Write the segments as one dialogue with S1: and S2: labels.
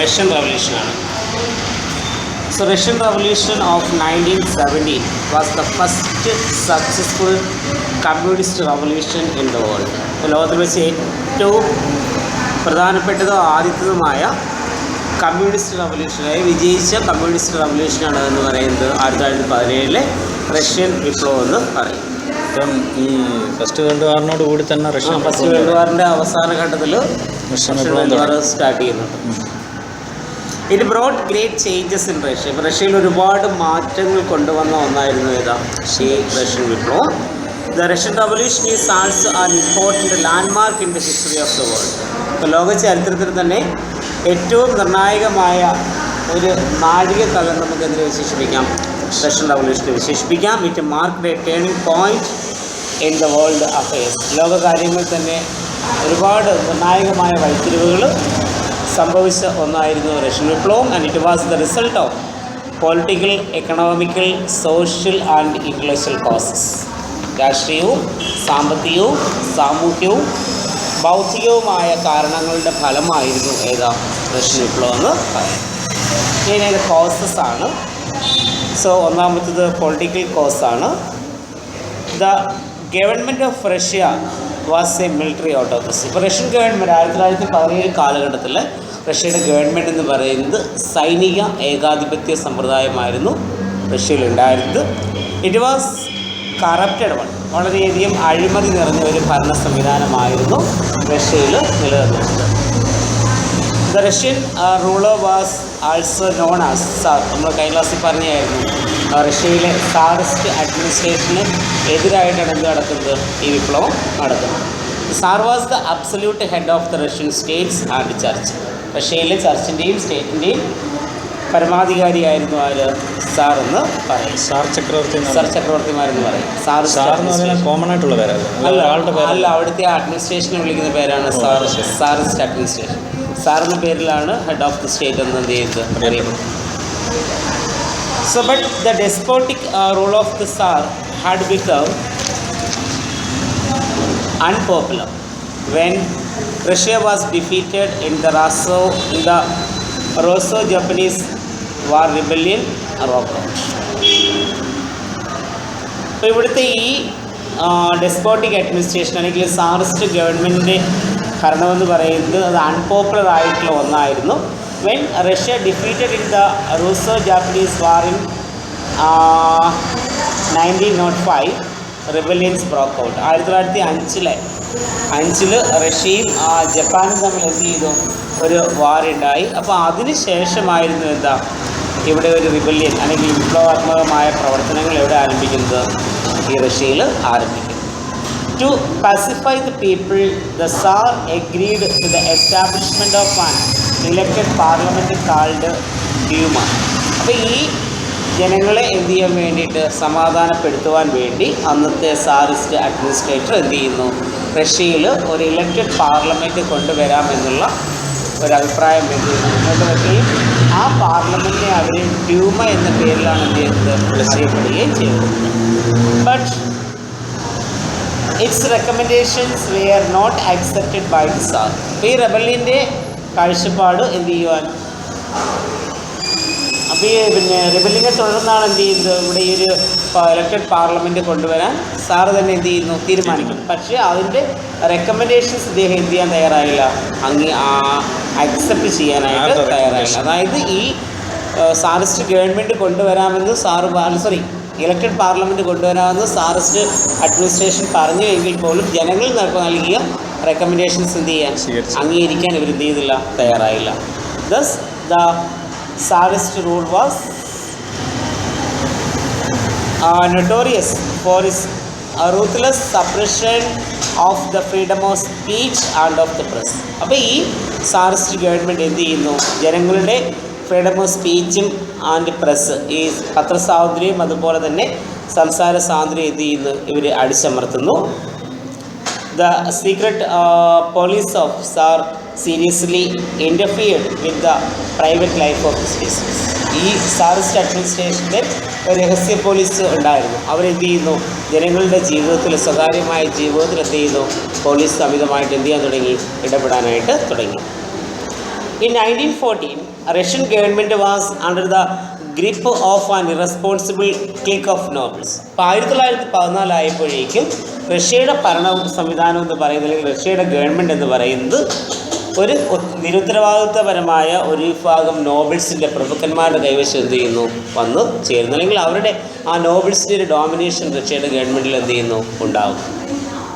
S1: Russian റവല്യൂഷനാണ്. So Russian revolution of 1917 was the first successful communist revolution in the world. ലോകത്തിൽ വെച്ച് ഏറ്റവും പ്രധാനപ്പെട്ടതും ആദ്യത്തതുമായ കമ്മ്യൂണിസ്റ്റ് റവല്യൂഷനായി വിജയിച്ച കമ്മ്യൂണിസ്റ്റ് റവല്യൂഷനാണ് എന്ന് പറയുന്നത് 1917 റഷ്യൻ വിപ്ലവം എന്ന് പറയും.
S2: ഈ ഫസ്റ്റ് വേൾഡ് വാറിനോട് കൂടി തന്നെ
S1: ഫസ്റ്റ് വേൾഡ് വാറിൻ്റെ അവസാന ഘട്ടത്തിൽ റഷ്യൻ വേൾഡ് വാർ സ്റ്റാർട്ട് ചെയ്യുന്നുണ്ട്. It brought great changes in Russia. ഇപ്പോൾ റഷ്യയിൽ ഒരുപാട് മാറ്റങ്ങൾ കൊണ്ടുവന്ന ഒന്നായിരുന്നു ഈ റഷ്യൻ വിപ്ലവം. The Russian revolution is also an important landmark in the history of the world. ഇപ്പോൾ ലോക ചരിത്രത്തിൽ തന്നെ ഏറ്റവും നിർണായകമായ ഒരു നാഴികക്കല്ല് നമുക്കെതിരെ വിശേഷിപ്പിക്കാം, റഷ്യൻ റവല്യൂഷനെ വിശേഷിപ്പിക്കാം. It mark a turning point in the world affairs. ലോകകാര്യങ്ങളിൽ തന്നെ ഒരുപാട് നിർണായകമായ വഴിത്തിരിവുകൾ സംഭവിച്ച ഒന്നായിരുന്നു റഷ്യൻ വിപ്ലവം. And it was the result of political, economical, social and intellectual causes. രാഷ്ട്രീയവും സാമ്പത്തികവും സാമൂഹ്യവും ഭൗതികവുമായ കാരണങ്ങളുടെ ഫലമായിരുന്നു റഷ്യൻ വിപ്ലവം എന്ന് പറയാം. മെയിനായിട്ട് കോസസ് ആണ്. സോ ഒന്നാമത്തത് പൊളിറ്റിക്കൽ കോസാണ്. The government of Russia was a military autocracy. ഇപ്പോൾ റഷ്യൻ ഗവൺമെൻറ് 1917 കാലഘട്ടത്തിൽ റഷ്യയുടെ ഗവൺമെൻറ് എന്ന് പറയുന്നത് സൈനിക ഏകാധിപത്യ സമ്പ്രദായമായിരുന്നു റഷ്യയിലുണ്ടായിരുന്നത്. It was corrupted one. വളരെയധികം അഴിമതി നിറഞ്ഞ ഒരു ഭരണ സംവിധാനമായിരുന്നു റഷ്യയിൽ നിലനിന്നിരുന്നത്. The Russian ruler was also known as tsar. നമ്മൾ കഴിഞ്ഞ ക്ലാസ്സിൽ പറഞ്ഞായിരുന്നു, റഷ്യയിലെ സാറിസ്റ്റ് അഡ്മിനിസ്ട്രേഷന് എതിരായിട്ടാണ് എന്ത് നടക്കുന്നത്, ഈ വിപ്ലവം നടക്കുന്നത്. Sir was the absolute head of the Russian States and church. റഷ്യയിലെ ചർച്ചിൻ്റെയും സ്റ്റേറ്റിൻ്റെയും പരമാധികാരിയായിരുന്നു ആര്, സാർ എന്ന് പറയും. സാർ ചക്രവർത്തിമാരെന്ന് പറയും.
S2: കോമൺ ആയിട്ടുള്ള
S1: അല്ല, അവിടുത്തെ അഡ്മിനിസ്ട്രേഷനെ വിളിക്കുന്ന പേരാണ് സാറിസ്റ്റ് അഡ്മിനിസ്ട്രേഷൻ. സാർ എന്ന പേരിലാണ് ഹെഡ് ഓഫ് ദി സ്റ്റേറ്റ് എന്ന് എന്ത് ചെയ്യുന്നത് അറിയപ്പെടുന്നത്. So but the despotic rule of the Tsar had become unpopular when Russia was defeated in the Russo-Japanese War rebellion broke out. അപ്പോൾ ഇവിടുത്തെ ഈ ഡെസ്പോട്ടിക് അഡ്മിനിസ്ട്രേഷൻ അല്ലെങ്കിൽ സാറിസ്റ്റ് ഗവൺമെൻറ്റിൻ്റെ ഭരണമെന്ന് പറയുന്നത് അത് അൺപോപ്പുലർ ആയിട്ടുള്ള ഒന്നായിരുന്നു. When Russia defeated in the Russo-Japanese War in 1905, rebellions broke out. 1905 റഷ്യയും ജപ്പാനും തമ്മിൽ എന്ത് ചെയ്തു, ഒരു വാറുണ്ടായി. അപ്പോൾ അതിന് ശേഷമായിരുന്നു ഇവിടെ ഒരു റിബല്യൻ അല്ലെങ്കിൽ വിപ്ലവാത്മകമായ പ്രവർത്തനങ്ങൾ എവിടെ ആരംഭിക്കുന്നത്, ഈ റഷ്യയിൽ ആരംഭിക്കുന്നത്. To pacify the people, the Tsar agreed to the establishment of an elected parliament called Duma. അപ്പോൾ ഈ ജനങ്ങളെ എന്ത് ചെയ്യാൻ വേണ്ടിയിട്ട്, സമാധാനപ്പെടുത്തുവാൻ വേണ്ടി അന്നത്തെ സാറിസ്റ്റ് അഡ്മിനിസ്ട്രേറ്റർ എന്ത് ചെയ്യുന്നു, റഷ്യയിൽ ഒരു ഇലക്റ്റഡ് പാർലമെൻറ്റ് കൊണ്ടുവരാമെന്നുള്ള ഒരു അഭിപ്രായം മുന്നോട്ട് വയ്ക്കുകയും ആ പാർലമെൻറ്റിനെ അവർ ഡ്യൂമ എന്ന പേരിലാണ് എന്ത് ചെയ്യുന്നത്, അറിയപ്പെടുകയും ചെയ്തത്. But its recommendations were not accepted by the tsar. അപ്പോൾ ഈ റെബല്യൻ്റെ കാഴ്ചപ്പാട് എന്ത് ചെയ്യുവാൻ, അപ്പോൾ ഈ റിബല്യനെ തുടർന്നാണ് എന്ത് ചെയ്യുന്നത്, ഇവിടെ ഈ ഒരു ഇലക്റ്റഡ് പാർലമെൻറ്റ് കൊണ്ടുവരാൻ സാറ് തന്നെ എന്ത് ചെയ്യുന്നു, തീരുമാനിക്കും. പക്ഷേ അതിൻ്റെ റെക്കമെൻഡേഷൻസ് ഇദ്ദേഹം എന്ത് ചെയ്യാൻ തയ്യാറായില്ല, അക്സെപ്റ്റ് ചെയ്യാനായിട്ട് തയ്യാറായില്ല. അതായത് ഈ സാറിസ്റ്റ് ഗവൺമെൻറ് കൊണ്ടുവരാമെന്ന് ഇലക്റ്റഡ് പാർലമെൻറ്റ് കൊണ്ടുവരാമെന്ന് സാറിസ്റ്റ് അഡ്മിനിസ്ട്രേഷൻ പറഞ്ഞു എങ്കിൽ പോലും ജനങ്ങൾ നൽകിയ റെക്കമെൻഡേഷൻസ് എന്ത് ചെയ്യാൻ, അംഗീകരിക്കാൻ ഇവർ എന്ത് ചെയ്തില്ല, തയ്യാറായില്ല. Thus the tsarist rule was notorious for its ruthless suppression of the freedom of speech and of the press. അപ്പോൾ ഈ സാറിസ്റ്റ് ഗവൺമെൻറ് എന്ത് ചെയ്യുന്നു, ജനങ്ങളുടെ ഫ്രീഡം ഓഫ് സ്പീച്ചും ആൻഡ് പ്രസ്, ഈ പത്രസ്വാതന്ത്ര്യം അതുപോലെ തന്നെ സംസാര സ്വാതന്ത്ര്യം എന്ത് ചെയ്യുന്നു, ഇവർ അടിച്ചമർത്തുന്നു. The secret police of tsar seriously interfered with the private life of the citizens. ഈ സാറിസ്റ്റ് അഡ്മിനിസ്ട്രേഷൻ്റെ രഹസ്യ പോലീസ് ഉണ്ടായിരുന്നു. അവരെന്ത് ചെയ്യുന്നു, ജനങ്ങളുടെ ജീവിതത്തിൽ, സ്വകാര്യമായ ജീവിതത്തിൽ എന്ത് ചെയ്യുന്നു, പോലീസ് അമിതമായിട്ട് എന്ത് ചെയ്യാൻ തുടങ്ങി, ഇടപെടാനായിട്ട് തുടങ്ങി. In 1914, Russian government was under the grip of an irresponsible clique of nobles. അപ്പോൾ 1914 ആയപ്പോഴേക്കും റഷ്യയുടെ ഭരണ സംവിധാനം എന്ന് പറയുന്നത്, അല്ലെങ്കിൽ റഷ്യയുടെ ഗവൺമെൻറ് എന്ന് പറയുന്നത് ഒരു നിരുത്തരവാദിത്വപരമായ ഒരു വിഭാഗം നോബിൾസിൻ്റെ പ്രഭുക്കന്മാരുടെ കൈവശം എന്ത് ചെയ്യുന്നു വന്ന് ചേരുന്നു, അല്ലെങ്കിൽ അവരുടെ ആ നോബിൾസിൻ്റെ ഒരു ഡോമിനേഷൻ റഷ്യയുടെ ഗവൺമെൻറ്റിൽ എന്ത് ചെയ്യുന്നു ഉണ്ടാകും.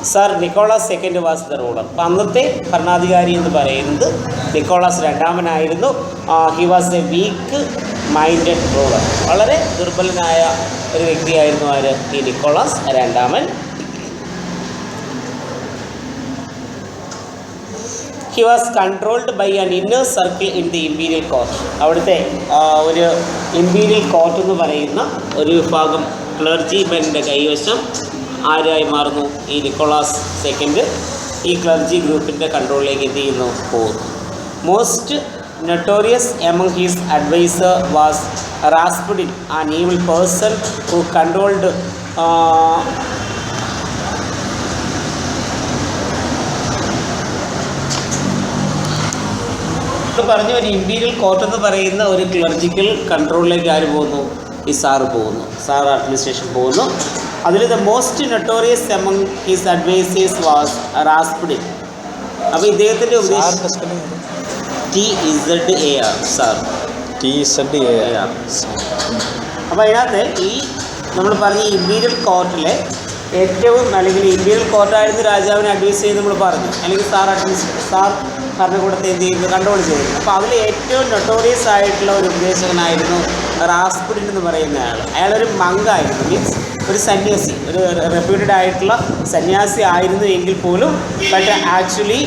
S1: Tsar Nicholas second was the ruler. അപ്പം അന്നത്തെ ഭരണാധികാരി എന്ന് പറയുന്നത് നിക്കോളാസ് രണ്ടാമനായിരുന്നു. He was a weak minded ruler. വളരെ ദുർബലനായ ഒരു വ്യക്തിയായിരുന്നു ആര്? ഈ നിക്കോളാസ് രണ്ടാമൻ. He was controlled by an inner circle in the imperial court. അവിടുത്തെ ഒരു ഇമ്പീരിയൽ കോർട്ട് എന്ന് പറയുന്ന ഒരു വിഭാഗം ക്ലർജിമെൻ്റെ കൈവശം ആരായി മാറുന്നു? ഈ നിക്കോളാസ് സെക്കൻഡ് ഈ ക്ലർജി ഗ്രൂപ്പിൻ്റെ കൺട്രോളിലേക്ക് എന്ത് ചെയ്യുന്നു? പോകുന്നു. Most notorious among his adviser was Rasputin, an evil person who controlled പറഞ്ഞ ഒരു ഇമ്പീരിയൽ കോർട്ട് എന്ന് പറയുന്ന ഒരു ക്ലർജിക്കൽ കൺട്രോളിലേക്ക് ആര് പോകുന്നു? ഈ സാറ് പോകുന്നു, സാർ അഡ്മിനിസ്ട്രേഷൻ പോകുന്നു. അതിൽ the most notorious among his advisers was Rasputin. അപ്പോൾ ഇദ്ദേഹത്തിൻ്റെ ഉപദേശം TZAR സാർ.
S2: TZAR.
S1: അപ്പോൾ അതിനകത്ത് ഈ നമ്മൾ പറഞ്ഞ ഇമ്പീരിയൽ കോർട്ടിലെ ഏറ്റവും, അല്ലെങ്കിൽ ഇമ്പീരിയൽ കോർട്ടായിരുന്നു രാജാവിനെ അഡ്വൈസ് ചെയ്ത് നമ്മൾ പറഞ്ഞു, അല്ലെങ്കിൽ സാർ ഭരണകൂടത്തെ എന്ത് ചെയ്തു? കൺട്രോൾ ചെയ്തിരുന്നു. അപ്പോൾ അതിൽ ഏറ്റവും നൊട്ടോറിയസ് ആയിട്ടുള്ള ഒരു ഉപദേശകനായിരുന്നു റാസ്പുഡിൻ എന്ന് പറയുന്ന ആൾ. അയാളൊരു മങ്കായിരുന്നു, മീൻസ് ഒരു സന്യാസി, ഒരു റെപ്യൂട്ടഡ് ആയിട്ടുള്ള സന്യാസി ആയിരുന്നു എങ്കിൽ പോലും but actually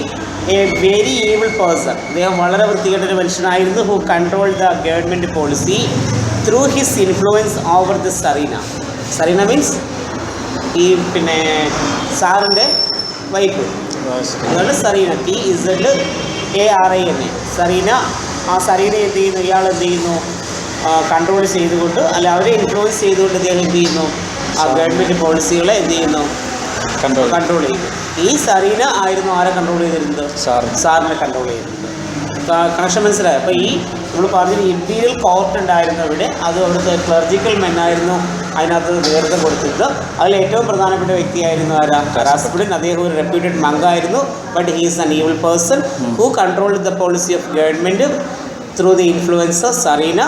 S1: A very evil person. അദ്ദേഹം വളരെ വൃത്തികെട്ടൊരു മനുഷ്യനായിരുന്നു. Who control the government policy through his influence over the Zarina. Zarina means ഈ പിന്നെ സാറിൻ്റെ വൈഫ്, അതുകൊണ്ട് സറീന, TZARINA സറീന. ആ സറീന എന്ത് ചെയ്യുന്നു? ഇയാൾ എന്ത് ചെയ്യുന്നു? കൺട്രോൾ ചെയ്തുകൊണ്ട്, അല്ല അവരെ ഇൻഫ്ലുവൻസ് ചെയ്തുകൊണ്ട് അദ്ദേഹം എന്ത് ചെയ്യുന്നു? ആ ഗവൺമെൻറ് പോളിസികളെ എന്ത് ചെയ്യുന്നു? കൺട്രോൾ ചെയ്യുന്നു. ഈ സറീന ആയിരുന്നു ആരെ കൺട്രോൾ ചെയ്തിരുന്നത്? സാറിനെ കൺട്രോൾ ചെയ്തിരുന്നത്. കണക്ഷൻ മനസ്സിലായി? അപ്പോൾ ഈ നമ്മൾ പറഞ്ഞൊരു ഇമ്പീരിയൽ കോർട്ട് ഉണ്ടായിരുന്നു ഇവിടെ, അത് അവിടുത്തെ ക്ലർജിക്കൽ മെന്നായിരുന്നു അതിനകത്ത് നേതൃത്വം കൊടുത്തിരുന്നത്. അതിൽ ഏറ്റവും പ്രധാനപ്പെട്ട വ്യക്തിയായിരുന്നു ആരാ? റാസ്പുഡിൻ. അദ്ദേഹം ഒരു റെപ്യൂട്ടഡ് മങ്കായിരുന്നു. But he is an evil person who controlled the policy of government through the influence tsarina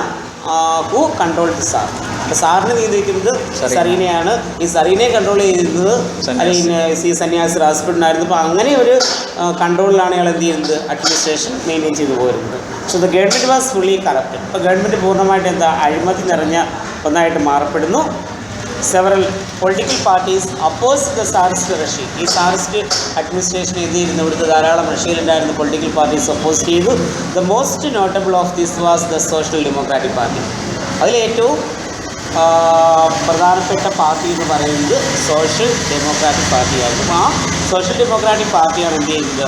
S1: who controlled tsar. അപ്പോൾ സാറിനെ നിയന്ത്രിക്കുന്നത് സറീനയാണ്. ഈ സറീനയെ കൺട്രോൾ ചെയ്തിരുന്നത് അല്ലെങ്കിൽ ഈ സന്യാസി റാസ്പുഡിനായിരുന്നു. അപ്പോൾ അങ്ങനെ ഒരു കൺട്രോളിലാണ് ഇയാൾ എന്ത് ചെയ്യുന്നത്? അഡ്മിനിസ്ട്രേഷൻ മെയിൻറ്റെയിൻ ചെയ്തു പോരുന്നത്. So the government was fully corrupt. അപ്പോൾ ഗവൺമെൻറ് പൂർണ്ണമായിട്ട് എന്താ? അഴിമതി നിറഞ്ഞ ഒന്നായിട്ട് മാറപ്പെടുന്നു. Several political parties oppose the tsarist Russia. ഈ സാറിസ്റ്റ് അഡ്മിനിസ്ട്രേഷൻ എന്ത് ചെയ്യുന്നു? ഇവിടുത്തെ ധാരാളം റഷ്യയിലുണ്ടായിരുന്ന പൊളിറ്റിക്കൽ പാർട്ടീസ് ഒപ്പോസ് ചെയ്തു. The most notable of this was the social democratic party. അതിലേറ്റവും പ്രധാനപ്പെട്ട പാർട്ടി എന്ന് പറയുന്നത് സോഷ്യൽ ഡെമോക്രാറ്റിക് പാർട്ടിയായിരുന്നു. അപ്പോൾ ആ സോഷ്യൽ ഡെമോക്രാറ്റിക് പാർട്ടിയാണ് എന്ത് ചെയ്യുന്നത്?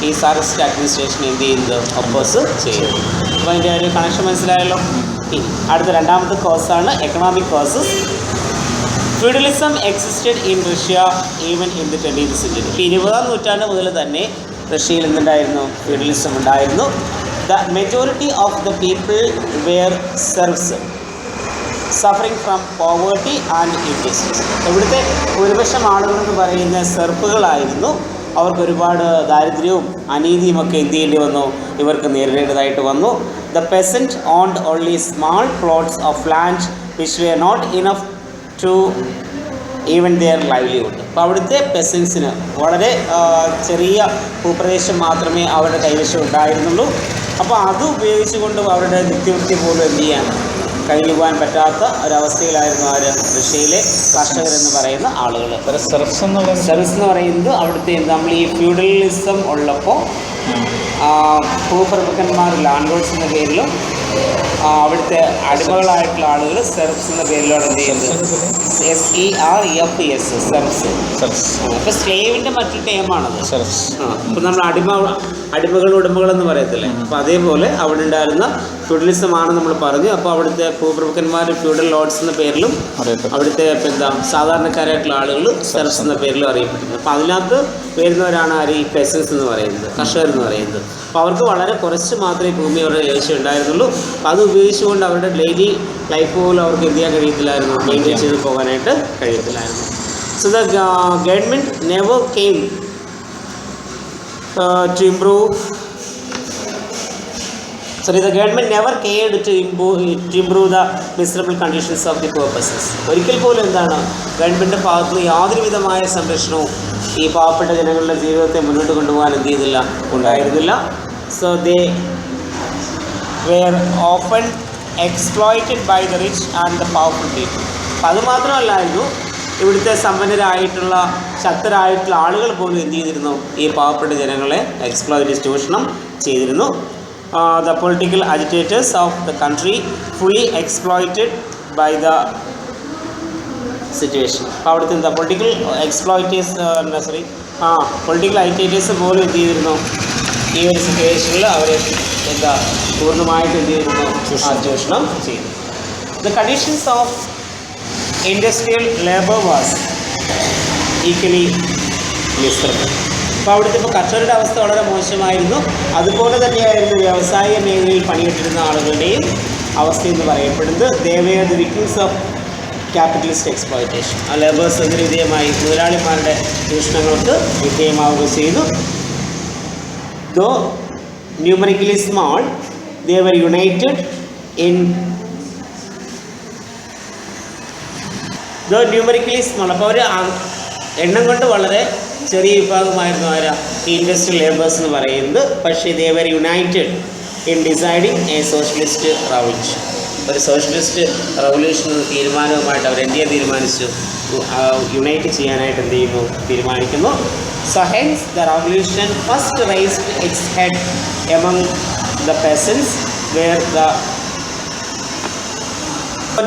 S1: ഈ സാറിസ്റ്റ് അഡ്മിനിസ്ട്രേഷൻ എന്ത് ചെയ്യുന്നത്? ഒപ്പോസ് ചെയ്യുന്നത്. അപ്പോൾ അതിൻ്റെ ഒരു കണക്ഷൻ മനസ്സിലായല്ലോ. ഇനി അടുത്ത രണ്ടാമത്തെ കോഴ്സാണ് economic causes. Feudalism existed in Russia even in the 20th century. ഇപ്പോൾ 20ാം നൂറ്റാണ്ട് മുതൽ തന്നെ റഷ്യയിൽ എന്തുണ്ടായിരുന്നു? ഫ്യൂഡലിസം ഉണ്ടായിരുന്നു. The majority of the people were serfs suffering from poverty and injustice. ഇവിടുത്തെ ഭൂരിപക്ഷം ആളുകളെന്ന് പറയുന്ന സെർപ്പുകളായിരുന്നു. അവർക്ക് ഒരുപാട് ദാരിദ്ര്യവും അനീതിയും ഒക്കെ എന്ത് ചെയ്യേണ്ടി വന്നു? ഇവർക്ക് നേരിടേണ്ടതായിട്ട് വന്നു. The peasant owned only small plots of land which were not enough to even their livelihood. അപ്പോൾ അവിടുത്തെ പെസൻസിന് വളരെ ചെറിയ ഭൂപ്രദേശം മാത്രമേ അവരുടെ കൈവശം ഉണ്ടായിരുന്നുള്ളൂ. അപ്പോൾ അത് ഉപയോഗിച്ചുകൊണ്ട് അവരുടെ നിത്യവൃത്തി പോലും എന്ത് ചെയ്യാൻ കഴിയുവാൻ പറ്റാത്ത ഒരവസ്ഥയിലായിരുന്നു ആര്? റഷ്യയിലെ കർഷകരെന്ന് പറയുന്ന ആളുകൾ.
S2: സർവീസ്
S1: എന്ന് പറയുന്നത് അവിടുത്തെ നമ്മൾ ഈ ഫ്യൂഡലിസം ഉള്ളപ്പോൾ ഭൂപ്രഭുക്കന്മാർ ലാൻഡ് ലോഡ്സ് എന്ന പേരിലും അവിടുത്തെ അടിമകളായിട്ടുള്ള ആളുകൾ സെർഫ്സ് എന്ന പേരിലാണ് എന്ത് ചെയ്യുന്നത്? SERFS, സെർഫ്സ്. അപ്പോൾ സ്ലേവിൻ്റെ മറ്റൊരു ടൈമാണത്. അപ്പോൾ നമ്മൾ അടിമകൾ ഉടമകളെന്ന് പറയത്തില്ലേ, അപ്പോൾ അതേപോലെ അവിടെ ഉണ്ടായിരുന്ന ഫ്യൂഡലിസമാണ് നമ്മൾ പറഞ്ഞു. അപ്പോൾ അവിടുത്തെ ഭൂപ്രഭുക്കന്മാർ ഫ്യൂഡൽ ലോഡ്സ് എന്ന പേരിലും അവിടുത്തെ സാധാരണക്കാരായിട്ടുള്ള ആളുകൾ സെർഫ്സ് എന്ന പേരിലും അറിയപ്പെടുന്നത്. അപ്പോൾ അതിനകത്ത് വരുന്നവരാണ് ആര്? ഈ പെസൻസ് എന്ന് പറയുന്നത്, കർഷകർ എന്ന് പറയുന്നത്. അപ്പോൾ അവർക്ക് വളരെ കുറച്ച് മാത്രമേ ഭൂമി അവരുടെ കൈവശം ഉണ്ടായിരുന്നുള്ളൂ. അപ്പോൾ അത് ഉപയോഗിച്ചുകൊണ്ട് അവരുടെ ഡെയിലി ലൈഫ് പോലും അവർക്ക് എന്ത് ചെയ്യാൻ കഴിയത്തില്ലായിരുന്നു, മെയിൻറ്റെയിൻ ചെയ്ത് പോകാനായിട്ട് കഴിയത്തില്ലായിരുന്നു. So the government never came to improve. The government never cared to improve the miserable conditions of the poor persons. ഒരിക്കൽ പോലും എന്താണ് ഗവൺമെൻറ്റിൻ്റെ ഭാഗത്ത് നിന്ന് യാതൊരു വിധമായ സംരക്ഷണവും ഈ പാവപ്പെട്ട ജനങ്ങളുടെ ജീവിതത്തെ മുന്നോട്ട് കൊണ്ടുപോകാൻ എന്ത് ചെയ്തില്ല, ഉണ്ടായിരുന്നില്ല. So they were often exploited by the rich and the powerful people. അപ്പം അതുമാത്രമല്ലായിരുന്നു, ഇവിടുത്തെ സമ്പന്നരായിട്ടുള്ള ശക്തരായിട്ടുള്ള ആളുകൾ പോലും എന്ത് ചെയ്തിരുന്നു, ഈ പാവപ്പെട്ട ജനങ്ങളെ എക്സ്പ്ലോയിറ്റ്, ചൂഷണം ചെയ്തിരുന്നു. The political agitators of the country fully exploited by the situation. അപ്പോൾ അവിടുത്തെ എന്താ പൊളിറ്റിക്കൽ പൊളിറ്റിക്കൽ അജിറ്റേറ്റേഴ്സ് പോലും എന്ത് ചെയ്തിരുന്നു, ഈ ഒരു സിറ്റുവേഷനിൽ അവർ എന്താ പൂർണ്ണമായിട്ട് എന്ത് ചെയ്തിരുന്നു, ചൂഷണം ചെയ്തു. The conditions of industrial labor was equally miserable. അപ്പോൾ അവിടുത്തെ കർഷകരുടെ അവസ്ഥ വളരെ മോശമായിരുന്നു. അതുപോലെ തന്നെയായിരുന്നു വ്യവസായ മേഖലയിൽ പണിയെടുത്തിരുന്ന ആളുകളുടെയും അവസ്ഥ എന്ന് പറയപ്പെടുന്നത്. They were the victims of capitalist exploitation. ആ ലേബേഴ്സ് അതിന് വിധേയമായി മുതലാളിമാരുടെ ചൂഷണങ്ങൾക്ക് വിധേയമാവുക ചെയ്തു. Though numerically small, they were united in അപ്പോൾ അവർ എണ്ണം കൊണ്ട് വളരെ ചെറിയ വിഭാഗമായിരുന്നു ആരാ, ഈ ഇൻഡസ്ട്രിയൽ ലേബേഴ്സ് എന്ന് പറയുന്നത്. പക്ഷേ they were united in deciding a socialist revolution. ഒരു സോഷ്യലിസ്റ്റ് റവല്യൂഷൻ തീരുമാനവുമായിട്ട് അവർ എന്ത് ചെയ്യാൻ തീരുമാനിച്ചു, യുണൈറ്റ് ചെയ്യാനായിട്ട് എന്ത് ചെയ്യുന്നു, തീരുമാനിക്കുന്നു. So hence the revolution first raised its head among the peasants where the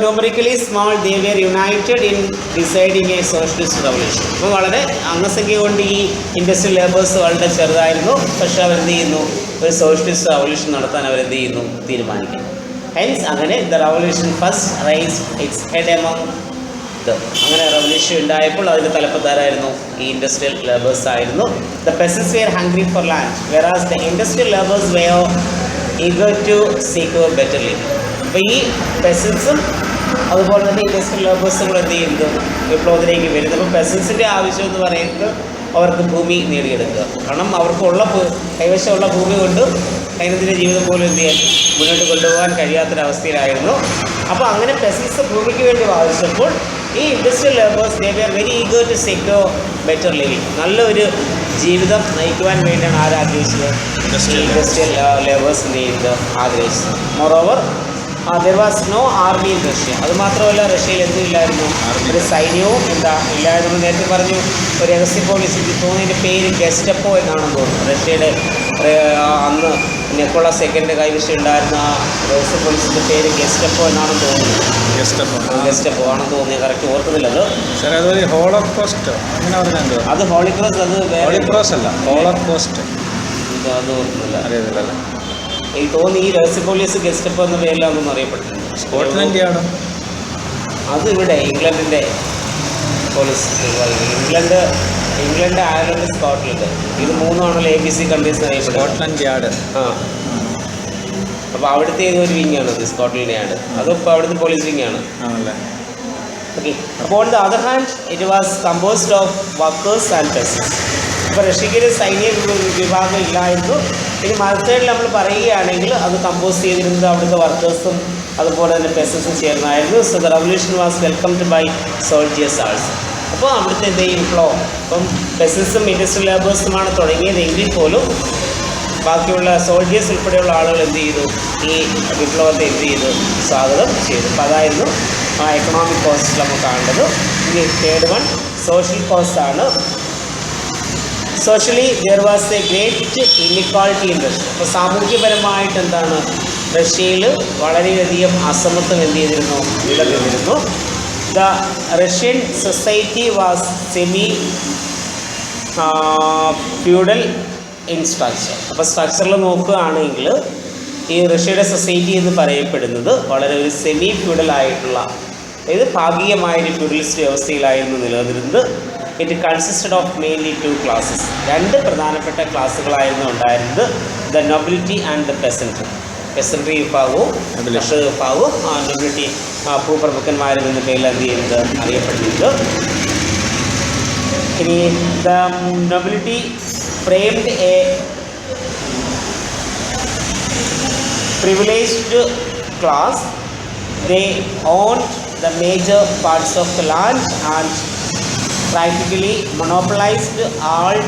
S1: numerically small, they were united in deciding a socialist revolution. അപ്പോൾ വളരെ അംഗസംഖ്യ കൊണ്ട് ഈ ഇൻഡസ്ട്രിയൽ ലേബേഴ്സ് വളരെ ചെറുതായിരുന്നു. പക്ഷേ അവരെന്ത് ചെയ്യുന്നു, ഒരു സോഷ്യലിസ്റ്റ് റവല്യൂഷൻ നടത്താൻ അവരെന്ത് ചെയ്യുന്നു, തീരുമാനിക്കുന്നു. ഹെൻസ് അങ്ങനെ the revolution first rise its head among them. അങ്ങനെ റവല്യൂഷൻ ഉണ്ടായപ്പോൾ അതിൻ്റെ തലപ്പത്താരായിരുന്നു, ഈ ഇൻഡസ്ട്രിയൽ ലേബേഴ്സ് ആയിരുന്നു. The peasants were hungry for land whereas the industrial labours were eager to seek better living. അപ്പോൾ ഈ പെസൻസും അതുപോലെ തന്നെ ഇൻഡസ്ട്രിയൽ ലേബേഴ്സും കൂടെ എന്ത് ചെയ്യുന്നത്, വിപ്ലവത്തിലേക്ക് വരുന്നത്. അപ്പോൾ പെസൻസിൻ്റെ ആവശ്യം എന്ന് പറയുന്നത് അവർക്ക് ഭൂമി നേടിയെടുക്കുക. കാരണം അവർക്കുള്ള കൈവശമുള്ള ഭൂമി കൊണ്ട് ദൈനംദിന ജീവിതം പോലും എന്ത് ചെയ്യാൻ മുന്നോട്ട് കൊണ്ടുപോകാൻ കഴിയാത്തൊരവസ്ഥയിലായിരുന്നു. അപ്പോൾ അങ്ങനെ പെസൻസ് ഭൂമിക്ക് വേണ്ടി വാദിച്ചപ്പോൾ ഈ industrial labours they were very eager to secure better living. നല്ലൊരു ജീവിതം നയിക്കുവാൻ വേണ്ടിയാണ് ആരാഗ്രഹിച്ചത്, ഇൻഡസ്ട്രിയൽ ലേബേഴ്സ് എന്ത് ചെയ്യുന്നത്, ആഗ്രഹിച്ചത്. Moreover there was no army in Russia. അതുമാത്രമല്ല, റഷ്യയിൽ എന്തുമില്ലായിരുന്നു, ഒരു സൈന്യവും ഇല്ലായിരുന്നു. നമ്മൾ നേരത്തെ പറഞ്ഞു ഒരു രഹസ്യ പോലീസ്, തോന്നിയതിൻ്റെ പേര് ഗെസ്റ്റപ്പോ എന്നാണെന്ന് തോന്നുന്നു. റഷ്യയുടെ അന്ന് നിക്കോള സെക്കൻഡ് കൈവശം ഉണ്ടായിരുന്ന ആ രഹസ്യ പോലീസിൻ്റെ പേര് ഗെസ്റ്റപ്പോ എന്നാണെന്ന് തോന്നുന്നു. ഗെസ്റ്റപ്പോ ആണെന്ന് തോന്നി, കറക്റ്റ് ഓർക്കുന്നില്ലത്. അത് ഹോളിക്രോസ്, അത് ഹോളിക്രോസ് അല്ല, ഹോളോകോസ്റ്റ്, അത് ഓർക്കുന്നില്ല, അറിയുന്നില്ലല്ലോ. എനിക്ക് തോന്നി ഈ രഹസ്യ പോലീസ് ഗെസ്റ്റപ്പോ എന്ന പേരിലാണെന്ന് അറിയപ്പെടുന്നത്. സ്കോട്ട്ലൻഡ് യാർഡ് അത് ഇവിടെ ഇംഗ്ലണ്ടിൻ്റെ പോലീസ്. ഇംഗ്ലണ്ട്, അയർലൻഡ്, സ്കോട്ട്ലൻഡ്, ഇത് മൂന്നുമാണല്ലോ ABC കൺട്രീസ് അറിയപ്പെടുന്നത്. Scotland yard. അപ്പോൾ അവിടുത്തെ ഏതൊരു വിങ്ങാണ് അത്, സ്കോട്ട്ലൻഡ് യാർഡ്. അതിപ്പോൾ അവിടുത്തെ പോലീസ് വിങ്ങാണ്. ഓക്കെ. അപ്പോൾ on the other hand it was composed of workers and പെസൻസ്. ഇപ്പോൾ റഷ്യക്ക് സൈനിക വിഭാഗം ഇല്ലായിരുന്നു. ഇനി മറുസൈഡിൽ നമ്മൾ പറയുകയാണെങ്കിൽ അത് കമ്പോസ് ചെയ്തിരുന്നത് അവിടുത്തെ വർക്കേഴ്സും അതുപോലെ തന്നെ പെസൻസും ചേർന്നായിരുന്നു. So the revolution was welcomed by soldiers also. അപ്പോൾ അവിടുത്തെ വിപ്ലവം ഇപ്പം പെസൻസും ഇൻഡസ്ട്രിയൽ ലേബേഴ്സുമാണ് തുടങ്ങിയതെങ്കിൽ പോലും ബാക്കിയുള്ള സോൾജിയേഴ്സ് ഉൾപ്പെടെയുള്ള ആളുകൾ എന്ത് ചെയ്തു, ഈ വിപ്ലവത്തെ എന്ത് ചെയ്തു, സ്വാഗതം ചെയ്തു. അപ്പോൾ അതായിരുന്നു ആ എക്കണോമിക് കോസ്റ്റ് നമ്മൾ കാണേണ്ടത്. ഇനി തേർഡ് വൺ സോഷ്യൽ കോസ്റ്റ് ആണ്. Socially there was A great inequality in Russia. അപ്പോൾ സാമൂഹ്യപരമായിട്ട് എന്താണ്, റഷ്യയിൽ വളരെയധികം അസമത്വം എന്ത് ചെയ്തിരുന്നു, നിലനിന്നിരുന്നു. The Russian society was semi feudal in structure. അപ്പോൾ സ്ട്രക്ചറിൽ നോക്കുകയാണെങ്കിൽ ഈ റഷ്യയുടെ സൊസൈറ്റി എന്ന് പറയപ്പെടുന്നത് വളരെ ഒരു സെമി ഫ്യൂഡൽ ആയിട്ടുള്ള, അതായത് ഭാഗികമായൊരു ഫ്യൂഡലിസ്റ്റ് വ്യവസ്ഥയിലായിരുന്നു നിലനിന്നിരുന്നത്. It consisted of mainly 2 classes. 2 പ്രധാനപ്പെട്ട ക്ലാസ്സുകളായിരുന്നു ഉണ്ടായിരുന്നത്. The nobility and the peasantry. Peasantry വിഭാഗവും കർഷക വിഭാഗവും നൊബിലിറ്റി ഭൂപ്രഭുക്കന്മാരിൽ എന്ന പേരിൽ എന്ത് ചെയ്യുന്നത് അറിയപ്പെടുന്നത്. ഇനി the nobility framed a privileged class. They owned the major parts of the land and practically monopolized all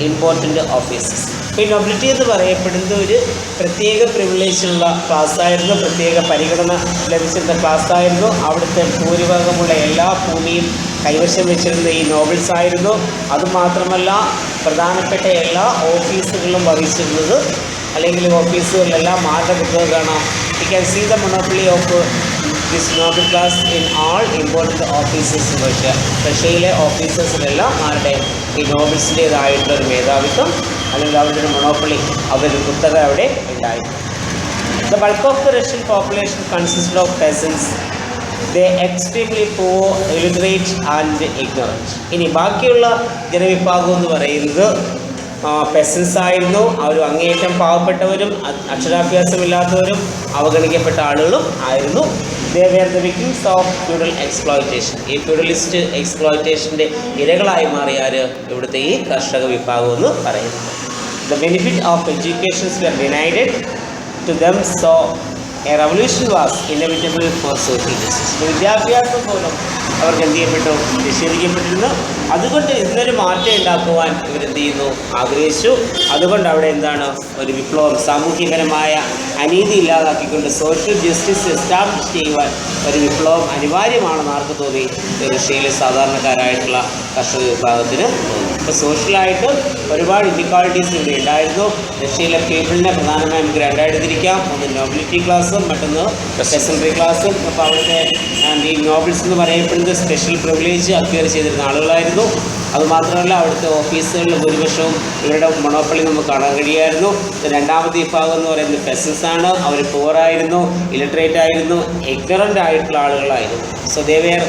S1: important offices. ഈ നൊബിലിറ്റി എന്ന് പറയപ്പെടുന്നത് ഒരു പ്രത്യേക പ്രിവിലേജുള്ള ക്ലാസ്സായിരുന്നു, പ്രത്യേക പരിഗണന ലഭിച്ചിരുന്ന ക്ലാസ്സായിരുന്നു. അവിടുത്തെ ഭൂരിഭാഗമുള്ള എല്ലാ ഭൂമിയും കൈവശം വെച്ചിരുന്ന ഈ നോബിൾസ് ആയിരുന്നു. അതുമാത്രമല്ല, പ്രധാനപ്പെട്ട എല്ലാ ഓഫീസുകളും വഹിച്ചിരുന്നത്, അല്ലെങ്കിൽ ഓഫീസുകളിലെല്ലാം ആരുടെ പുസ്തകം കാണാം. You can see the monopoly of this noble class in all important offices in Russia. റഷ്യയിലെ ഓഫീസസിലെല്ലാം ആരുടെ ഈ നോബിൾസിൻ്റേതായിട്ടുള്ളൊരു മേധാവിത്വം അല്ലെങ്കിൽ അവരുടെ ഒരു മൊണോപ്പൊളി, അവരുടെ കുത്തക അവിടെ ഉണ്ടായിരുന്നു. The bulk of the Russian population consisted of പെസൻസ്. They extremely poor, illiterate and ignorant. ഇനി ബാക്കിയുള്ള ജനവിഭാഗം എന്ന് പറയുന്നത് പെസൻസ് ആയിരുന്നു. അവർ അങ്ങേയറ്റം പാവപ്പെട്ടവരും അക്ഷരാഭ്യാസമില്ലാത്തവരും അവഗണിക്കപ്പെട്ട ആളുകളും ആയിരുന്നു. They were the victims of feudal exploitation. ഈ ഫ്യൂഡലിസ്റ്റ് എക്സ്പ്ലോയിറ്റേഷൻ്റെ ഇരകളായി മാറിയാൽ ഇവിടുത്തെ ഈ കർഷക വിഭാഗം എന്ന് പറയുന്നത്. The benefit of educations were denied to them. So a revolution was inevitable for social justice. വിദ്യാഭ്യാസം പോലും അവർക്ക് എന്ത് ചെയ്യപ്പെട്ടു, നിഷേധിക്കപ്പെട്ടിരുന്നു. അതുകൊണ്ട് ഇതിനൊരു മാറ്റം ഉണ്ടാക്കുവാൻ ഇവരെന്ത് ചെയ്യുന്നു, ആഗ്രഹിച്ചു. അതുകൊണ്ട് അവിടെ എന്താണ്, ഒരു വിപ്ലവം, സാമൂഹികപരമായ അനീതി ഇല്ലാതാക്കിക്കൊണ്ട് സോഷ്യൽ ജസ്റ്റിസ് എസ്റ്റാബ്ലിഷ് ചെയ്യുവാൻ ഒരു വിപ്ലവം അനിവാര്യമാണെന്ന് ആർക്ക് തോന്നി, റഷ്യയിലെ സാധാരണക്കാരായിട്ടുള്ള കർഷക വിഭാഗത്തിന് തോന്നി. ഇപ്പോൾ സോഷ്യലായിട്ട് ഒരുപാട് ഇൻഇക്വാളിറ്റീസ് ഇവിടെ ഉണ്ടായിരുന്നു. റഷ്യയിലെ പീപ്പിളിനെ പ്രധാനമായും നമുക്ക് 2 ആയിട്ട് തിരിക്കാം. ഒന്ന് നോബിലിറ്റി ക്ലാസ്സും മറ്റൊന്ന് പെസൻട്രി ക്ലാസ്സും. അപ്പോൾ അവിടുത്തെ ഈ നോബിൾസ് എന്ന് പറയപ്പെടുന്നത് സ്പെഷ്യൽ പ്രിവിലേജ് അക്വയർ ചെയ്തിരുന്ന ആളുകളായിരുന്നു. അതുമാത്രമല്ല, അവിടുത്തെ ഓഫീസുകളിൽ ഭൂരിപക്ഷവും ഇവരുടെ മൊണോപ്പൊളി നമുക്ക് കാണാൻ കഴിയുമായിരുന്നു. രണ്ടാമത്തെ വിഭാഗം എന്ന് പറയുന്നത് പെസൻസ് ആണ്. അവർ പുവറായിരുന്നു, ഇലിറ്ററേറ്റ് ആയിരുന്നു, ഇഗ്നറൻ്റ് ആയിട്ടുള്ള ആളുകളായിരുന്നു. So they were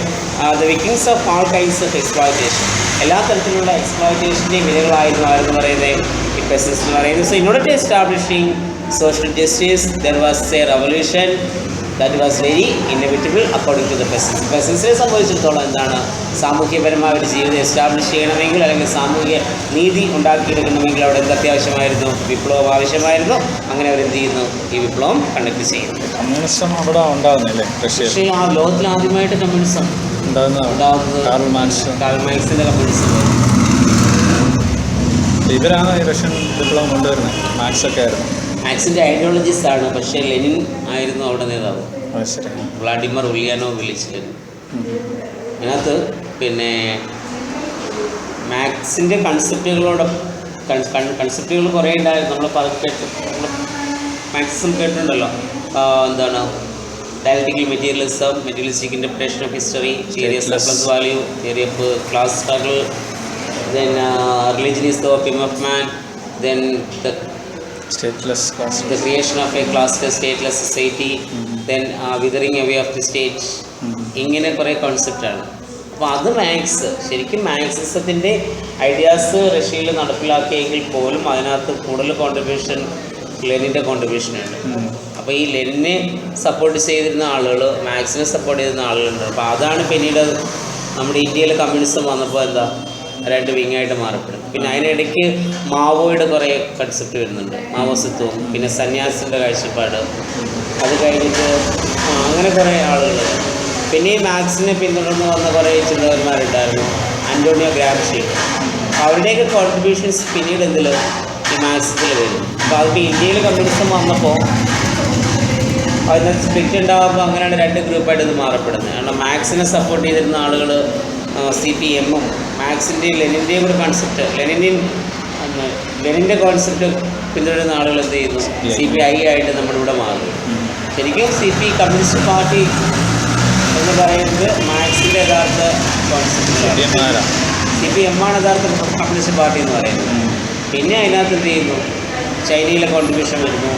S1: the victims of all kinds of exploitation. എല്ലാ തരത്തിലുള്ള എക്സ്പ്ലോയിറ്റേഷൻ്റെയും ഇരകളായിരുന്നു ആരെന്ന് പറയുന്നത് ഈ പെസൻസ് എന്ന് പറയുന്നത്. So in order to establishing social justice, there was a revolution that was very inevitable according to the peasants. പെസൻസിനെ സംബന്ധിച്ചിടത്തോളം എന്താണ്, സാമൂഹ്യപരമായ ഒരു ജീവിതം എസ്റ്റാബ്ലിഷ് ചെയ്യണമെങ്കിൽ അല്ലെങ്കിൽ സാമൂഹിക നീതി ഉണ്ടാക്കിയെടുക്കണമെങ്കിൽ അവിടെ എന്ത് അത്യാവശ്യമായിരുന്നു, വിപ്ലവം ആവശ്യമായിരുന്നു. അങ്ങനെ അവരെന്ത് ചെയ്യുന്നു, ഈ വിപ്ലവം കണ്ടക്ട് ചെയ്യുന്നു.
S2: കമ്മ്യൂണിസം അവിടെ ഉണ്ടാകുന്നില്ലേ
S1: പക്ഷേ ആ ലോകത്തിൽ ആദ്യമായിട്ട് കമ്മ്യൂണിസം ഉണ്ടാകുന്നത് കാർൾ മാർക്സിൻ്റെ കമ്മ്യൂണിസം.
S2: ഇവരാണ് ഈ റഷ്യൻ വിപ്ലവം കൊണ്ടുവരുന്നത്. മാർക്സ് ഒക്കെ ആയിരുന്നു.
S1: മാർക്സിൻ്റെ ഐഡിയോളജീസ് ആണ്. പക്ഷേ ലെനിൻ ആയിരുന്നു അവിടെ നേതാവ്. Vladimir Ulyanovich Lenin. അതിനകത്ത് പിന്നെ മാർക്സിൻ്റെ കൺസെപ്റ്റുകൾ കുറേ ഉണ്ടായിരുന്നു. നമ്മൾ മാർക്സിസം കേട്ടിട്ടുണ്ടല്ലോ. എന്താണ് dialectical materialism, materialistic interpretation of history, theory of surplus value, theory of class struggle, then religion is the opium of man, then the creation of a classless, stateless society, then withering away of the state. ഇങ്ങനെ കുറേ കോൺസെപ്റ്റാണ്. അപ്പോൾ അത് ശരിക്കും മാർക്സിസത്തിൻ്റെ ideas റഷ്യയിൽ നടപ്പിലാക്കിയെങ്കിൽ പോലും അതിനകത്ത് കൂടുതൽ contribution ലെനിൻ്റെ കോൺട്രിബ്യൂഷനുണ്ട്. അപ്പോൾ ഈ ലെനിനെ സപ്പോർട്ട് ചെയ്തിരുന്ന ആളുകൾ, മാർക്സിനെ സപ്പോർട്ട് ചെയ്തിരുന്ന ആളുകളുണ്ട്. അപ്പോൾ അതാണ് പിന്നീട് നമ്മുടെ ഇന്ത്യയിൽ കമ്മ്യൂണിസം വന്നപ്പോൾ എന്താ 2 വിങ്ങായിട്ട് മാറപ്പെടും. പിന്നെ അതിനിടയ്ക്ക് മാവോയുടെ കുറേ കൺസെപ്റ്റ് വരുന്നുണ്ട്, മാവോസിത്വവും പിന്നെ സന്യാസിൻ്റെ കാഴ്ചപ്പാട്. അത് കഴിഞ്ഞിട്ട് അങ്ങനെ കുറേ ആളുകൾ. പിന്നെ ഈ മാർക്സിനെ പിന്തുടർന്ന് വന്ന കുറേ ചിന്തകന്മാരുണ്ടായിരുന്നു, അന്റോണിയോ ഗ്രാംഷി. അവരുടെയൊക്കെ കോൺട്രിബ്യൂഷൻസ് പിന്നീട് ഈ മാർക്സിസത്തിൽ വരും. അപ്പോൾ അതിപ്പോൾ ഇന്ത്യയിൽ കമ്മ്യൂണിസം വന്നപ്പോൾ അതിനകത്ത് സ്പ്ലിറ്റ് ഉണ്ടാകുമ്പോൾ അങ്ങനെയാണ് 2 ഗ്രൂപ്പായിട്ട് ഇത് മാറപ്പെടുന്നത്. കാരണം മാർക്സിനെ സപ്പോർട്ട് ചെയ്തിരുന്ന ആളുകൾ CPM-ഉം മാർക്സിൻ്റെയും ലെനിൻ്റെയും കൂടെ കൺസെപ്റ്റ്, ലെനിൻ ലെനിൻ്റെ കോൺസെപ്റ്റ് പിന്തുടരുന്ന ആളുകൾ എന്ത് ചെയ്യുന്നു? CPI ആയിട്ട് നമ്മളിവിടെ മാറുന്നു. ശരിക്കും കമ്മ്യൂണിസ്റ്റ് പാർട്ടി എന്ന് പറയുന്നത് മാർക്സിൻ്റെ യഥാർത്ഥ കോൺസെപ്റ്റ്. CPM ആണ് യഥാർത്ഥ കമ്മ്യൂണിസ്റ്റ് പാർട്ടി എന്ന് പറയുന്നത്. പിന്നെ അതിനകത്ത് എന്ത് ചെയ്യുന്നു? ചൈനയിലെ കോൺട്രിബ്യൂഷൻ വരുന്നു,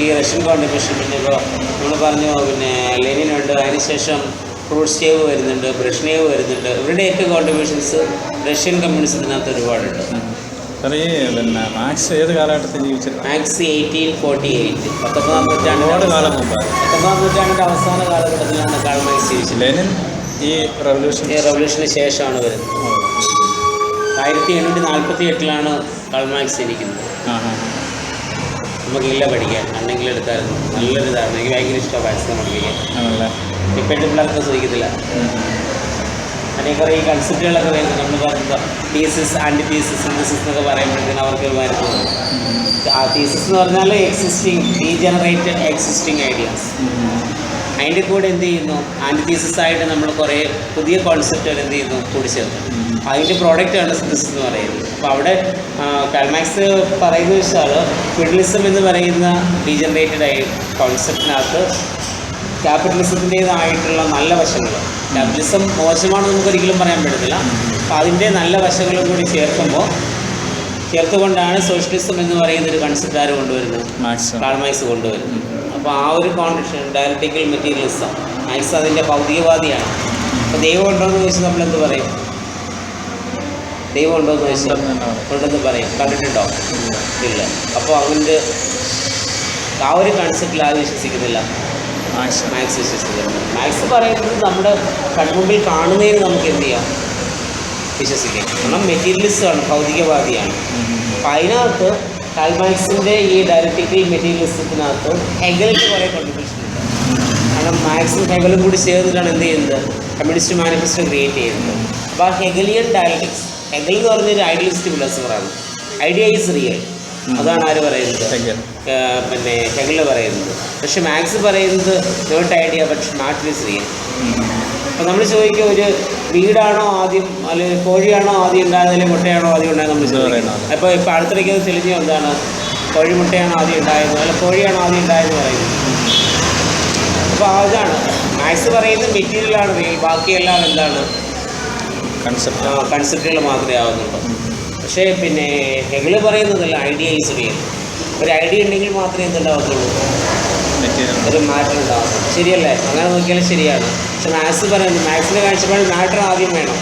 S1: ഈ റഷ്യൻ കോൺട്രിബ്യൂഷൻ, പിന്നെ ഇപ്പോൾ നമ്മൾ പറഞ്ഞു പിന്നെ ലെനിനുണ്ട്, അതിനുശേഷം ക്രൂഷ്ചേവ് വരുന്നുണ്ട്, ബ്രഷ്നേവ് വരുന്നുണ്ട്. ഇവരുടെയൊക്കെ കോൺട്രിബ്യൂഷൻസ് റഷ്യൻ കമ്മ്യൂണിസത്തിനകത്ത് ഒരുപാടുണ്ട്.
S2: ഈ പിന്നെ മാർക്സ് ഏത് കാലഘട്ടത്തിൽ ജീവിച്ചത്?
S1: മാർക്സ് 1848, 19-ാം നൂറ്റാണ്ടിൻ്റെ
S2: കാലം മുമ്പാണ്.
S1: 19-ാം നൂറ്റാണ്ടിൻ്റെ അവസാന കാലഘട്ടത്തിലാണ് കാൾ മാർക്സ് ജീവിച്ചത്.
S2: ലെനിൻ ഈ
S1: റവല്യൂഷന് ശേഷമാണ് വരുന്നത്. 1848 കാൾ മാർക്സ് ജനിക്കുന്നത്. നമുക്കില്ല പഠിക്കാൻ, ഉണ്ടെങ്കിൽ എടുത്തായിരുന്നു. നല്ലൊരു ഇതാണ്, എനിക്ക് ഭയങ്കര ഇഷ്ടമാണ് മാത്സ് പഠിപ്പിക്കാൻ. ഇപ്പോഴത്തെ പിള്ളേർക്ക് ചോദിക്കത്തില്ല. അതിനെ കുറേ ഈ കൺസെപ്റ്റുകളൊക്കെ വരുന്നത് നമ്മൾ പറയുമ്പോൾ തീസിസ്, ആൻറ്റി തീസിസ്, സിന്തസിസ് എന്നൊക്കെ പറയുമ്പോഴത്തേനും അവർക്ക് വരുന്നത് ആ തീസിസ് എന്ന് പറഞ്ഞാൽ എക്സിസ്റ്റിംഗ് ഡീജനറേറ്റഡ് എക്സിസ്റ്റിംഗ് ഐഡിയാസ്. അതിൻ്റെ കൂടെ എന്ത് ചെയ്യുന്നു? ആൻറ്റി തീസിസ് ആയിട്ട് നമ്മൾ കുറേ പുതിയ കോൺസെപ്റ്റുകൾ എന്ത് ചെയ്യുന്നു? കൂടിച്ചേർക്കും. അതിൻ്റെ പ്രോഡക്റ്റാണ് സിന്തസിസ് എന്ന് പറയുന്നത്. അപ്പോൾ അവിടെ കാൾ മാർക്സ് പറയുന്നത് വെച്ചാൽ ഫെഡറലിസം എന്ന് പറയുന്ന ഡീജനറേറ്റഡ് ആയ കോൺസെപ്റ്റിനകത്ത് ക്യാപിറ്റലിസത്തിൻ്റേതായിട്ടുള്ള നല്ല വശങ്ങൾ, ക്യാപിറ്റലിസം മോശമാണെന്ന് നമുക്കൊരിക്കലും പറയാൻ പറ്റത്തില്ല. അപ്പോൾ അതിൻ്റെ നല്ല വശങ്ങളും കൂടി ചേർത്തുകൊണ്ടാണ് സോഷ്യലിസം എന്ന് പറയുന്ന ഒരു കൺസെപ്റ്റ് ആര് കൊണ്ടുവരുന്നത്? കാൾ മാർക്സ് കൊണ്ടുവരുന്നത്. അപ്പോൾ ആ ഒരു കോൺട്രിബ്യൂഷൻ ഡയലക്റ്റിക്കൽ മെറ്റീരിയലിസം, മാർക്സ് അതിൻ്റെ ഭൗതികവാദിയാണ്. അപ്പോൾ ദൈവം ഉണ്ടോ എന്ന് ചോദിച്ചാൽ നമ്മളെന്ത് പറയും? ദൈവം ഉണ്ടോ എന്ന് ചോദിച്ചാൽ ഉണ്ടെന്ന് പറയും. കണ്ടിട്ടുണ്ടോ? ഇല്ല. അപ്പോൾ അവൻ്റെ ആ ഒരു കൺസെപ്റ്റിൽ ആരും വിശ്വസിക്കുന്നില്ല. മാർക്സ് വിശ്വസിക്കുന്നുണ്ട്. മാർക്സ് പറയുന്നത് നമ്മുടെ കൺമുമ്പിൽ കാണുന്നതിന് നമുക്ക് എന്ത് ചെയ്യാം? വിശ്വസിക്കാം. കാരണം മെറ്റീരിയലിസമാണ്, ഭൗതികവാദിയാണ്. അപ്പം അതിനകത്ത് കാൾ മാർക്സിൻ്റെ ഈ ഡയലക്റ്റിക്കൽ മെറ്റീരിയലിസത്തിനകത്ത് ഹെഗലിൻ്റെ കുറേ കോൺട്രിബ്യൂഷൻ ഉണ്ട്. കാരണം മാർക്സും ഹെഗലും കൂടി ചേർന്നിട്ടാണ് എന്ത് ചെയ്യുന്നത്? കമ്മ്യൂണിസ്റ്റ് മാനിഫെസ്റ്റോ ക്രിയേറ്റ് ചെയ്യുന്നത്. അപ്പോൾ ആ ഹെഗലിയൻ ഡയലക്റ്റിക്സ്, ഹെഗൽ എന്ന് പറഞ്ഞൊരു ഐഡിയലിസ്റ്റ് ഫിലോസഫറാണ്. ഐഡിയ ഈസ് റിയൽ, അതാണ് ആര് പറയുന്നത്? പിന്നെ ഹെഗൽ പറയുന്നത്. പക്ഷെ മാർക്സ് പറയുന്നത് നോട്ട് ഐഡിയ പക്ഷെ മാറ്റർ ഈസ് റിയൽ. അപ്പോൾ നമ്മൾ ചോദിക്കുക, ഒരു വീടാണോ ആദ്യം, അല്ലെങ്കിൽ കോഴിയാണോ ആദ്യം ഉണ്ടായത്, അല്ലെങ്കിൽ മുട്ടയാണോ ആദ്യം ഉണ്ടായത് നമ്മൾ ചോദിക്കണം. അപ്പോൾ അടുത്തിടയ്ക്ക് അത് തെളിഞ്ഞു എന്താണ്? കോഴിമുട്ടയാണോ ആദ്യം ഉണ്ടായത്, അല്ലെങ്കിൽ കോഴിയാണോ ആദ്യം ഉണ്ടായതെന്ന് പറയുന്നത്. അപ്പോൾ അതാണ് മാർക്സ് പറയുന്നത് മെറ്റീരിയലാണ് റിയൽ, ബാക്കിയെല്ലാം എന്താണ്? കൺസെപ്റ്റുകൾ മാത്രമേ ആവുന്നുള്ളൂ. പക്ഷേ പിന്നെ ഹെഗൽ പറയുന്നതല്ല, ഐഡിയ ഈസ് റിയൽ. ഒരു ഐഡിയ ഉണ്ടെങ്കിൽ മാത്രമേ എന്തുണ്ടാകത്തുള്ളൂ? ഒരു മാറ്റർ ഉണ്ടാകും. ശരിയല്ലേ? അങ്ങനെ നോക്കിയാലും ശരിയാണ്. പക്ഷെ മാത്സ് പറയുന്നത്, മാത്സിൻ്റെ കാഴ്ചപ്പാടിൽ മാറ്റർ ആദ്യം വേണം.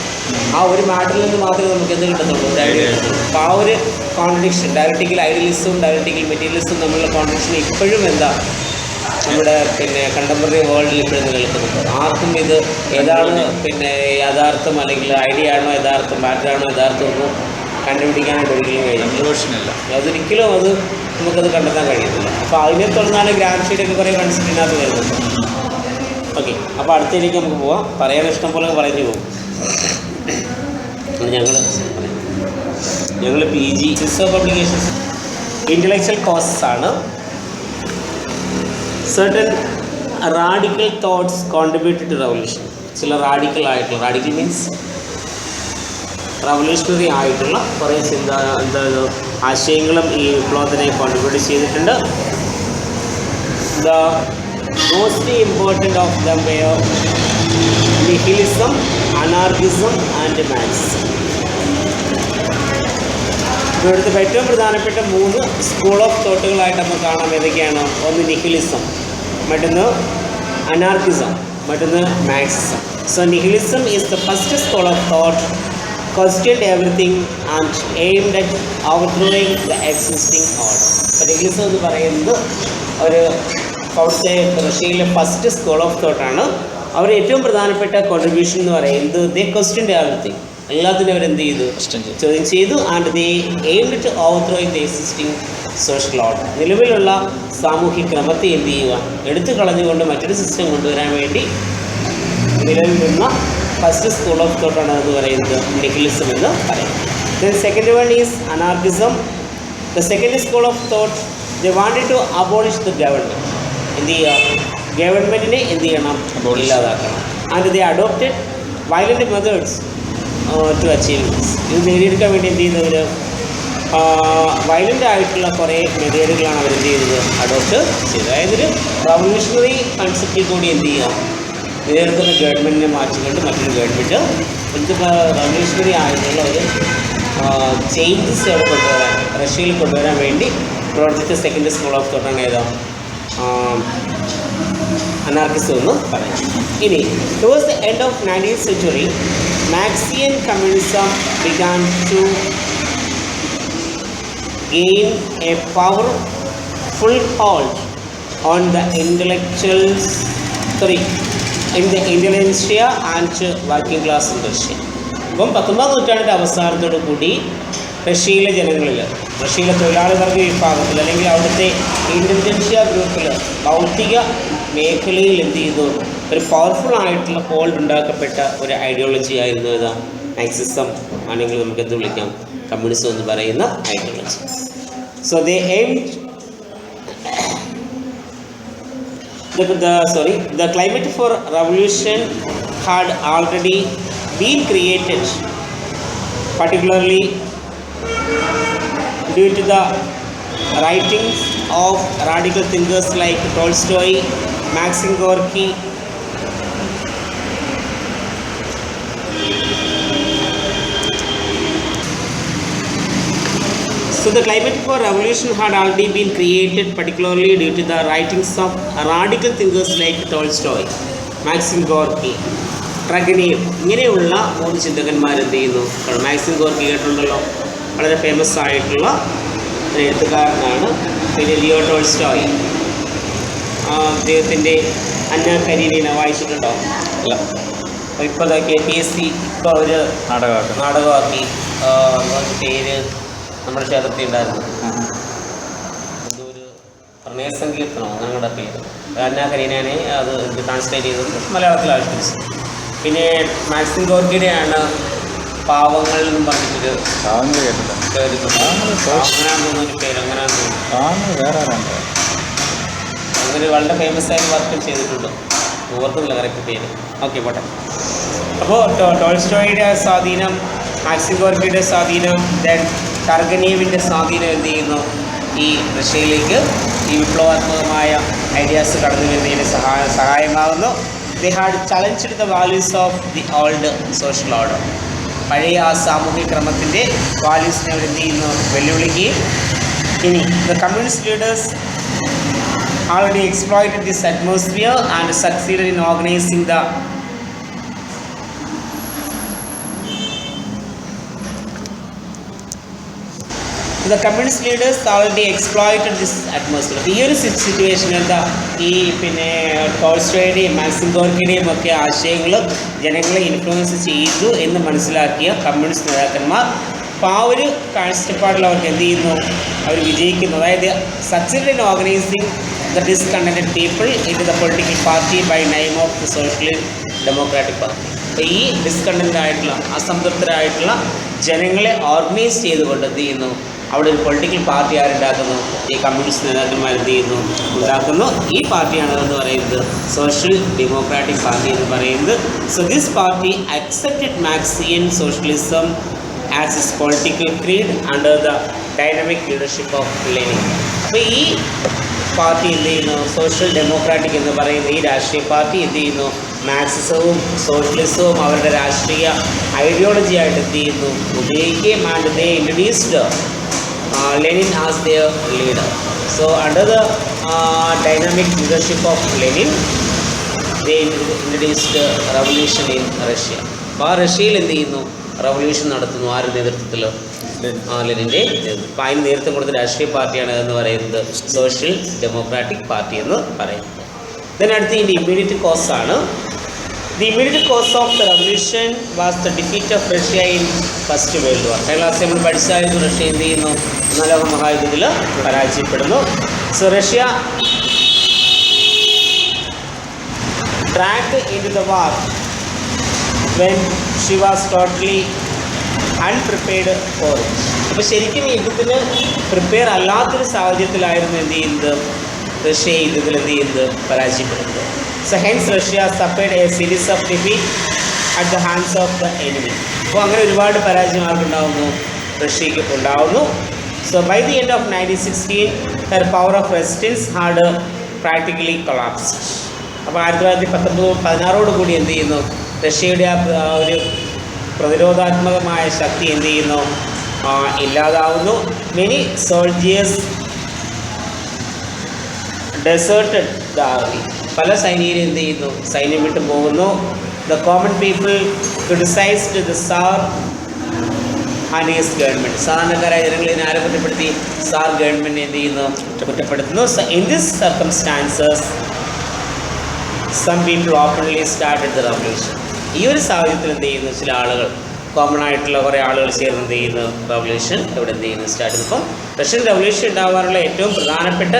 S1: ആ ഒരു മാറ്ററിൽ നിന്ന് മാത്രമേ നമുക്ക് എന്ത് കിട്ടുന്നുള്ളൂ? ഒരു ഐഡിയ കിട്ടുള്ളൂ. അപ്പോൾ ആ ഒരു കോൺട്രഡിക്ഷൻ, ഡയലക്റ്റിക്കൽ ഐഡിയലിസവും ഡയലക്റ്റിക്കൽ മെറ്റീരിയലിസവും തമ്മിലുള്ള കോൺട്രഡിക്ഷൻ ഇപ്പോഴും എന്താ നമ്മുടെ പിന്നെ കണ്ടംപററി വേൾഡിൽ ഇപ്പോഴും നിലനിൽക്കുന്നുണ്ട്. ആർക്കും ഇത് ഏതാണ് പിന്നെ യാഥാർത്ഥ്യം, അല്ലെങ്കിൽ ഐഡിയ ആണോ യഥാർത്ഥം, മാറ്ററാണോ യഥാർത്ഥം എന്ന് കണ്ടുപിടിക്കാനായിട്ട് ഒരിക്കലും കഴിയില്ല. അതൊരിക്കലും നമുക്കത് കണ്ടെത്താൻ കഴിയത്തില്ല. അപ്പോൾ അതിനെ തുടർന്നാണ് ഗ്രാംഷിയുടെയൊക്കെ കുറേ കൺസെപ്റ്റിനകത്ത് വരുന്നത്. ഓക്കെ, അപ്പോൾ അടുത്തതിലേക്ക് നമുക്ക് പോവാം. പറയാൻ ഇഷ്ടം പോലെ പറഞ്ഞു പോകും. ഞങ്ങൾ PG system of publications intellectual causes ആണ്. certain radical thoughts contributed to revolution. ചില റാഡിക്കൽ മീൻസ് റവല്യൂഷണറി ആയിട്ടുള്ള കുറേ ആശയങ്ങളും ഈ വിപ്ലവത്തിനെ കോൺട്രിബ്യൂട്ട് ചെയ്തിട്ടുണ്ട്. The most important of them were nihilism, anarchism and Marxism. ഇവിടുത്തെ ഏറ്റവും പ്രധാനപ്പെട്ട 3 സ്കൂൾ ഓഫ് തോട്ടുകളായിട്ട് നമുക്ക് കാണാം. ഏതൊക്കെയാണ്? ഒന്ന് നിഹിലിസം, മറ്റൊന്ന് അനാർക്കിസം, മറ്റൊന്ന് Marxism. So nihilism is the first school of thought, questioned everything and aimed at overthrowing the existing order. അപ്പോൾ നിഹിലിസം എന്ന് പറയുന്നത് ഒരു റഷ്യയിലെ ഫസ്റ്റ് സ്കൂൾ ഓഫ് തോട്ടാണ്. അവരുടെ ഏറ്റവും പ്രധാനപ്പെട്ട കോൺട്രിബ്യൂഷൻ എന്ന് പറയുന്നത് ദേ ക്വസ്റ്റ്യൻഡ് എവറിത്തിങ്, എല്ലാത്തിനും അവരെന്ത് ചെയ്തു? ചോദ്യം ചെയ്തു. And they aimed to overthrowing the existing social order. നിലവിലുള്ള സാമൂഹ്യ ക്രമത്തെ എന്ത് ചെയ്യുക? എടുത്തു കളഞ്ഞുകൊണ്ട് മറ്റൊരു സിസ്റ്റം കൊണ്ടുവരാൻ വേണ്ടി നിലവിൽ നിന്ന ഫസ്റ്റ് സ്കൂൾ ഓഫ് തോട്ടാണ് എന്ന് പറയുന്നത് നിഹിലിസം എന്ന് പറയുന്നത്. Then second one is anarchism. The second school of thought they wanted to abolish the government. എന്ത് ചെയ്യുക? ഗവൺമെൻറ്റിനെ എന്ത് ചെയ്യണം? ഇല്ലാതാക്കണം. And they adopted violent methods to achieve this. ഇത് നേടിയെടുക്കാൻ വേണ്ടി എന്ത് ചെയ്യുന്നവർ വയലൻ്റ് ആയിട്ടുള്ള കുറേ മെത്തേഡുകളാണ് അവർ എന്ത് ചെയ്തത്, അഡോപ്റ്റ് ചെയ്തത്. അതായത് ഒരു റവല്യൂഷണറി കൺസെപ്റ്റിൽ കൂടി എന്ത് ചെയ്യാം, നിലനിൽക്കുന്ന ഗവൺമെൻറ്റിനെ മാറ്റിക്കൊണ്ട് മറ്റൊരു ഗവൺമെൻറ് എന്ത് റവല്യൂഷണറി ആയിട്ടുള്ള ഒരു ചേഞ്ചസ് അവിടെ കൊണ്ടുവരാൻ, റഷ്യയിൽ കൊണ്ടുവരാൻ വേണ്ടി പ്രവർത്തിച്ച സെക്കൻഡ് സ്കൂൾ ഓഫ് തോട്ടാണ് ഏതാ, അനാർക്കിസം എന്ന് പറയും. ഇനി towards the end of 19th century Marxian communism began to gain a powerful hold on the intelligentsia and working class in Russia. അപ്പം 19ാം നൂറ്റാണ്ടിൻ്റെ അവസാനത്തോടു കൂടി റഷ്യയിലെ ജനങ്ങളിൽ, റഷ്യയിലെ തൊഴിലാളി വർഗ വിഭാഗത്തിൽ അല്ലെങ്കിൽ അവിടുത്തെ ഇൻ്റലിജൻഷ്യ ഗ്രൂപ്പിൽ ഭൗതിക മേഖലയിൽ എന്ത് ചെയ്തു, ഒരു പവർഫുൾ ആയിട്ടുള്ള ഹോൾഡ് ഉണ്ടാക്കപ്പെട്ട ഒരു ഐഡിയോളജി ആയിരുന്നു ഏതാ, മാർക്സിസം ആണെങ്കിൽ നമുക്ക് എന്ത് വിളിക്കാം, കമ്മ്യൂണിസം എന്ന് പറയുന്ന ideology. So they aimed the climate for revolution had already been created, particularly due to the writings of radical thinkers like Tolstoy, Maxim Gorky, so the climate for revolution had already been created, particularly due to the writings of radical thinkers like Tolstoy, Maxim Gorky, Turgenev. ഇങ്ങനെയുള്ള 3 ചിന്തകന്മാർ എന്ത് ചെയ്യുന്നു, Maxim Gorky കേട്ടിട്ടുണ്ടല്ലോ, വളരെ famous ആയിട്ടുള്ള ഒരു എഴുത്തുകാരനാണ്. പിന്നെ Leo Tolstoy, അദ്ദേഹത്തിൻ്റെ അന്ന കരീനീന വായിച്ചിട്ടുണ്ടോ?
S2: അല്ല.
S1: ഇപ്പോൾ ഇതൊക്കെ PSC ഇപ്പോൾ ഒരു നാടകമാക്കി, പേര് നമ്മുടെ ക്ഷേത്രത്തിൽ ഉണ്ടായിരുന്നു, എന്തോ ഒരു പ്രണയസങ്കീർത്തനോ ഞങ്ങളുടെ പേര്, അന്ന കരീനാനെ അത് ട്രാൻസ്ലേറ്റ് ചെയ്തത് മലയാളത്തിൽ ആവിഷ്കരിച്ചു. പിന്നെ മാക്സിം ഗോർക്കിയുടെയാണ് പാവങ്ങൾ എന്നും പറഞ്ഞിട്ടൊരു അങ്ങനെയാണെന്നൊരു പേര്, അങ്ങനെ വളരെ ഫേമസ് ആയിട്ട് വർക്കും ചെയ്തിട്ടുണ്ട്, ഓർക്കുന്നില്ല കറക്റ്റ് പേര്. ഓക്കെ പോട്ടെ. അപ്പോൾ ടോൾസ്റ്റോയുടെ സ്വാധീനം, മാക്സിം ഗോർക്കിയുടെ സ്വാധീനം, ദെൻ ടർഗനേവിൻ്റെ സ്വാധീനം എന്ത് ചെയ്യുന്നു, ഈ റഷ്യയിലേക്ക് ഈ വിപ്ലവാത്മകമായ ഐഡിയാസ് കടന്നു വരുന്നതിന് സഹായമാകുന്നു. They had challenged the values of the old social order. പഴയ ആ സാമൂഹിക ക്രമത്തിൻ്റെ വാല്യൂസിനെ അവർ എന്ത് ചെയ്യുന്നു, വെല്ലുവിളിക്കുകയും. ഇനി the communist leaders already exploited this atmosphere and succeeded in organizing the communist leaders already exploited this atmosphere. ഈ ഒരു സിറ്റുവേഷൻ എന്താ, ഈ പിന്നെ ടോൾസ്റ്റോയുടെയും മാക്സിം ഗോർക്കിയുടെയും ഒക്കെ ആശയങ്ങൾ ജനങ്ങളെ ഇൻഫ്ലുവൻസ് ചെയ്തു എന്ന് മനസ്സിലാക്കിയ കമ്മ്യൂണിസ്റ്റ് നേതാക്കന്മാർ അപ്പോൾ ആ ഒരു കാഴ്ചപ്പാടിൽ അവർക്ക് എന്ത് ചെയ്യുന്നു, അവർ വിജയിക്കുന്നു. അതായത് succeed in organising the discontented people into the political party by name of the Social Democratic Party. അപ്പോൾ ഈ ഡിസ്കണ്ടൻ്റ് ആയിട്ടുള്ള, അസംതൃപ്തരായിട്ടുള്ള ജനങ്ങളെ ഓർഗനൈസ് ചെയ്തുകൊണ്ട് എന്ത് ചെയ്യുന്നു, അവിടെ ഒരു പൊളിറ്റിക്കൽ പാർട്ടി ആരുണ്ടാക്കുന്നു, ഈ കമ്മ്യൂണിസ്റ്റ് നേതാക്കന്മാർ എന്ത് ചെയ്യുന്നു, ഉണ്ടാക്കുന്നു. ഈ പാർട്ടിയാണ് എന്ന് പറയുന്നത് സോഷ്യൽ ഡെമോക്രാറ്റിക് പാർട്ടി എന്ന് പറയുന്നത്. So this party accepted Marxian socialism as is political creed under the dynamic leadership of Lenin. അപ്പോൾ ഈ പാർട്ടി എന്ത് ചെയ്യുന്നു, സോഷ്യൽ ഡെമോക്രാറ്റിക് എന്ന് പറയുന്ന ഈ രാഷ്ട്രീയ പാർട്ടി എന്ത് ചെയ്യുന്നു, മാർക്സിസവും സോഷ്യലിസവും അവരുടെ രാഷ്ട്രീയ ഐഡിയോളജി ആയിട്ട് എന്ത് ചെയ്യുന്നു, ഉപയോഗിക്കുകയും and they introduced Lenin as their leader. So under the dynamic leadership of Lenin they introduced revolution in Russia. അപ്പോൾ ആ റഷ്യയിൽ എന്ത് ചെയ്യുന്നു, റവല്യൂഷൻ നടത്തുന്നു. ആരുടെ നേതൃത്വത്തിൽ? ലെനിൻ്റെ നേതൃത്വം. അപ്പോൾ അതിന് നേതൃത്വം കൊടുത്ത രാഷ്ട്രീയ പാർട്ടിയാണ് എന്ന് പറയുന്നത് സോഷ്യൽ ഡെമോക്രാറ്റിക് പാർട്ടി എന്ന് പറയുന്നത്. ഇതിനടുത്ത് ഇതിൻ്റെ ഇമ്മീഡിയറ്റ് കോസാണ്. The immediate cause of the revolution was the defeat of Russia in first world war. കഴിഞ്ഞ ക്ലാസ് നമ്മൾ പഠിച്ചായിരുന്നു, റഷ്യ എന്ത് ചെയ്യുന്നു, ഒന്നാം ലോക മഹായുദ്ധത്തിൽ പരാജയപ്പെടുന്നു. So Russia dragged into the war when she was totally unprepared for it. അപ്പോൾ ശരിക്കും യുദ്ധത്തിന് പ്രിപ്പയർ അല്ലാത്തൊരു സാഹചര്യത്തിലായിരുന്നു എന്ത് ചെയ്യുന്നത്, റഷ്യ യുദ്ധത്തിൽ എന്ത് ചെയ്യുന്നത്, പരാജയപ്പെടുന്നത്. So hence Russia suffered a series of defeat at the hands of the enemy. അപ്പോൾ അങ്ങനെ ഒരുപാട് പരാജയം ആർക്കുണ്ടാവുന്നു, റഷ്യക്ക് ഉണ്ടാവുന്നു. So by the end of 1916, her power of resistance had practically collapsed. അപ്പോൾ 1916 കൂടി എന്ത് ചെയ്യുന്നു, റഷ്യയുടെ ആ ഒരു പ്രതിരോധാത്മകമായ ശക്തി എന്ത് ചെയ്യുന്നു, ഇല്ലാതാവുന്നു. Many soldiers deserted the army. പല സൈനികരും എന്ത് ചെയ്യുന്നു, സൈന്യം വിട്ടു പോകുന്നു. The common people criticised the tsar and his government. സാധാരണക്കാരായ ജനങ്ങൾ ഇതിനെ ആരെ കുറ്റപ്പെടുത്തി, സാർ ഗവൺമെൻറ് എന്ത് ചെയ്യുന്നു, കുറ്റപ്പെടുത്തുന്നു. In this circumstances some people openly started the revolution. ഈ ഒരു സാഹചര്യത്തിൽ എന്ത് ചെയ്യുന്നു, ചില ആളുകൾ, കോമൺ ആയിട്ടുള്ള കുറേ ആളുകൾ ചേർന്ന് എന്ത് ചെയ്യുന്നു, റവല്യൂഷൻ ഇവിടെ എന്ത് ചെയ്യുന്നു, സ്റ്റാർട്ട് ചെയ്യുന്നു. ഇപ്പം റഷ്യൻ റവല്യൂഷൻ ഉണ്ടാകാനുള്ള ഏറ്റവും പ്രധാനപ്പെട്ട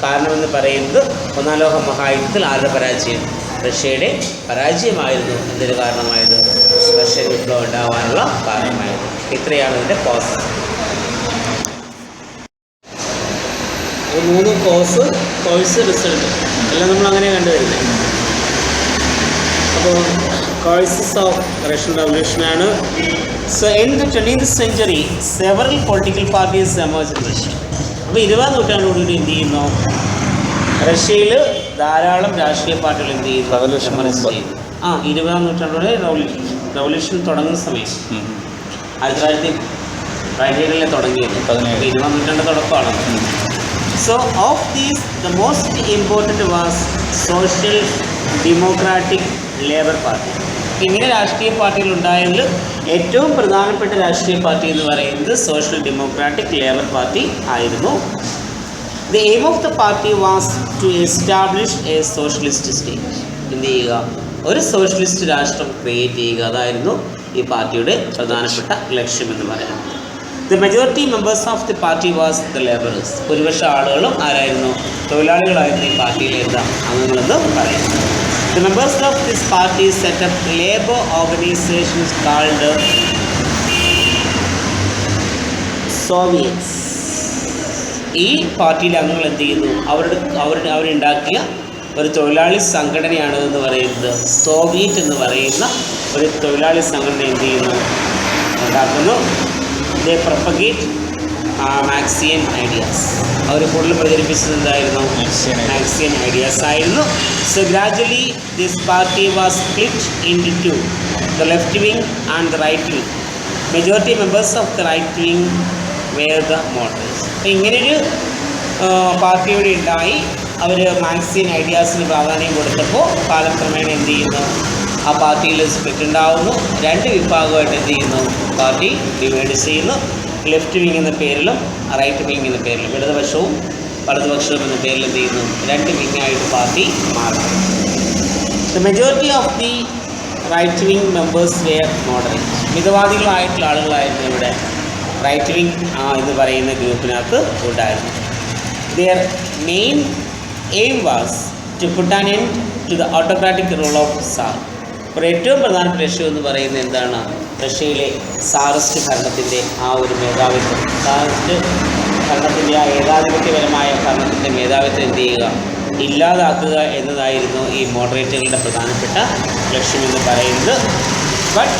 S1: കാരണമെന്ന് പറയുന്നത് ഒന്നാം ലോക മഹായുദ്ധത്തിൽ ആരുടെ പരാജയം, റഷ്യയുടെ പരാജയമായിരുന്നു. എന്തൊരു കാരണമായത്, റഷ്യൻ വിപ്ലവം ഉണ്ടാകാനുള്ള കാരണമായത്. ഇത്രയാണ് ഇതിൻ്റെ കോസ്. മൂന്ന് കോഴ്സ് റിസൾട്ട് എല്ലാം നമ്മൾ അങ്ങനെ കണ്ടുവരുന്നത്. അപ്പോൾ കോഴ്സസ് ഓഫ് റഷ്യൻ റവല്യൂഷനാണ്. So in the 20th century several political parties emerge in Russia. അപ്പോൾ 20ാം നൂറ്റാണ്ടോടുകൂടി എന്ത് ചെയ്യുന്നു, റഷ്യയിൽ ധാരാളം രാഷ്ട്രീയ പാർട്ടികൾ എന്ത് ചെയ്യുന്നു, 20ാം നൂറ്റാണ്ടോടെ റവല്യൂഷൻ തുടങ്ങുന്ന സമയം 1917 തുടങ്ങിയത്, 20ാം നൂറ്റാണ്ട് തുടക്കമാണ്. So of these the most important was Social Democratic Labour Party. ഇങ്ങനെ രാഷ്ട്രീയ പാർട്ടികൾ ഉണ്ടായതിൽ ഏറ്റവും പ്രധാനപ്പെട്ട രാഷ്ട്രീയ പാർട്ടി എന്ന് പറയുന്നത് സോഷ്യൽ ഡെമോക്രാറ്റിക് ലേബർ പാർട്ടി ആയിരുന്നു. The aim of the party was to establish a socialist state. എന്ത് ചെയ്യുക, ഒരു സോഷ്യലിസ്റ്റ് രാഷ്ട്രം ക്രിയേറ്റ് ചെയ്യുക. അതായിരുന്നു ഈ പാർട്ടിയുടെ പ്രധാനപ്പെട്ട ലക്ഷ്യം എന്ന് പറയുന്നത്. The majority members of the party was the labourers. ഭൂരിപക്ഷ ആളുകളും ആരായിരുന്നു, തൊഴിലാളികളായിരുന്നു ഈ പാർട്ടിയിലെ അംഗങ്ങളെന്ന് പറയുന്നത്. The members of this party set up labour organisations called Soviets. ഈ പാർട്ടിയിലെ അംഗങ്ങൾ എന്ത് ചെയ്യുന്നു, അവരുണ്ടാക്കിയ ഒരു തൊഴിലാളി സംഘടനയാണ് എന്ന് പറയുന്നത് സോവിയറ്റ് എന്ന് പറയുന്ന ഒരു തൊഴിലാളി സംഘടന എന്ത് ചെയ്യുന്നു, ഉണ്ടാക്കുന്നു. They propagate Marxian ideas. അവർ കൂടുതൽ പ്രചരിപ്പിച്ചത് എന്തായിരുന്നു, മാർക്സിയൻ ഐഡിയാസ് ആയിരുന്നു. So gradually this party was split into the left wing and the right wing. Majority members of the right wing were the moderates. അപ്പോൾ ഇങ്ങനൊരു പാർട്ടി ഇവിടെ ഉണ്ടായി. അവർ Marxian ഐഡിയാസിന് പ്രാധാന്യം കൊടുത്തപ്പോൾ കാലക്രമേണ എന്ത് ചെയ്യുന്നു, ആ പാർട്ടിയിൽ സ്പ്ലിറ്റ് ഉണ്ടാകുന്നു. രണ്ട് വിഭാഗമായിട്ട് എന്ത് ചെയ്യുന്നു, പാർട്ടി ഡിവൈഡ് ചെയ്യുന്നു. ലെഫ്റ്റ് വിങ് എന്ന പേരിലും റൈറ്റ് വിങ് എന്ന പേരിലും, ഇടതുപക്ഷവും വലതുപക്ഷവും എന്ന പേരിൽ എന്ത് ചെയ്യുന്നു, രണ്ട് വിങ്ങായിട്ട് പാർട്ടി മാറുന്നു. The majority of the right wing members were moderate. മിതവാദികളായിട്ടുള്ള ആളുകളായിരുന്നു ഇവിടെ റൈറ്റ് വിങ് എന്ന് പറയുന്ന ഗ്രൂപ്പിനകത്ത് ഉണ്ടായിരുന്നു. Their main aim was to put an end to the autocratic rule of tsar. ഇപ്പോൾ ഏറ്റവും പ്രധാനപ്പെട്ട ലക്ഷ്യം എന്ന് പറയുന്നത് എന്താണ്, റഷ്യയിലെ സാറിസ്റ്റ് ഭരണത്തിൻ്റെ ആ ഒരു മേധാവിത്വം, സാറിസ്റ്റ് ഭരണത്തിൻ്റെ ആ ഏകാധിപത്യപരമായ ഭരണത്തിൻ്റെ മേധാവിത്വം എന്ത് ചെയ്യുക, ഇല്ലാതാക്കുക എന്നതായിരുന്നു ഈ മോഡറേറ്റുകളുടെ പ്രധാനപ്പെട്ട ലക്ഷ്യമെന്ന് പറയുന്നത്. But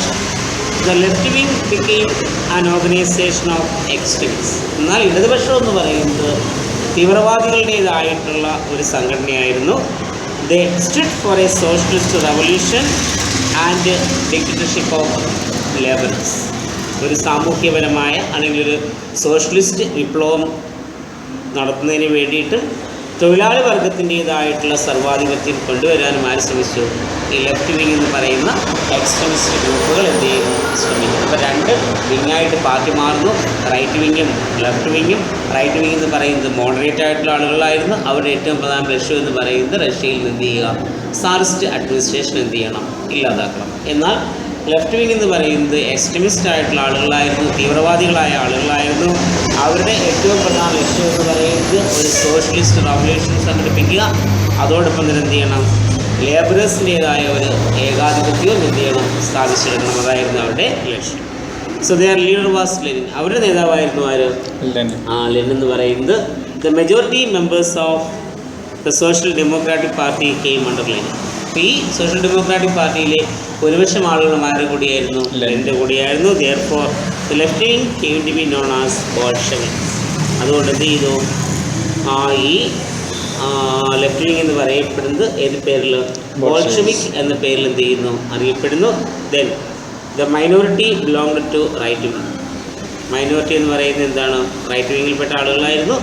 S1: the left wing became an organisation of extremist. എന്നാൽ ഇടതുപക്ഷം എന്ന് പറയുന്നത് തീവ്രവാദികളുടേതായിട്ടുള്ള ഒരു സംഘടനയായിരുന്നു. They stood for a socialist revolution and dictatorship of labourers. ഒരു സാമൂഹ്യപരമായ അല്ലെങ്കിൽ ഒരു സോഷ്യലിസ്റ്റ് വിപ്ലവം നടത്തുന്നതിന് വേണ്ടിയിട്ട് തൊഴിലാളി വർഗത്തിൻ്റേതായിട്ടുള്ള സർവാധിപത്യം കൊണ്ടുവരാനും ആര് ശ്രമിച്ചു, ഈ ലെഫ്റ്റ് വിങ് എന്ന് പറയുന്ന എക്സ്ട്രീമിസ്റ്റ് ഗ്രൂപ്പുകൾ എന്ത് ചെയ്യുന്നു, ശ്രമിക്കുന്നു. അപ്പോൾ രണ്ട് വിങ്ങായിട്ട് പാർട്ടി മാറുന്നു, റൈറ്റ് വിങ്ങും ലെഫ്റ്റ് വിങ്ങും. റൈറ്റ് വിങ് എന്ന് പറയുന്നത് മോഡറേറ്റ് ആയിട്ടുള്ള ആളുകളായിരുന്നു. അവരുടെ ഏറ്റവും പ്രധാന ലക്ഷ്യം എന്ന് പറയുന്നത് റഷ്യയിൽ എന്ത് ചെയ്യുക, സാറിസ്റ്റ് അഡ്മിനിസ്ട്രേഷൻ എന്ത് ചെയ്യണം, ഇല്ലാതാക്കണം. എന്നാൽ ലെഫ്റ്റ് വിങ് എന്ന് പറയുന്നത് എക്സ്ട്രീമിസ്റ്റ് ആയിട്ടുള്ള ആളുകളായിരുന്നു, തീവ്രവാദികളായ ആളുകളായിരുന്നു. അവരുടെ ഏറ്റവും പ്രധാന ലക്ഷ്യം എന്ന് പറയുന്നത് ഒരു സോഷ്യലിസ്റ്റ് റവല്യൂഷൻ സംഘടിപ്പിക്കുക, അതോടൊപ്പം തന്നെ എന്ത് ചെയ്യണം, ലേബറേഴ്സിൻ്റേതായ ഒരു ഏകാധിപത്യവും എന്ത് ചെയ്യണം, സ്ഥാപിച്ചെടുക്കണം. അതായിരുന്നു അവരുടെ ലക്ഷ്യം. So their leader was Lenin. അവരുടെ നേതാവായിരുന്നു ആര്, ലെനിൻ എന്ന് പറയുന്നത്. The majority members of the social democratic party came under Lenin. അപ്പോൾ ഈ സോഷ്യൽ ഡെമോക്രാറ്റിക് പാർട്ടിയിലെ ഭൂരിപക്ഷം ആളുകളും ആരുടെ കൂടിയായിരുന്നു, ലെനിൻ്റെ കൂടിയായിരുന്നു. Therefore The left wing came to be known as Bolsheviks. അതുകൊണ്ട് എന്ത് ചെയ്തു, ഈ ലെഫ്റ്റ് വിങ് എന്ന് പറയപ്പെടുന്നത് ഏത് പേരിൽ, ബോൾഷെവിക് എന്ന പേരിൽ എന്ത് ചെയ്യുന്നു, അറിയപ്പെടുന്നു. Then the minority belonged to right wing. Minority എന്ന് പറയുന്നത് എന്താണ്, റൈറ്റ് വിങ്ങിൽപ്പെട്ട ആളുകളായിരുന്നു.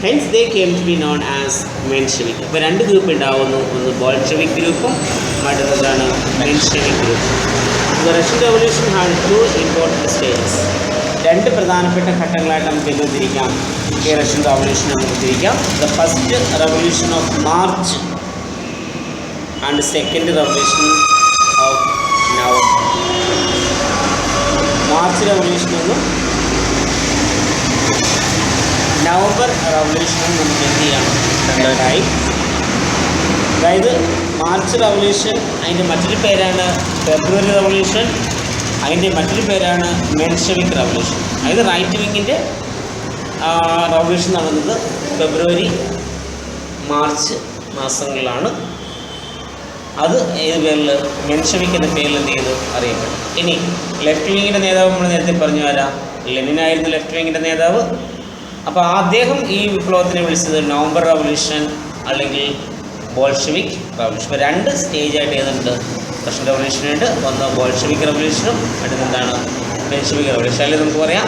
S1: Hence they came to be known as Menshevik. ഇപ്പോൾ രണ്ട് ഗ്രൂപ്പ് ഉണ്ടാവുന്നു, ഒന്ന് ബോൾഷെവിക് ഗ്രൂപ്പും മറ്റൊന്നാണ് മെൻഷെവിക് ഗ്രൂപ്പും. The Russian revolution had two important stages. രണ്ട് പ്രധാനപ്പെട്ട ഘട്ടങ്ങളായിട്ട് നമുക്ക് ഇത് തിരിക്കാം. ഈ റഷ്യൻ റവല്യൂഷൻ നമുക്ക് തിരിക്കാം. The first revolution of March and second revolution of November. March revolution എന്നും നവംബർ റവല്യൂഷനും നമുക്ക് എന്ത് ചെയ്യാം, രണ്ടായി. അതായത് മാർച്ച് റവല്യൂഷൻ അതിൻ്റെ മറ്റൊരു പേരാണ് ഫെബ്രുവരി റവല്യൂഷൻ, അതിൻ്റെ മറ്റൊരു പേരാണ് മെൻഷെവിക് റവല്യൂഷൻ. അതായത് റൈറ്റ് വിങ്ങിൻ്റെ റവല്യൂഷൻ നടന്നത് ഫെബ്രുവരി മാർച്ച് മാസങ്ങളിലാണ്. അത് ഏത് പേരിൽ, മെൻഷെവിക് എന്ന പേരിൽ എന്ത് ചെയ്തു അറിയപ്പെടും. ഇനി ലെഫ്റ്റ് വിങ്ങിൻ്റെ നേതാവ് നമ്മൾ നേരത്തെ പറഞ്ഞു വരാം, ലെനിനായിരുന്നു ലെഫ്റ്റ് വിങ്ങിൻ്റെ നേതാവ്. അപ്പോൾ അദ്ദേഹം ഈ വിപ്ലവത്തിനെ വിളിച്ചത് നവംബർ റവല്യൂഷൻ അല്ലെങ്കിൽ ബോൾഷെവിക് റവല്യൂഷൻ. ഇപ്പോൾ രണ്ട് സ്റ്റേജായിട്ട് ഏതുണ്ട്, റഷ്യൻ റവല്യൂഷനുണ്ട്. ഒന്ന് ബോൾഷെവിക് റവല്യൂഷനും അടുത്തെന്താണ്, മെൻഷെവിക് റവല്യൂഷൻ. അല്ലെങ്കിൽ നമുക്ക് പറയാം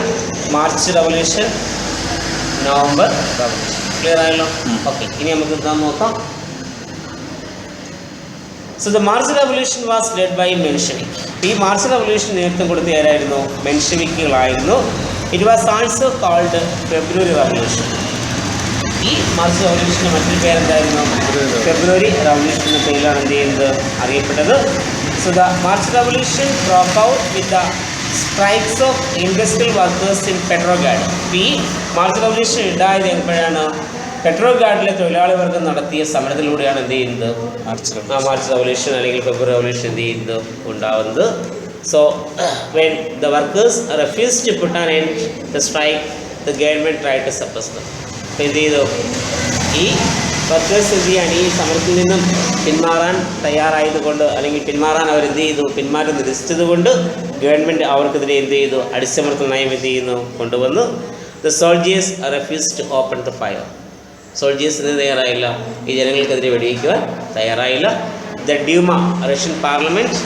S1: March revolution, November revolution. Clear ആയല്ലോ? ഓക്കെ, ഇനി നമുക്ക് എന്താണെന്ന് നോക്കാം. So the March revolution was led by Menshevik. ഈ മാർച്ച് റവല്യൂഷൻ നേതൃത്വം കൊടുത്ത ആരായിരുന്നു, മെൻഷെവിക്കുകളായിരുന്നു. It was also called February revolution. ഈ മാർച്ച് റവല്യൂഷൻ്റെ മറ്റൊരു പേരെന്തായിരുന്നു, ഫെബ്രുവരി റവല്യൂഷൻ എന്ന പേരിലാണ് എന്ത് ചെയ്യുന്നത് അറിയപ്പെട്ടത്. So the March revolution broke out with the strikes of industrial workers in Petrograd. ഈ മാർച്ച് റവല്യൂഷൻ ഉണ്ടായത് എപ്പോഴാണ്, പെട്രോഗാഡിലെ തൊഴിലാളി വർഗം നടത്തിയ സമരത്തിലൂടെയാണ് എന്ത് ചെയ്യുന്നത് മാർച്ച് റവല്യൂഷൻ അല്ലെങ്കിൽ ഫെബ്രുവരി റവല്യൂഷൻ എന്ത് ചെയ്യുന്നത് ഉണ്ടാവുന്നത്. So when the workers refused to put an end to the strike, the government tried to suppress them. അപ്പോൾ എന്ത് ചെയ്തു, ഈ വർക്കേഴ്സ് എന്ത് ചെയ്യാൻ, ഈ സമരത്തിൽ നിന്നും പിന്മാറാൻ തയ്യാറായതുകൊണ്ട് അല്ലെങ്കിൽ പിന്മാറാൻ അവരെന്ത് ചെയ്തു, പിന്മാറ്റം നിരസിച്ചതുകൊണ്ട് ഗവൺമെൻറ് അവർക്കെതിരെ എന്ത് ചെയ്തു, അടിച്ചമർത്തൽ നയം എന്ത് ചെയ്യുന്നു കൊണ്ടുവന്നു. The soldiers refused to open the fire. Soldiers എന്ത് തയ്യാറായില്ല, ഈ ജനങ്ങൾക്കെതിരെ വെടിവെക്കുവാൻ തയ്യാറായില്ല. The Duma, Russian parliament,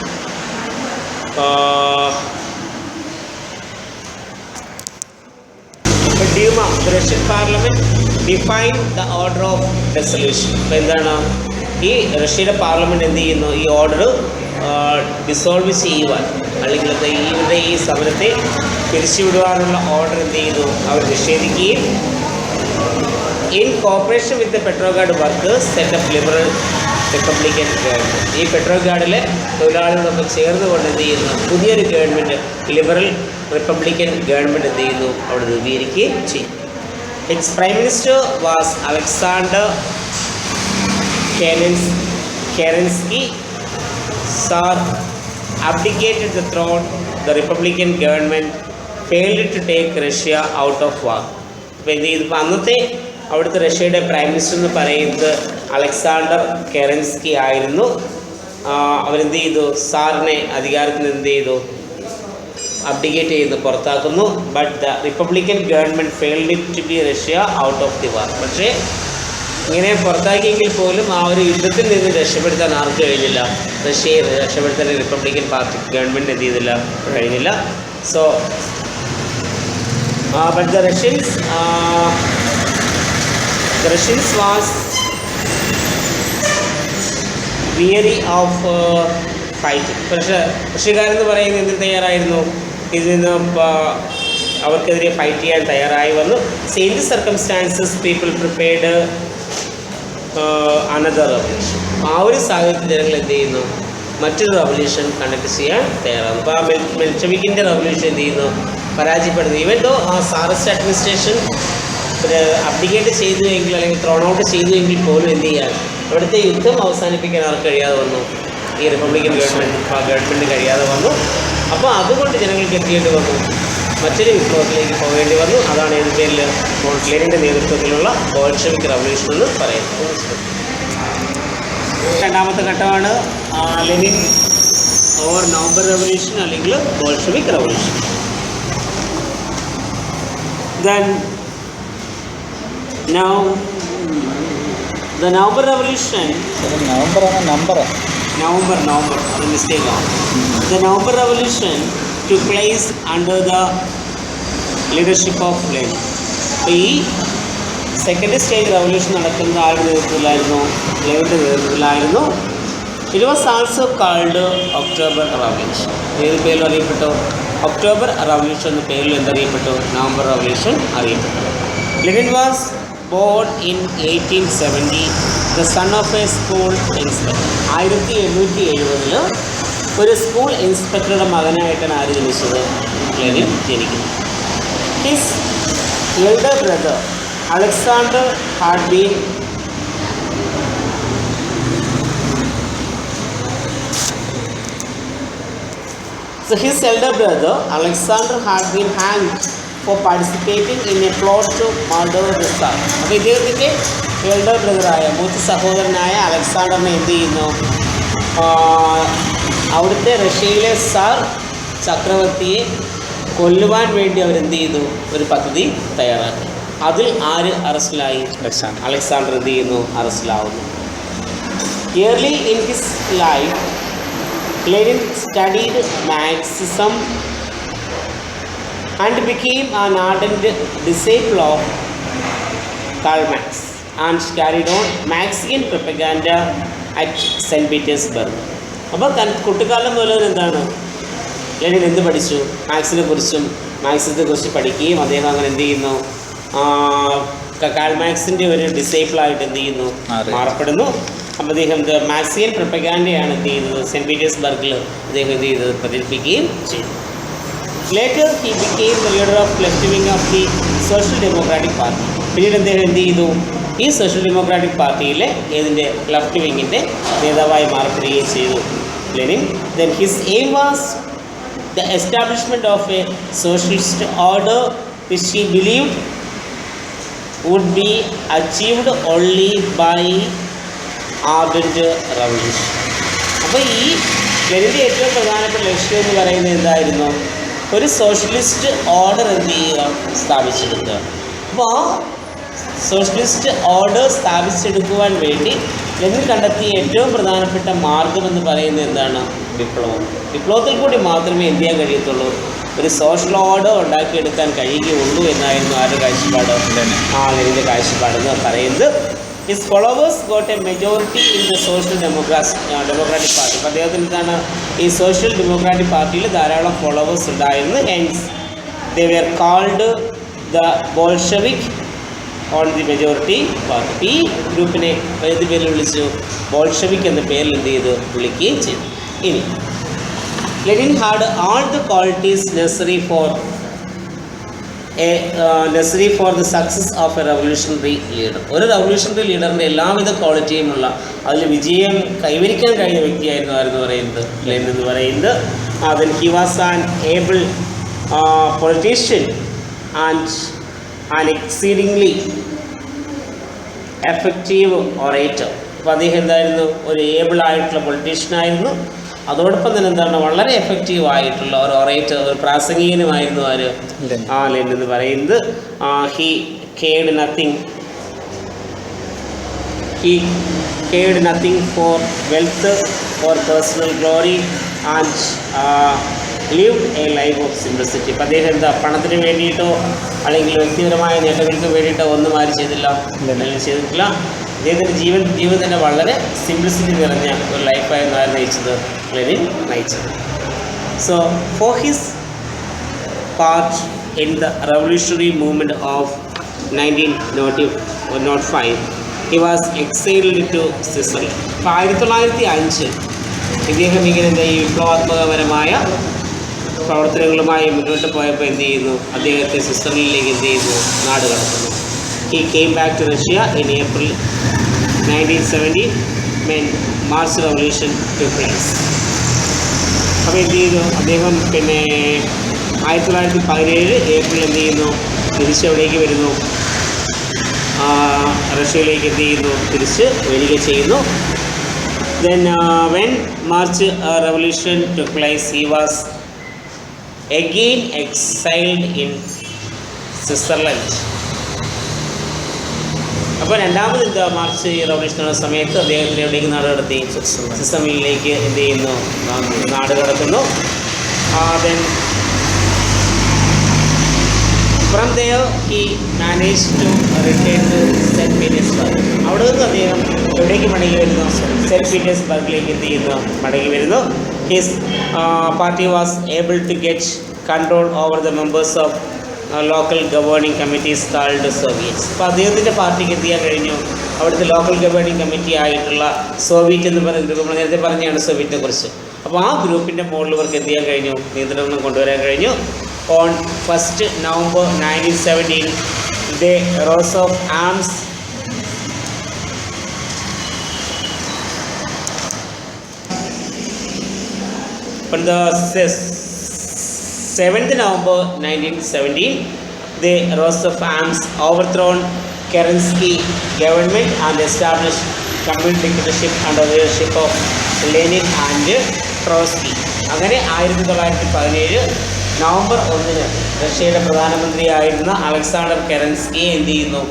S1: Duma, Russian parliament define the order of dissolution. അപ്പോൾ എന്താണ്, ഈ റഷ്യയുടെ പാർലമെൻറ്റ് എന്ത് ചെയ്യുന്നു, ഈ ഓർഡർ ഡിസോൾവ് ചെയ്യുവാൻ അല്ലെങ്കിൽ ഇവരുടെ ഈ സമരത്തെ പിരിച്ചുവിടുവാനുള്ള ഓർഡർ എന്ത് ചെയ്തു അവർ നിഷേധിക്കുകയും in cooperation with the Petrograd workers set of liberal republican government. ഈ പെട്രോഗാഡിലെ തൊഴിലാളികളൊപ്പം ചേർന്നുകൊണ്ട് എന്ത് ചെയ്യുന്നു, പുതിയൊരു ഗവൺമെൻറ്, ലിബറൽ റിപ്പബ്ലിക്കൻ ഗവൺമെൻറ് എന്ത് ചെയ്യുന്നു അവിടെ രൂപീകരിക്കുകയും ചെയ്യും. It's prime minister was Alexander Kerensky. Sir abdicated the throne. The Republican government failed to take Russia out of war. അപ്പോൾ എന്ത് ചെയ്തു, ഇപ്പോൾ അന്നത്തെ അവിടുത്തെ റഷ്യയുടെ പ്രൈം മിനിസ്റ്റർ എന്ന് പറയുന്നത് അലക്സാണ്ടർ കെറൻസ്കി ആയിരുന്നു. അവരെന്ത് ചെയ്തു, സാറിനെ അധികാരത്തിൽ നിന്ന് എന്ത് ചെയ്തു, അബ്ഡിക്കേറ്റ് ചെയ്ത് പുറത്താക്കുന്നു. But the republican government failed to be Russia out of the war. പക്ഷേ ഇങ്ങനെ പുറത്താക്കിയെങ്കിൽ പോലും ആ ഒരു യുദ്ധത്തിൽ നിന്ന് രക്ഷപ്പെടുത്താൻ ആർക്ക് കഴിഞ്ഞില്ല, റഷ്യയെ രക്ഷപ്പെടുത്താൻ റിപ്പബ്ലിക്കൻ പാർട്ടി ഗവൺമെൻറ് എന്ത് ചെയ്തില്ല, കഴിഞ്ഞില്ല. So but the Russians was weary of fighting. പക്ഷേ റഷ്യക്കാരെന്ന് പറയുന്നത് എന്തിന് തയ്യാറായിരുന്നു, ഇതിൽ നിന്ന് അവർക്കെതിരെ ഫൈറ്റ് ചെയ്യാൻ തയ്യാറായി വന്നു. So in the circumstances people prepared another revolution. ആ ഒരു സാഹചര്യത്തിൽ ജനങ്ങൾ എന്ത് ചെയ്യുന്നു, മറ്റൊരു റവല്യൂഷൻ കണ്ടക്ട് ചെയ്യാൻ തയ്യാറാകുന്നു. അപ്പോൾ ആ മെൻഷെവിക്കിൻ്റെ റവല്യൂഷൻ എന്ത് ചെയ്യുന്നു, പരാജയപ്പെടുന്നു. ഈവൻ ദോ ആ സാറസ്റ്റ് അഡ്മിനിസ്ട്രേഷൻ അബ്ഡിക്കേറ്റ് ചെയ്തു എങ്കിൽ അല്ലെങ്കിൽ ത്രോൺ ഔട്ട് ചെയ്തു എങ്കിൽ പോലും എന്ത് ചെയ്യാൻ, ഇവിടുത്തെ യുദ്ധം അവസാനിപ്പിക്കാൻ അവർക്ക് കഴിയാതെ വന്നു, ഈ റിപ്പബ്ലിക്കൻ ഗവൺമെൻറ് കഴിയാതെ വന്നു. അപ്പോൾ അതുകൊണ്ട് ജനങ്ങൾക്ക് എത്തിയിട്ട് വന്നു, മറ്റൊരു വിപ്ലവത്തിലേക്ക് പോകേണ്ടി വന്നു. അതാണ് ഏത് പേരിൽ, ലെനിൻ്റെ നേതൃത്വത്തിലുള്ള ബോൾഷെവിക് റവല്യൂഷൻ എന്ന് പറയുന്നത്. രണ്ടാമത്തെ ഘട്ടമാണ് ലെനിൻ ഓർ നവംബർ റവല്യൂഷൻ അല്ലെങ്കിൽ Bolshevik revolution. Then now the November Revolution.
S2: നവംബറാണ് നമ്പറാണ്.
S1: November, അത് mistake ആണ്. The November Revolution took place under the leadership of Lenin. അപ്പോൾ ഈ സെക്കൻഡ് സ്റ്റേജ് റവല്യൂഷൻ നടക്കുന്നത് ആരുടെ നേതൃത്വത്തിലായിരുന്നു? ലെനിൻ്റെ നേതൃത്വത്തിലായിരുന്നു. It was also called October revolution. ഏത് പേരിൽ അറിയപ്പെട്ടു? ഒക്ടോബർ റവല്യൂഷൻ എന്ന പേരിൽ എന്തറിയപ്പെട്ടു? നവംബർ റവല്യൂഷൻ അറിയപ്പെട്ടു. Lenin was born in 1870, the son of A school inspector. 1870 ഒരു സ്കൂൾ ഇൻസ്പെക്ടറുടെ മകനായിട്ടാണ് ആര് ജനിച്ചത്? ലെനിൻ ജനിക്കുന്നത്. His elder brother Alexander had been his elder brother Alexander had been hanged for participating in a plot to murder the Tsar. അപ്പോൾ ഇദ്ദേഹത്തിൻ്റെ elder ബ്രദറായ മൂത്ത സഹോദരനായ അലക്സാണ്ടറിനെ എന്ത് ചെയ്യുന്നു? അവിടുത്തെ റഷ്യയിലെ സാർ ചക്രവർത്തിയെ കൊല്ലുവാൻ വേണ്ടി അവരെന്ത് ചെയ്തു? ഒരു പദ്ധതി തയ്യാറാക്കി. അതിൽ ആര് അറസ്റ്റിലായി? അലക്സാണ്ടർ എന്ത് ചെയ്യുന്നു? അറസ്റ്റിലാവുന്നു. Early in his life, Lenin studied Marxism and became an ardent disciple of Karl Marx and carried on Marxian propaganda at St. Petersburg. അപ്പോൾ കുട്ടിക്കാലം മുതൽ എന്താണ് ലെനിൻ എന്ത് പഠിച്ചു? മാർക്സിനെ കുറിച്ചും മാർക്സിസത്തെക്കുറിച്ച് പഠിക്കുകയും അദ്ദേഹം അങ്ങനെ എന്ത് ചെയ്യുന്നു? കാൾ മാർക്സിൻ്റെ ഒരു ഡിസൈപ്പിളായിട്ട് എന്ത് ചെയ്യുന്നു? മാറപ്പെടുന്നു. അപ്പോൾ അദ്ദേഹം മാർക്സിയൻ പ്രൊപ്പഗാൻഡയാണ് എന്ത് ചെയ്യുന്നത്? സെൻറ്റ് പീറ്റേഴ്സ്ബർഗിൽ അദ്ദേഹം എന്ത് ചെയ്തത്? പ്രചരിപ്പിക്കുകയും ചെയ്തു. Later he became the leader of left wing of the social democratic party. പിന്നീട് അദ്ദേഹം എന്ത് ചെയ്തു? ഈ സോഷ്യൽ ഡെമോക്രാറ്റിക് പാർട്ടിയിലെ ഏതിൻ്റെ? ലെഫ്റ്റ് വിങ്ങിൻ്റെ നേതാവായി മാറപ്പെടുകയും ചെയ്തു Lenin. Then his aim was the establishment of a socialist order which he believed would be achieved only by ardent revolution. അപ്പോൾ ഈ ലെനിൻ്റെ ഏറ്റവും പ്രധാനപ്പെട്ട ലക്ഷ്യം എന്ന് പറയുന്നത് എന്തായിരുന്നു? ഒരു സോഷ്യലിസ്റ്റ് ഓർഡർ എന്ത് ചെയ്യുക? സ്ഥാപിച്ചെടുക്കുക. അപ്പോൾ ആ സോഷ്യലിസ്റ്റ് ഓർഡർ സ്ഥാപിച്ചെടുക്കുവാൻ വേണ്ടി ലെനിൻ കണ്ടെത്തിയ ഏറ്റവും പ്രധാനപ്പെട്ട മാർഗമെന്ന് പറയുന്നത് എന്താണ്? വിപ്ലവം. വിപ്ലവത്തിൽ കൂടി മാത്രമേ എന്ത് ചെയ്യാൻ കഴിയത്തുള്ളൂ? ഒരു സോഷ്യൽ ഓർഡർ ഉണ്ടാക്കിയെടുക്കാൻ കഴിയുകയുള്ളൂ എന്നായിരുന്നു ആരുടെ കാഴ്ചപ്പാട്? ലെനിൻ്റെ കാഴ്ചപ്പാടെന്ന് പറയുന്നത്. His followers got A majority in the social democratic party. അപ്പോൾ അദ്ദേഹത്തിന് എന്താണ്? ഈ സോഷ്യൽ ഡെമോക്രാറ്റിക് പാർട്ടിയിൽ ധാരാളം ഫോളോവേഴ്സ് ഉണ്ടായിരുന്നു. Hence they were called the Bolshevik on the majority party. ഈ ഗ്രൂപ്പിനെ ഏത് പേരിൽ വിളിച്ചു? ബോൾഷെവിക് എന്ന പേരിൽ എന്ത് ചെയ്തു? വിളിക്കുകയും ചെയ്തു. ഇനി Lenin had all the qualities നെസറി for the success of A revolutionary leader. ഒരു റവല്യൂഷണറി ലീഡറിൻ്റെ എല്ലാവിധ ക്വാളിറ്റിയുമുള്ള, അതിൽ വിജയം കൈവരിക്കാൻ കഴിഞ്ഞ വ്യക്തിയായിരുന്നു ആരെന്ന് പറയുന്നത്? ലെനിൻ എന്ന് പറയുന്നത്. Then he was an able politician and an exceedingly effective orator. അപ്പോൾ അദ്ദേഹം എന്തായിരുന്നു? ഒരു ഏബിൾ ആയിട്ടുള്ള പൊളിറ്റീഷ്യനായിരുന്നു. അതോടൊപ്പം തന്നെ എന്താണ്? വളരെ എഫക്റ്റീവ് ആയിട്ടുള്ള ഒരു ഒറേറ്റർ, ഒരു പ്രാസംഗികനുമായിരുന്നു ആര്? ലെനിൻ എന്ന് പറയുന്നത്. He cared nothing four wealth, for personal glory and lived A life of simplicity. അപ്പോൾ അദ്ദേഹം എന്താ? പണത്തിന് വേണ്ടിയിട്ടോ അല്ലെങ്കിൽ വ്യക്തിപരമായ നേട്ടങ്ങൾക്ക് വേണ്ടിയിട്ടോ ഒന്നും ആര് ചെയ്തില്ല? ലെനിൻ ചെയ്തിട്ടില്ല. അദ്ദേഹത്തിൻ്റെ ജീവൻ തന്നെ വളരെ സിംപ്ലിസിറ്റി നിറഞ്ഞ ഒരു ലൈഫായിരുന്നു ആര് നയിച്ചത്? ലെനിൻ നയിച്ചത്. So for his part in the revolutionary movement of 1905 he was exiled to Switzerland. അപ്പോൾ 1905 ഇദ്ദേഹം ഇങ്ങനെ ഈ വിപ്ലവാത്മകപരമായ പ്രവർത്തനങ്ങളുമായി മുന്നോട്ട് പോയപ്പോൾ എന്ത് ചെയ്യുന്നു? അദ്ദേഹത്തെ സ്വിറ്റ്സർലൻഡിലേക്ക് എന്ത് ചെയ്യുന്നു? നാട് കടത്തുന്നു. He came back to Russia in April 1970 when March Revolution took place. അപ്പോൾ എന്ത് ചെയ്തു? അദ്ദേഹം പിന്നെ 1917 ഏപ്രിൽ എന്ത് ചെയ്യുന്നു? തിരിച്ചെവിടേക്ക് വരുന്നു? റഷ്യയിലേക്ക് എന്ത് ചെയ്യുന്നു? തിരിച്ച് വരിക ചെയ്യുന്നു. Then when March Revolution took place, he was again exiled in Switzerland. അപ്പോൾ രണ്ടാമത് എന്താ മാർച്ച് റവല്യൂഷനുള്ള സമയത്ത് അദ്ദേഹത്തിന് എവിടേക്ക് നാട് കടത്തി? സ്വിറ്റ്സർലൻഡിലേക്ക് എന്ത് ചെയ്യുന്നു? നാട് കടത്തുന്നു. Then from there he manage to return to Saint Petersburg. അവിടെ നിന്ന് അദ്ദേഹം എവിടേക്ക് മടങ്ങി വരുന്നു? സെൻറ്റ് പീറ്റേഴ്സ്ബർഗിലേക്ക് എന്ത് ചെയ്യുന്നു? മടങ്ങി വരുന്നു. His party was able to get control over the members of local governing committees called soviets. അപ്പോൾ അദ്ദേഹത്തിൻ്റെ പാർട്ടിക്ക് എന്ത് ചെയ്യാൻ കഴിഞ്ഞു? അവിടുത്തെ ലോക്കൽ ഗവേണിംഗ് കമ്മിറ്റി ആയിട്ടുള്ള സോവിയറ്റ് എന്ന് പറയുന്ന ഗ്രൂപ്പ്, നമ്മൾ നേരത്തെ പറഞ്ഞാണ് സോവിയറ്റിനെ കുറിച്ച്. അപ്പോൾ ആ ഗ്രൂപ്പിൻ്റെ മുകളിൽ ഇവർക്ക് എന്ത് ചെയ്യാൻ കഴിഞ്ഞു? നിയന്ത്രണം കൊണ്ടുവരാൻ കഴിഞ്ഞു. On 1st November 1917 they rose of arms on the 7th November 1917, the Rose of Arms overthrown Kerensky government and established communist dictatorship under the leadership of Lenin and Trotsky. അങ്ങനെ 1917 നവംബർ 1 റഷ്യയുടെ പ്രധാനമന്ത്രിയായിരുന്ന അലക്സാണ്ടർ കെറൻസ്കിയെ എന്ത് ചെയ്യുന്നു?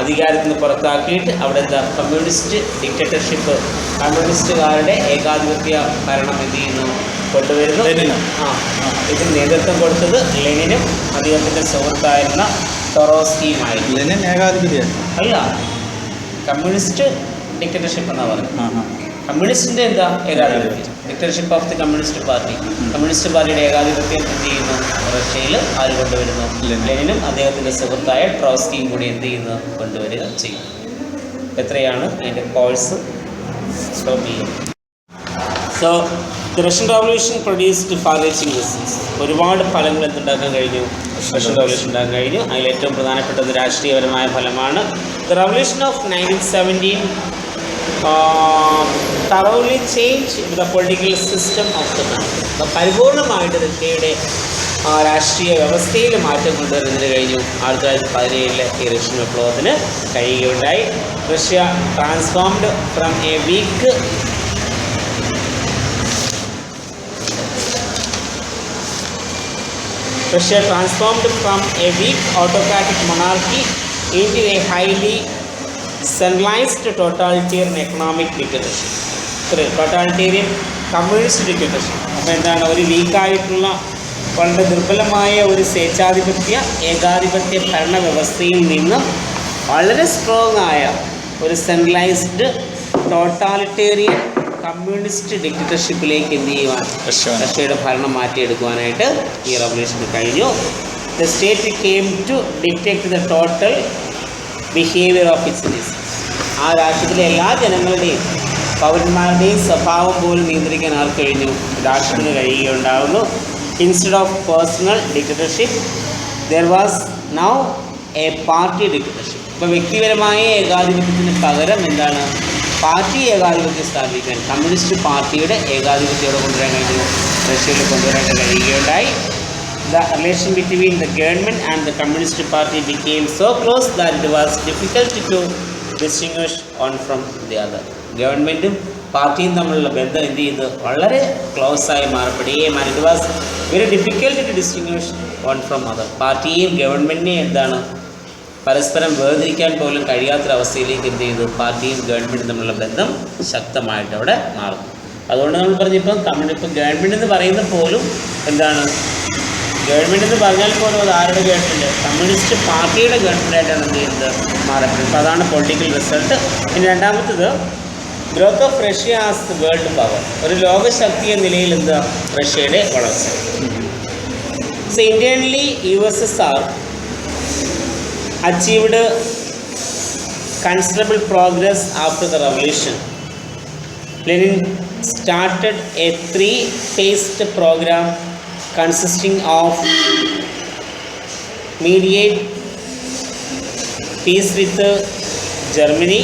S1: അധികാരത്തിൽ നിന്ന് പുറത്താക്കിയിട്ട് അവിടെ എന്താ communist dictatorship, കമ്മ്യൂണിസ്റ്റുകാരുടെ ഏകാധിപത്യ ഭരണം എന്ത് ചെയ്യുന്നു? കൊണ്ടുവരുന്നു. ഇതിന് നേതൃത്വം കൊടുത്തത് ലെനിനും അദ്ദേഹത്തിൻ്റെ സുഹൃത്തായിരുന്ന ടൊറോസ്കിയുമായിരുന്നു.
S2: ലെനിൻ ഏകാധിപത്യ
S1: അല്ല, കമ്മ്യൂണിസ്റ്റ് ഡിക്റ്റേറ്റർഷിപ്പ് എന്നാണ് പറയുന്നത്. കമ്മ്യൂണിസ്റ്റിൻ്റെ എന്താ ഏകാധിപത്യം? Dictatorship of the communist party. Communist പാർട്ടിയുടെ ഏകാധിപത്യം എന്ത് ചെയ്യുന്നു? റഷ്യയിൽ ആര് കൊണ്ടുവരുന്നു? ലെനിനും അദ്ദേഹത്തിൻ്റെ സുഹൃത്തായ ട്രോസ്കിയും കൂടി എന്ത് ചെയ്യുന്നു? കൊണ്ടുവരിക ചെയ്യും. എത്രയാണ് അതിൻ്റെ കോഴ്സ്? സ്റ്റോപ്പ് ചെയ്യും. So the Russian revolution produced far reaching results. ഒരുപാട് ഫലങ്ങൾ എന്തുണ്ടാക്കാൻ കഴിഞ്ഞു? റഷ്യൻ റവല്യൂഷൻ ഉണ്ടാക്കാൻ കഴിഞ്ഞു. അതിൽ ഏറ്റവും പ്രധാനപ്പെട്ടത് രാഷ്ട്രീയപരമായ ഫലമാണ്. The revolution of 1917 thoroughly changed the political system of the country. അപ്പോൾ പരിപൂർണമായിട്ട് റഷ്യയുടെ രാഷ്ട്രീയ വ്യവസ്ഥയിൽ മാറ്റം കൊണ്ടുവരുന്നതിന് കഴിഞ്ഞു. 1917 ഈ റഷ്യൻ വിപ്ലവത്തിന് കഴിയുകയുണ്ടായി. Russia transformed from a weak autocratic monarchy into a highly centralized totalitarian economic dictatorship. Totalitarian communist dictatorship. അപ്പോൾ എന്താണ്? ഒരു വീക്കായിട്ടുള്ള വളരെ ദുർബലമായ ഒരു സ്വേച്ഛാധിപത്യ ഏകാധിപത്യ ഭരണ വ്യവസ്ഥയിൽ നിന്നും വളരെ സ്ട്രോങ് ആയ ഒരു സെൻട്രലൈസ്ഡ് ടോട്ടാലിറ്റേറിയൻ കമ്മ്യൂണിസ്റ്റ് ഡിക്റ്റേറ്റർഷിപ്പിലേക്ക് എന്ത് ചെയ്യുവാൻ റഷ്യയുടെ ഭരണം മാറ്റിയെടുക്കുവാനായിട്ട് ഈ റവല്യൂഷന് കഴിഞ്ഞു. The state came to detect the total behaviour of its citizens. ആ രാഷ്ട്രത്തിലെ എല്ലാ ജനങ്ങളുടെയും പൗരന്മാരുടെയും സ്വഭാവം പോലും നിയന്ത്രിക്കാൻ ആർക്ക് കഴിഞ്ഞു? രാഷ്ട്രത്തിന് കഴിയുകയുണ്ടാകുന്നു. Instead of personal dictatorship there was now a party dictatorship. ഇപ്പോൾ വ്യക്തിപരമായ ഏകാധിപത്യത്തിന് പകരം എന്താണ്? പാർട്ടി ഏകാധിപത്യം സ്ഥാപിക്കാൻ കമ്മ്യൂണിസ്റ്റ് പാർട്ടിയുടെ ഏകാധിപത്യത്തോടെ കൊണ്ടുവരാൻ കഴിഞ്ഞു. റഷ്യയിൽ കൊണ്ടുവരാൻ കഴിയുകയുണ്ടായി. The relation between the government and the Communist Party became so close that it was difficult to distinguish one from the other. ഗവൺമെൻറ്റും പാർട്ടിയും തമ്മിലുള്ള ബന്ധം എന്ത് ചെയ്ത് വളരെ ക്ലോസായി മാറപ്പെടുകയും it was very difficult to distinguish one from other. പാർട്ടിയെയും ഗവൺമെൻറ്റിനെയും എന്താണ് പരസ്പരം വേർതിരിക്കാൻ പോലും കഴിയാത്തൊരവസ്ഥയിലേക്ക് എന്ത് ചെയ്തു? പാർട്ടിയും ഗവൺമെൻറ്റും തമ്മിലുള്ള ബന്ധം ശക്തമായിട്ട് അവിടെ മാറുന്നു. അതുകൊണ്ട് നമ്മൾ പറഞ്ഞിപ്പം ഗവൺമെൻറ് എന്ന് പറയുന്ന പോലും എന്താണ്? ഗവൺമെൻറ് എന്ന് പറഞ്ഞാൽ പോലും അത് ആരുടെ ഗവൺമെൻറ്? കമ്മ്യൂണിസ്റ്റ് പാർട്ടിയുടെ ഗവൺമെൻറ്റായിട്ടാണ് എന്ത് ചെയ്യുന്നത്? മാറപ്പെടുന്നത്. അപ്പോൾ അതാണ് പൊളിറ്റിക്കൽ റിസൾട്ട്. ഇനി രണ്ടാമത്തത് growth of Russia as the world power. ഒരു ലോകശക്തി എന്ന നിലയിൽ എന്താ റഷ്യയുടെ വളർച്ച. So internally USSR achieved considerable progress after the revolution. Lenin started a three-phased program consisting of mediate peace with Germany,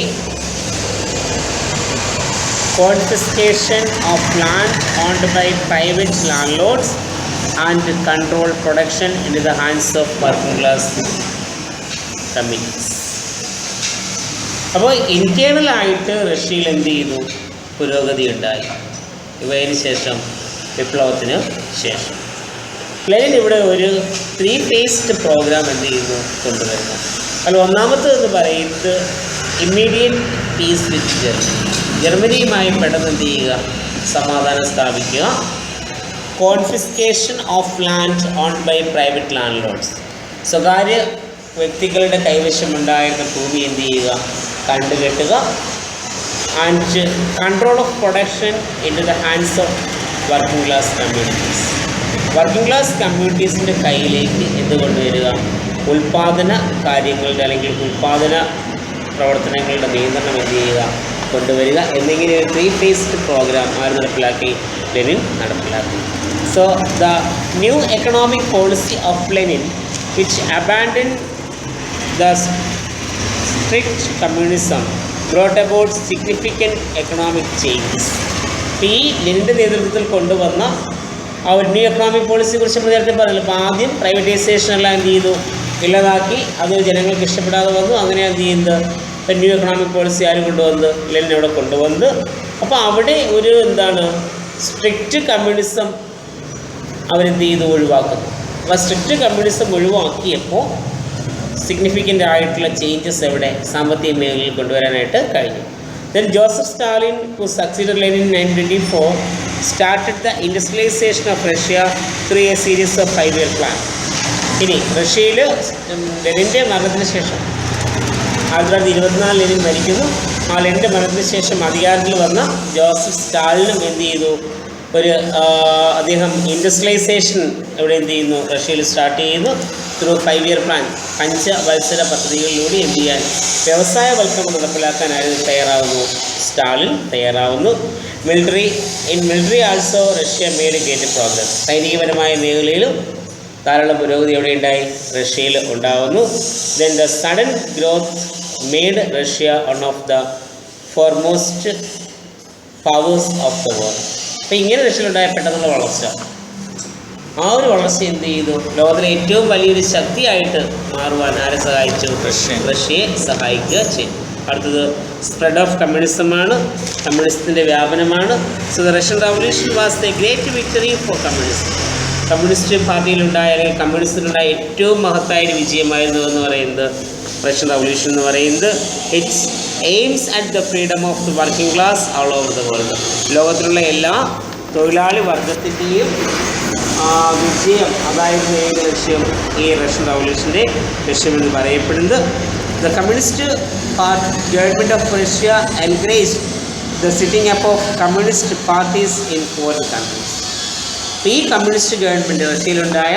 S1: confiscation of land owned by private landlords, and control production into the hands of working class communities. അപ്പോൾ ഇൻറ്റേർണലായിട്ട് റഷ്യയിൽ എന്ത് ചെയ്തു? പുരോഗതി ഉണ്ടായി. ഇവയതിന് ശേഷം വിപ്ലവത്തിന് ശേഷം Lenin ഇവിടെ ഒരു 3 ഫേസ്ഡ് പ്രോഗ്രാം എന്ത് ചെയ്യുന്നു കൊണ്ടുവരുന്നു. അതിൽ ഒന്നാമത്തേന്ന് പറയുന്നത് ഇമ്മീഡിയറ്റ് പീസ് വിത്ത് ജർമ്മനി, ജർമ്മനിയുമായി പെട്ടെന്ന് എന്ത് ചെയ്യുക, സമാധാനം സ്ഥാപിക്കുക. Confiscation of land own by private landlords, സ്വകാര്യ വ്യക്തികളുടെ കൈവശമുണ്ടായിരുന്ന ഭൂമി എന്ത് ചെയ്യുക, കണ്ടുകെട്ടുക. And control of production into the hands of working class communities, working class കമ്മ്യൂണിറ്റീസിൻ്റെ കയ്യിലേക്ക് എന്ത് കൊണ്ടുവരിക, ഉൽപ്പാദന കാര്യങ്ങളുടെ അല്ലെങ്കിൽ ഉൽപ്പാദന പ്രവർത്തനങ്ങളുടെ നിയന്ത്രണം എന്ത് ചെയ്യുക, കൊണ്ടുവരിക എന്നിങ്ങനെ ഒരു 3 ഫേസ്ഡ് പ്രോഗ്രാം ആര് നടപ്പിലാക്കി, ലെനിൻ നടപ്പിലാക്കി. So the new economic policy of Lenin which abandoned the strict communism brought about significant economic changes. ഈ ലെനിൻ്റെ നേതൃത്വത്തിൽ കൊണ്ടുവന്ന ആ ഒരു ന്യൂ എക്കണോമിക് പോളിസിയെ കുറിച്ച് നമ്മൾ നേരത്തെ പറഞ്ഞല്ലോ. അപ്പോൾ ആദ്യം പ്രൈവറ്റൈസേഷൻ എല്ലാം എന്ത് ചെയ്തു, ഇല്ലാതാക്കി. അത് ജനങ്ങൾക്ക് ഇഷ്ടപ്പെടാതെ വന്നു. അങ്ങനെ എന്ത് ചെയ്യുന്നത്, ന്യൂ എക്കണോമിക് പോളിസി ആരും കൊണ്ടുവന്നത്, ലെനിൻ അവിടെ കൊണ്ടുവന്നത്. അപ്പോൾ അവിടെ ഒരു എന്താണ് സ്ട്രിക്റ്റ് കമ്മ്യൂണിസം അവരെന്ത് ചെയ്തു, ഒഴിവാക്കുന്നു. അപ്പോൾ സ്ട്രിക്റ്റ് കമ്മ്യൂണിസം ഒഴിവാക്കിയപ്പോൾ സിഗ്നിഫിക്കൻ്റ് ആയിട്ടുള്ള ചേഞ്ചസ് എവിടെ, സാമ്പത്തിക മേഖലയിൽ കൊണ്ടുവരാനായിട്ട് കഴിഞ്ഞു. Then Joseph Stalin, who succeeded Lenin in 1924, started the industrialization of Russia through a series of 5-year plans. ഇനി റഷ്യയിൽ ലെനിൻ്റെ മരണത്തിന് ശേഷം 1924 ലെനിൻ മരിക്കുന്നു. ആ ലെനിൻ്റെ മരണത്തിന് ശേഷം അധികാരത്തിൽ വന്ന ജോസഫ് സ്റ്റാലിനും എന്ത് ചെയ്തു, അദ്ദേഹം ഇൻഡസ്ട്രിയലൈസേഷൻ ഇവിടെ എന്ത് ചെയ്യുന്നു, റഷ്യയിൽ സ്റ്റാർട്ട് ചെയ്യുന്നു. ത്രൂ 5-year പ്ലാൻ, 5 വത്സര പദ്ധതികളിലൂടെ എന്ത് ചെയ്യാൻ, വ്യവസായവൽക്കരണം നടപ്പിലാക്കാനായിരുന്നു തയ്യാറാവുന്നു, സ്റ്റാലിൻ തയ്യാറാവുന്നു. Military also Russia made great progress, സൈനികപരമായ മേഖലയിലും ധാരാളം പുരോഗതി എവിടെ ഉണ്ടായി, റഷ്യയിൽ ഉണ്ടാവുന്നു. Then the sudden growth made Russia one of the foremost powers of the world. അപ്പോൾ ഇങ്ങനെ റഷ്യയിലുണ്ടായ പെട്ടെന്നുള്ള വളർച്ച, ആ ഒരു വളർച്ച എന്ത് ചെയ്തു, ലോകത്തിലെ ഏറ്റവും വലിയൊരു ശക്തിയായിട്ട് മാറുവാൻ ആരെ സഹായിച്ചു, റഷ്യയെ സഹായിക്കുക ചെയ്തു. അടുത്തത് സ്പ്രെഡ് ഓഫ് കമ്മ്യൂണിസമാണ്, കമ്മ്യൂണിസത്തിൻ്റെ വ്യാപനമാണ്. So the Russian revolution was the great victory for communism. Communist പാർട്ടിയിലുണ്ടായ അല്ലെങ്കിൽ കമ്മ്യൂണിസത്തിലുണ്ടായ ഏറ്റവും മഹത്തായ ഒരു വിജയമായിരുന്നു എന്ന് പറയുന്നത് റഷ്യൻ റവല്യൂഷൻ എന്ന് പറയുന്നത്. It's AIIMS at the freedom of the working class all over the world. ലോകത്തിലുള്ള എല്ലാ തൊഴിലാളി വർഗത്തിൻ്റെയും വിജയം അതായിരുന്നു ഏത് ലക്ഷ്യം, ഈ റഷ്യൻ റവല്യൂഷൻ്റെ ലക്ഷ്യമെന്ന് പറയപ്പെടുന്നത്. The communist government of Russia encourage the sitting up of communist parties in foreign countries. ഈ കമ്മ്യൂണിസ്റ്റ് ഗവൺമെൻറ്, റഷ്യയിലുണ്ടായ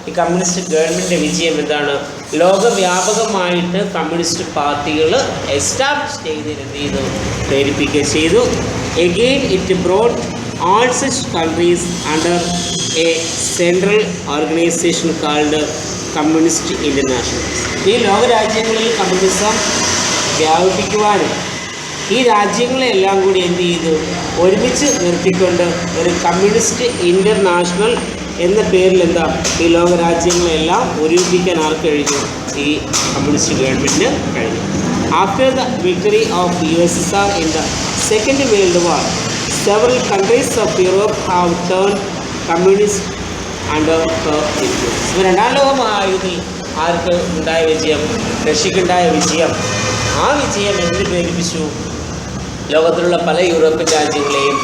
S1: ഈ കമ്മ്യൂണിസ്റ്റ് ഗവൺമെൻറ്റിൻ്റെ വിജയം എന്താണ്, ലോകവ്യാപകമായിട്ട് കമ്മ്യൂണിസ്റ്റ് പാർട്ടികൾ എസ്റ്റാബ്ലിഷ് ചെയ്തതിന് എന്ത് ചെയ്തു, പ്രേരിപ്പിക്കുക ചെയ്തു. Again it brought all such countries under a central organization called Communist International. ഈ ലോകരാജ്യങ്ങളിൽ കമ്മ്യൂണിസം വ്യാപിപ്പിക്കുവാനും ഈ രാജ്യങ്ങളെല്ലാം കൂടി എന്ത് ചെയ്തു, ഒരുമിച്ച് നിർത്തിക്കൊണ്ട് ഒരു കമ്മ്യൂണിസ്റ്റ് ഇൻ്റർനാഷണൽ എന്ന പേരിൽ എന്താ ഈ ലോകരാജ്യങ്ങളെല്ലാം ഒരുമിപ്പിക്കാൻ ആർക്ക് കഴിഞ്ഞു, ഈ കമ്മ്യൂണിസ്റ്റ് ഗവൺമെൻറ്റിന് കഴിഞ്ഞു. After the victory of USSR in the Second World War, several countries of Europe have turned communist under her influence. ഇപ്പോൾ 2ാം ലോക മഹായുദ്ധത്തിൽ ആർക്ക് ഉണ്ടായ വിജയം, റഷ്യക്കുണ്ടായ വിജയം. ആ വിജയം എന്തിനു പ്രേരിപ്പിച്ചു, ലോകത്തിലുള്ള പല യൂറോപ്യൻ രാജ്യങ്ങളെയും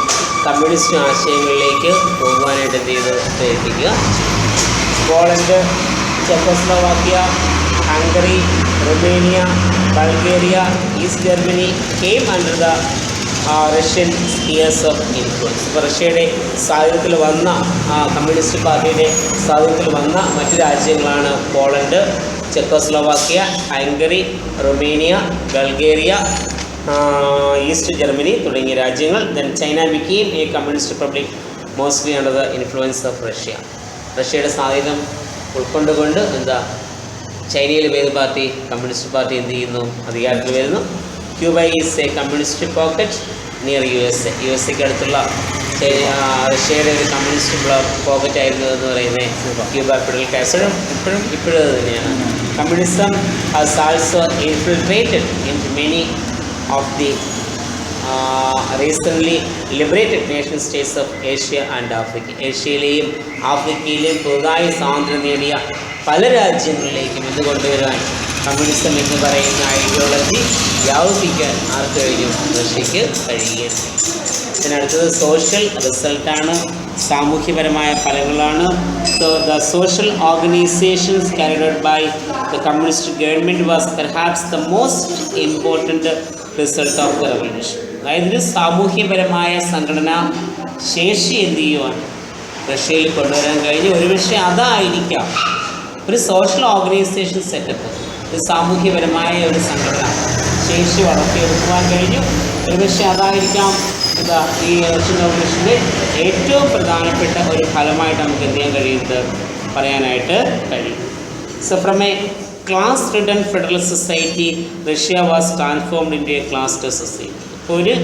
S1: കമ്മ്യൂണിസ്റ്റ് ആശയങ്ങളിലേക്ക് പോകുവാനായിട്ട് എന്ത് ചെയ്തു, പ്രേരിപ്പിക്കുക. Poland, Czechoslovakia, Hungary, Romania, Bulgaria, East Germany came under the Russian spheres of influence. ഇപ്പോൾ റഷ്യയുടെ സ്വാധീനത്തിൽ വന്ന കമ്മ്യൂണിസ്റ്റ് പാർട്ടിയുടെ സ്വാധീനത്തിൽ വന്ന മറ്റ് രാജ്യങ്ങളാണ് Poland, Czechoslovakia, Hungary, Romania, Bulgaria, East Germany തുടങ്ങിയ രാജ്യങ്ങൾ. Then China became a communist republic mostly under the influence of Russia. റഷ്യയുടെ സ്വാധീനം ഉൾക്കൊണ്ടുകൊണ്ട് എന്താ, ചൈനയിലെ ഏത് പാർട്ടി, കമ്മ്യൂണിസ്റ്റ് പാർട്ടി എന്ത് ചെയ്യുന്നു, അധികാരത്തിൽ വരുന്നു. Cuba is A communist pocket near USA അടുത്തുള്ള റഷ്യയുടെ ഒരു കമ്മ്യൂണിസ്റ്റ് പോക്കറ്റ് ആയിരുന്നു എന്ന് പറയുന്നത് ക്യൂബ ഫെഡറൽ കാസലും ഇപ്പോഴും അത് തന്നെയാണ്. Communism has also infiltrated in many of the recently liberated nation states of Asia and Africa. ഏഷ്യയിലെയും ആഫ്രിക്കയിലെയും പുതുതായി സ്വാതന്ത്ര്യം നേടിയ പല രാജ്യങ്ങളിലേക്കും ഇത് കൊണ്ടുവരാൻ കമ്മ്യൂണിസം എന്ന് പറയുന്ന ഐഡിയോളജി വ്യാപിപ്പിക്കാൻ ആർക്ക് കഴിഞ്ഞു? റഷ്യക്ക് കഴിയുകയും. ഇതിനടുത്തത് സോഷ്യൽ റിസൾട്ടാണ്, സാമൂഹ്യപരമായ ഫലങ്ങളാണ്. So the social organisations carried out by the communist government was perhaps the most important result of the revolution. അതായത് ഒരു സാമൂഹ്യപരമായ സംഘടനാ ശേഷി എന്ത് ചെയ്യുവാൻ റഷ്യയിൽ കൊണ്ടുവരാൻ കഴിഞ്ഞു. ഒരുപക്ഷെ അതായിരിക്കാം ഒരു സോഷ്യൽ ഓർഗനൈസേഷൻ സെറ്റപ്പ്, ഒരു സാമൂഹ്യപരമായ ഒരു സംഘടന ശേഷി വളർത്തിയെടുക്കുവാൻ കഴിഞ്ഞു. ഒരുപക്ഷെ അതായിരിക്കാം ഈ റഷ്യൻ റവല്യൂഷൻ്റെ ഏറ്റവും പ്രധാനപ്പെട്ട ഒരു ഫലമായിട്ട് നമുക്ക് എന്ത് ചെയ്യാൻ കഴിയുന്നത് പറയാനായിട്ട് കഴിയും. So from a class ridden federal society Russia was transformed into a class society. ഒരു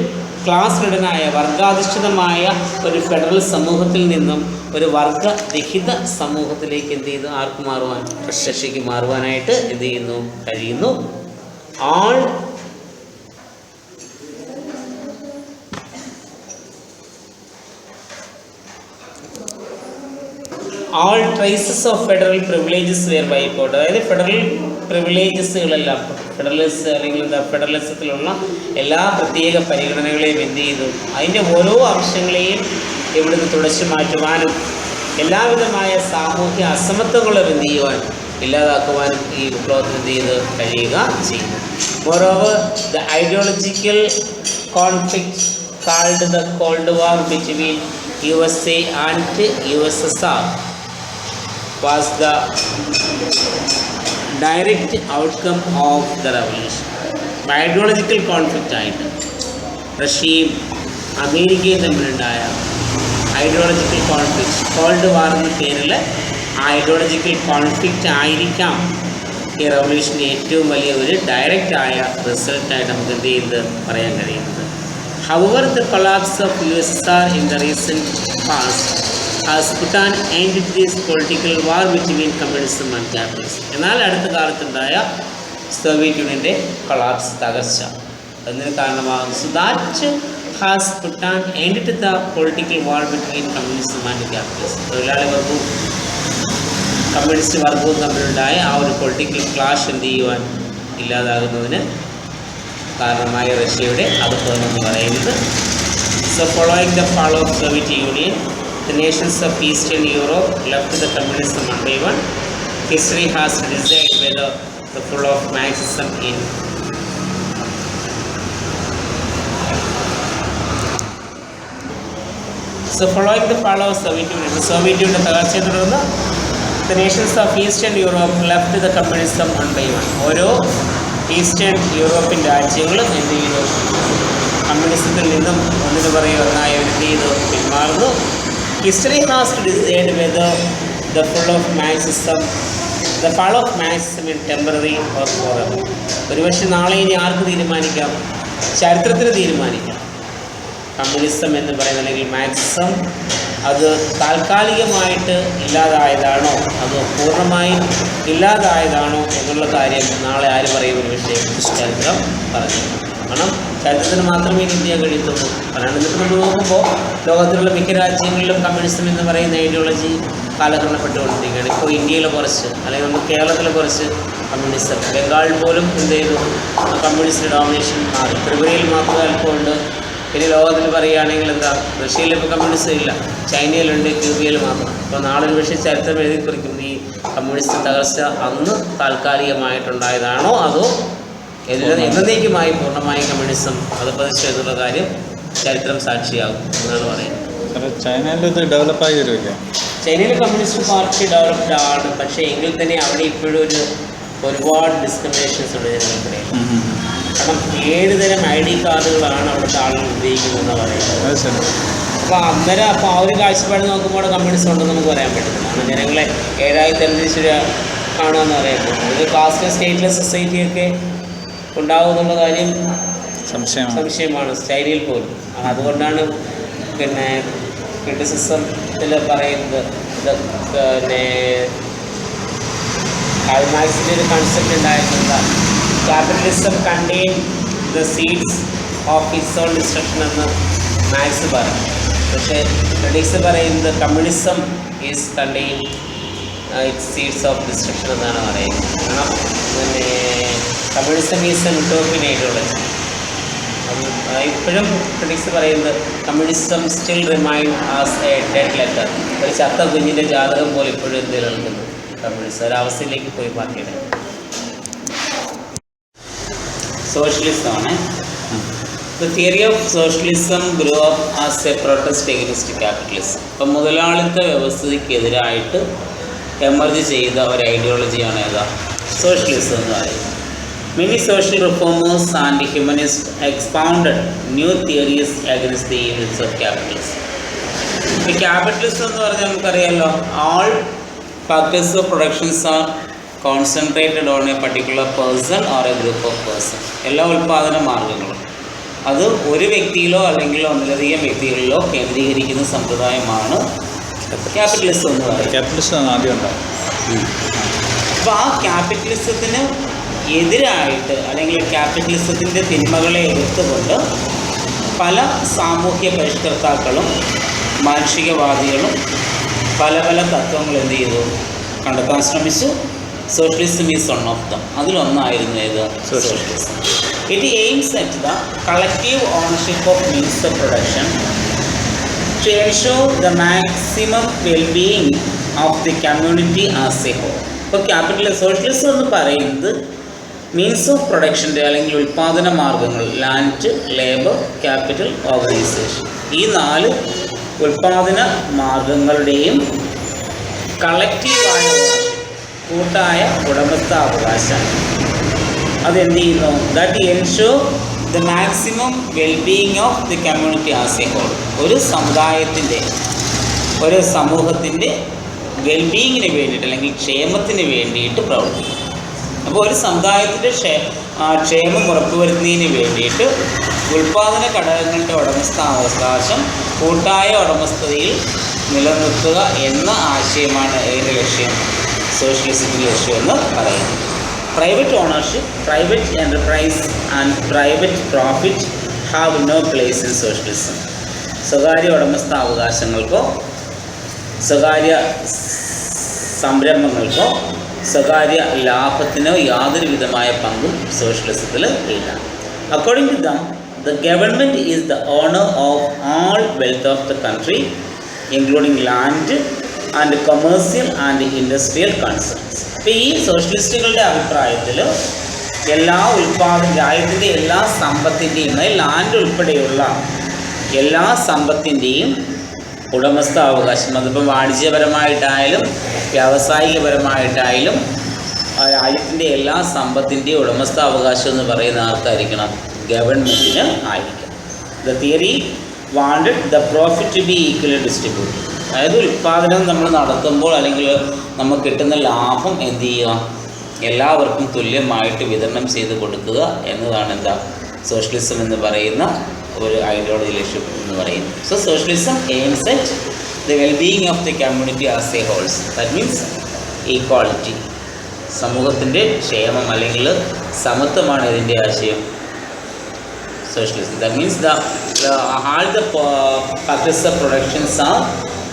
S1: ക്ലാസ് റിഡനായ വർഗാധിഷ്ഠിതമായ ഒരു ഫെഡറൽ സമൂഹത്തിൽ നിന്നും ഒരു വർഗരഹിത സമൂഹത്തിലേക്ക് എന്ത് ചെയ്തു? ആർക്ക് മാറുവാൻ? റഷ്യക്ക് മാറുവാനായിട്ട് എന്ത് ചെയ്യുന്നു? കഴിയുന്നു. all traces of federal privileges were wiped out. അതായത് ഫെഡറൽ പ്രിവിലേജസുകളെല്ലാം ഫെഡറലിസ്റ്റ് അല്ലെങ്കിൽ ഫെഡറലിസത്തിലുള്ള എല്ലാ പ്രത്യേക പരിഗണനകളെയും എന്ത് ചെയ്തു? അതിൻ്റെ ഓരോ അംശങ്ങളെയും ഇവിടുന്ന് തുടച്ചു മാറ്റുവാനും എല്ലാവിധമായ സാമൂഹ്യ അസമത്വങ്ങളും എന്ത് ചെയ്യുവാൻ ഇല്ലാതാക്കുവാനും ഈ വിപ്ലവത്തിന് എന്ത് ചെയ്ത് കഴിയുക ചെയ്യുന്നു. Moreover the ideological conflict called the called war between USA and USSR was the direct outcome of the revolution. Ideological conflict ആയിട്ട് റഷ്യയും അമേരിക്കയും തമ്മിലുണ്ടായ ഐഡിയോളജിക്കൽ കോൺഫ്ലിക്റ്റ്, കോൾഡ് വാർ എന്ന പേരിൽ ഐഡിയോളജിക്കൽ കോൺഫ്ലിക്റ്റ് ആയിരിക്കാം ഈ റവല്യൂഷൻ്റെ ഏറ്റവും വലിയ ഒരു ഡയറക്റ്റായ റിസൾട്ടായിട്ട് നമുക്ക് എന്ത് ചെയ്ത് പറയാൻ കഴിയുന്നത്. However, the collapse of USSR in the recent past has put an end to this political war between communism and capitalism. എന്നാൽ അടുത്ത കാലത്തുണ്ടായ സോവിയറ്റ് യൂണിയൻ്റെ കൊളാപ്സ്, തകർച്ച എന്നതിന് കാരണമാകും. So that has put an end to the political war between communism and capitalism. തൊഴിലാളി വർഗവും communist വർഗവും തമ്മിലുണ്ടായ ആ ഒരു പൊളിറ്റിക്കൽ ക്ലാഷ് എന്ത് ചെയ്യുവാൻ ഇല്ലാതാകുന്നതിന് കാരണമായ റഷ്യയുടെ അധപ്പതനം എന്ന് പറയുന്നത്. So following the fall of Soviet Union, the nations of Eastern Europe left the communism one by one. History has decide whether the full of Marxism in so following the fall of Soviet Union, Soviet Union തകർച്ചയെ തുടർന്ന് the nations of Eastern Europe left the communism one by one. ഓരോ Eastern European രാജ്യങ്ങളും എന്ത് ചെയ്തു? കമ്മ്യൂണിസത്തിൽ നിന്നും ഒന്നിനു പറയും ഒന്നായി എന്ത് ചെയ്തു? പിന്മാറുന്നു. History has to decide whether the full of Marxism the fall of Marxism in temporary or forever. ഒരുപക്ഷെ നാളെ ഇനി ആർക്ക് തീരുമാനിക്കാം? ചരിത്രത്തിന് തീരുമാനിക്കാം. കമ്മ്യൂണിസം എന്ന് പറയുന്ന അല്ലെങ്കിൽ മാർക്സിസം അത് താൽക്കാലികമായിട്ട് ഇല്ലാതായതാണോ അതോ പൂർണ്ണമായും ഇല്ലാതായതാണോ എന്നുള്ള കാര്യം നാളെ ആര് പറയും? ഒരു വിഷയം ചരിത്രം പറഞ്ഞു. കാരണം ചരിത്രത്തിന് മാത്രമേ ഇത് ചെയ്യാൻ കഴിയത്തുള്ളൂ. കാരണം എന്നിട്ട് നമ്മൾ നോക്കുമ്പോൾ ലോകത്തിലുള്ള മിക്ക രാജ്യങ്ങളിലും കമ്മ്യൂണിസം എന്ന് പറയുന്ന ഐഡിയോളജി കാലഹരണപ്പെട്ടുകൊണ്ടിരിക്കുകയാണ്. ഇപ്പോൾ ഇന്ത്യയിൽ കുറച്ച്, അല്ലെങ്കിൽ നമ്മൾ കേരളത്തിൽ കുറച്ച് കമ്മ്യൂണിസം, ബംഗാൾ പോലും എന്ത് ചെയ്തു? കമ്മ്യൂണിസ്റ്റ് ഡോമിനേഷൻ മാറി. ത്രിപുരയിൽ മാത്രമേ അല്പമുണ്ട്. പിന്നെ ലോകത്തിൽ പറയുകയാണെങ്കിൽ എന്താ, റഷ്യയിൽ ഇപ്പോൾ കമ്മ്യൂണിസം ഇല്ല, ചൈനയിലുണ്ട്, ക്യൂബയിൽ മാത്രം. അപ്പോൾ നാളെ ഒരു പക്ഷേ ചരിത്രം എഴുതി കുറിക്കും ഈ കമ്മ്യൂണിസ്റ്റ് തകർച്ച അന്ന് താൽക്കാലികമായിട്ടുണ്ടായതാണോ അതോ എന്നേക്കുമായി പൂർണ്ണമായും കമ്മ്യൂണിസം അത് പതിച്ചു എന്നുള്ള കാര്യം ചരിത്രം സാക്ഷിയാകും എന്നാണ് പറയുന്നത്.
S2: ചൈനയിൽ ഇത് ഡെവലപ്പായി വരുമല്ലേ?
S1: ചൈനയിൽ കമ്മ്യൂണിസ്റ്റ് പാർട്ടി ഡെവലപ്ഡ് ആണ്, പക്ഷേ എങ്കിൽ തന്നെ അവിടെ ഇപ്പോഴും ഒരുപാട് ഡിസ്ക്രിമിനേഷൻസ് ഉണ്ട് ജനങ്ങൾക്കിടയിൽ. കാരണം 7 തരം ID കാർഡുകളാണ് അവിടുത്തെ ആളുകൾ ഉപയോഗിക്കുന്നതെന്ന് പറയുന്നത്. അപ്പോൾ അന്നേരം അപ്പോൾ ആ ഒരു കാഴ്ചപ്പാട് നോക്കുമ്പോൾ കമ്മ്യൂണിസം ഉണ്ടെന്ന് നമുക്ക് പറയാൻ പറ്റുന്നില്ല. കാരണം ജനങ്ങളെ 7ആയി തരംതിരിച്ച് കാണുകയെന്ന് പറയുമ്പോൾ ഒരു കാസ്റ്റ് സ്റ്റേറ്റ്ലെസ് സൊസൈറ്റിയൊക്കെ ഉണ്ടാവും എന്നുള്ള കാര്യം സംശയമാണ് ചൈനയിൽ പോലും. അതുകൊണ്ടാണ് പിന്നെ ക്രിറ്റിസിസത്തിൽ പറയുന്നത് പിന്നെ മാർക്സിൻ്റെ ഒരു കൺസെപ്റ്റ് ഉണ്ടായിരുന്നത്, capitalism contain the seeds of his own destruction എന്ന് മാക്സ് പറയും. പക്ഷേ ക്രിറ്റിക്സ് പറയുന്നത് communism is contain it's seeds of destruction എന്നാണ് പറയുന്നത്. കാരണം പിന്നെ communism is N utopian ideology. ഇപ്പോഴും ക്രിറ്റിക്സ് പറയുന്നത് communism still remain as A dead letter, ഒരു ചത്ത കുഞ്ഞിൻ്റെ ജാതകം പോലെ ഇപ്പോഴും നിലനിൽക്കുന്നു കമ്മ്യൂണിസം. ഒരവസ്ഥയിലേക്ക് പോയി പാർട്ടിയുടെ സോഷ്യലിസമാണ്. The theory of socialism grew up as a protest against capitalism. അപ്പം മുതലാളിത്ത വ്യവസ്ഥയ്ക്കെതിരായിട്ട് എമർജ് ചെയ്ത ഒരു ഐഡിയോളജിയാണ് ഏതാ? സോഷ്യലിസം എന്ന് പറയുന്നത്. Many social reformers and humanists expounded new theories against the evils of capitalism. ഈ ക്യാപിറ്റലിസം എന്ന് പറഞ്ഞാൽ നമുക്കറിയാമല്ലോ, all factors of productions are concentrated on a particular person or a group of person. എല്ലാ ഉൽപ്പാദന മാർഗങ്ങളും അത് ഒരു വ്യക്തിയിലോ അല്ലെങ്കിൽ ഒന്നിലധികം വ്യക്തികളിലോ കേന്ദ്രീകരിക്കുന്ന സമ്പ്രദായമാണ് ക്യാപിറ്റലിസം എന്ന് പറയുന്നത്.
S2: ക്യാപിറ്റലിസം ആദ്യം ഉണ്ടാവും.
S1: അപ്പോൾ ആ ക്യാപിറ്റലിസത്തിന് എതിരായിട്ട് അല്ലെങ്കിൽ ക്യാപിറ്റലിസത്തിൻ്റെ തിന്മകളെ എതിർത്തുകൊണ്ട് പല സാമൂഹ്യ പരിഷ്കർത്താക്കളും മാനുഷികവാദികളും പല പല തത്വങ്ങൾ എന്ത് ചെയ്തു? കണ്ടെത്താൻ ശ്രമിച്ചു. Socialism is one of them. അതിലൊന്നായിരുന്നു ഏത്? Socialism. It aims at the collective ownership of means of production to ensure the maximum wellbeing of the community as a whole. ഇപ്പോൾ സോഷ്യലിസം എന്ന് പറയുന്നത് മീൻസ് ഓഫ് പ്രൊഡക്ഷൻ്റെ അല്ലെങ്കിൽ ഉൽപ്പാദന മാർഗങ്ങൾ, ലാൻഡ്, ലേബർ, ക്യാപിറ്റൽ, ഓർഗനൈസേഷൻ, ഈ 4 ഉൽപ്പാദന മാർഗങ്ങളുടെയും കളക്റ്റീവായ കൂട്ടായ ഉടമസ്ഥാവകാശം അതെന്ത് ചെയ്യുന്നു? That ensure the maximum wellbeing of the community as a whole. ഒരു സമുദായത്തിൻ്റെ, ഒരു സമൂഹത്തിൻ്റെ വെൽബീയിങ്ങിന് വേണ്ടിയിട്ട് അല്ലെങ്കിൽ ക്ഷേമത്തിന് വേണ്ടിയിട്ട് പ്രവർത്തിക്കും. അപ്പോൾ ഒരു സമുദായത്തിൻ്റെ ക്ഷേമം ഉറപ്പുവരുത്തുന്നതിന് വേണ്ടിയിട്ട് ഉൽപ്പാദന ഘടകങ്ങളുടെ ഉടമസ്ഥാവകാശം കൂട്ടായ ഉടമസ്ഥതയിൽ നിലനിർത്തുക എന്ന ആശയമാണ് ഏത് ലക്ഷ്യം? സോഷ്യലിസത്തിൻ്റെ ലക്ഷ്യം എന്ന് പറയുന്നത്. Private ownership, private enterprise and private profit have no place in socialism. സ്വകാര്യ ഉടമസ്ഥാവകാശങ്ങൾക്കോ സ്വകാര്യ സംരംഭങ്ങൾക്കോ സ്വകാര്യ ലാഭത്തിനോ യാതൊരു വിധമായ പങ്കും സോഷ്യലിസത്തിൽ ഇല്ല. According to them, the government is the owner of all wealth of the country including land and commercial and industrial concerns. ഇപ്പോൾ ഈ സോഷ്യലിസ്റ്റുകളുടെ അഭിപ്രായത്തിൽ രാജ്യത്തിൻ്റെ എല്ലാ സമ്പത്തിൻ്റെയും, ലാൻഡ് ഉൾപ്പെടെയുള്ള എല്ലാ സമ്പത്തിൻ്റെയും ഉടമസ്ഥാവകാശം, അതിപ്പം വാണിജ്യപരമായിട്ടായാലും വ്യാവസായികപരമായിട്ടായാലും രാജ്യത്തിൻ്റെ എല്ലാ സമ്പത്തിൻ്റെയും ഉടമസ്ഥാവകാശം എന്ന് പറയുന്ന ആർക്കായിരിക്കണം? ഗവൺമെൻറ്റിന് ആയിരിക്കണം. The theory wanted the profit to be equally distributed. അതായത് ഉൽപ്പാദനം നമ്മൾ നടത്തുമ്പോൾ അല്ലെങ്കിൽ നമുക്ക് കിട്ടുന്ന ലാഭം എന്ത് ചെയ്യുക? എല്ലാവർക്കും തുല്യമായിട്ട് വിതരണം ചെയ്ത് കൊടുക്കുക എന്നതാണ് എന്താ സോഷ്യലിസം എന്ന് പറയുന്ന ഒരു ഐഡിയോളജി ലക്ഷ്യം എന്ന് പറയുന്നത്. So socialism aims at the wellbeing of the community as a wholes. That means equality, സമൂഹത്തിൻ്റെ ക്ഷേമം അല്ലെങ്കിൽ സമത്വമാണ് ഇതിൻ്റെ ആശയം. socialism. That means all the factors of productions are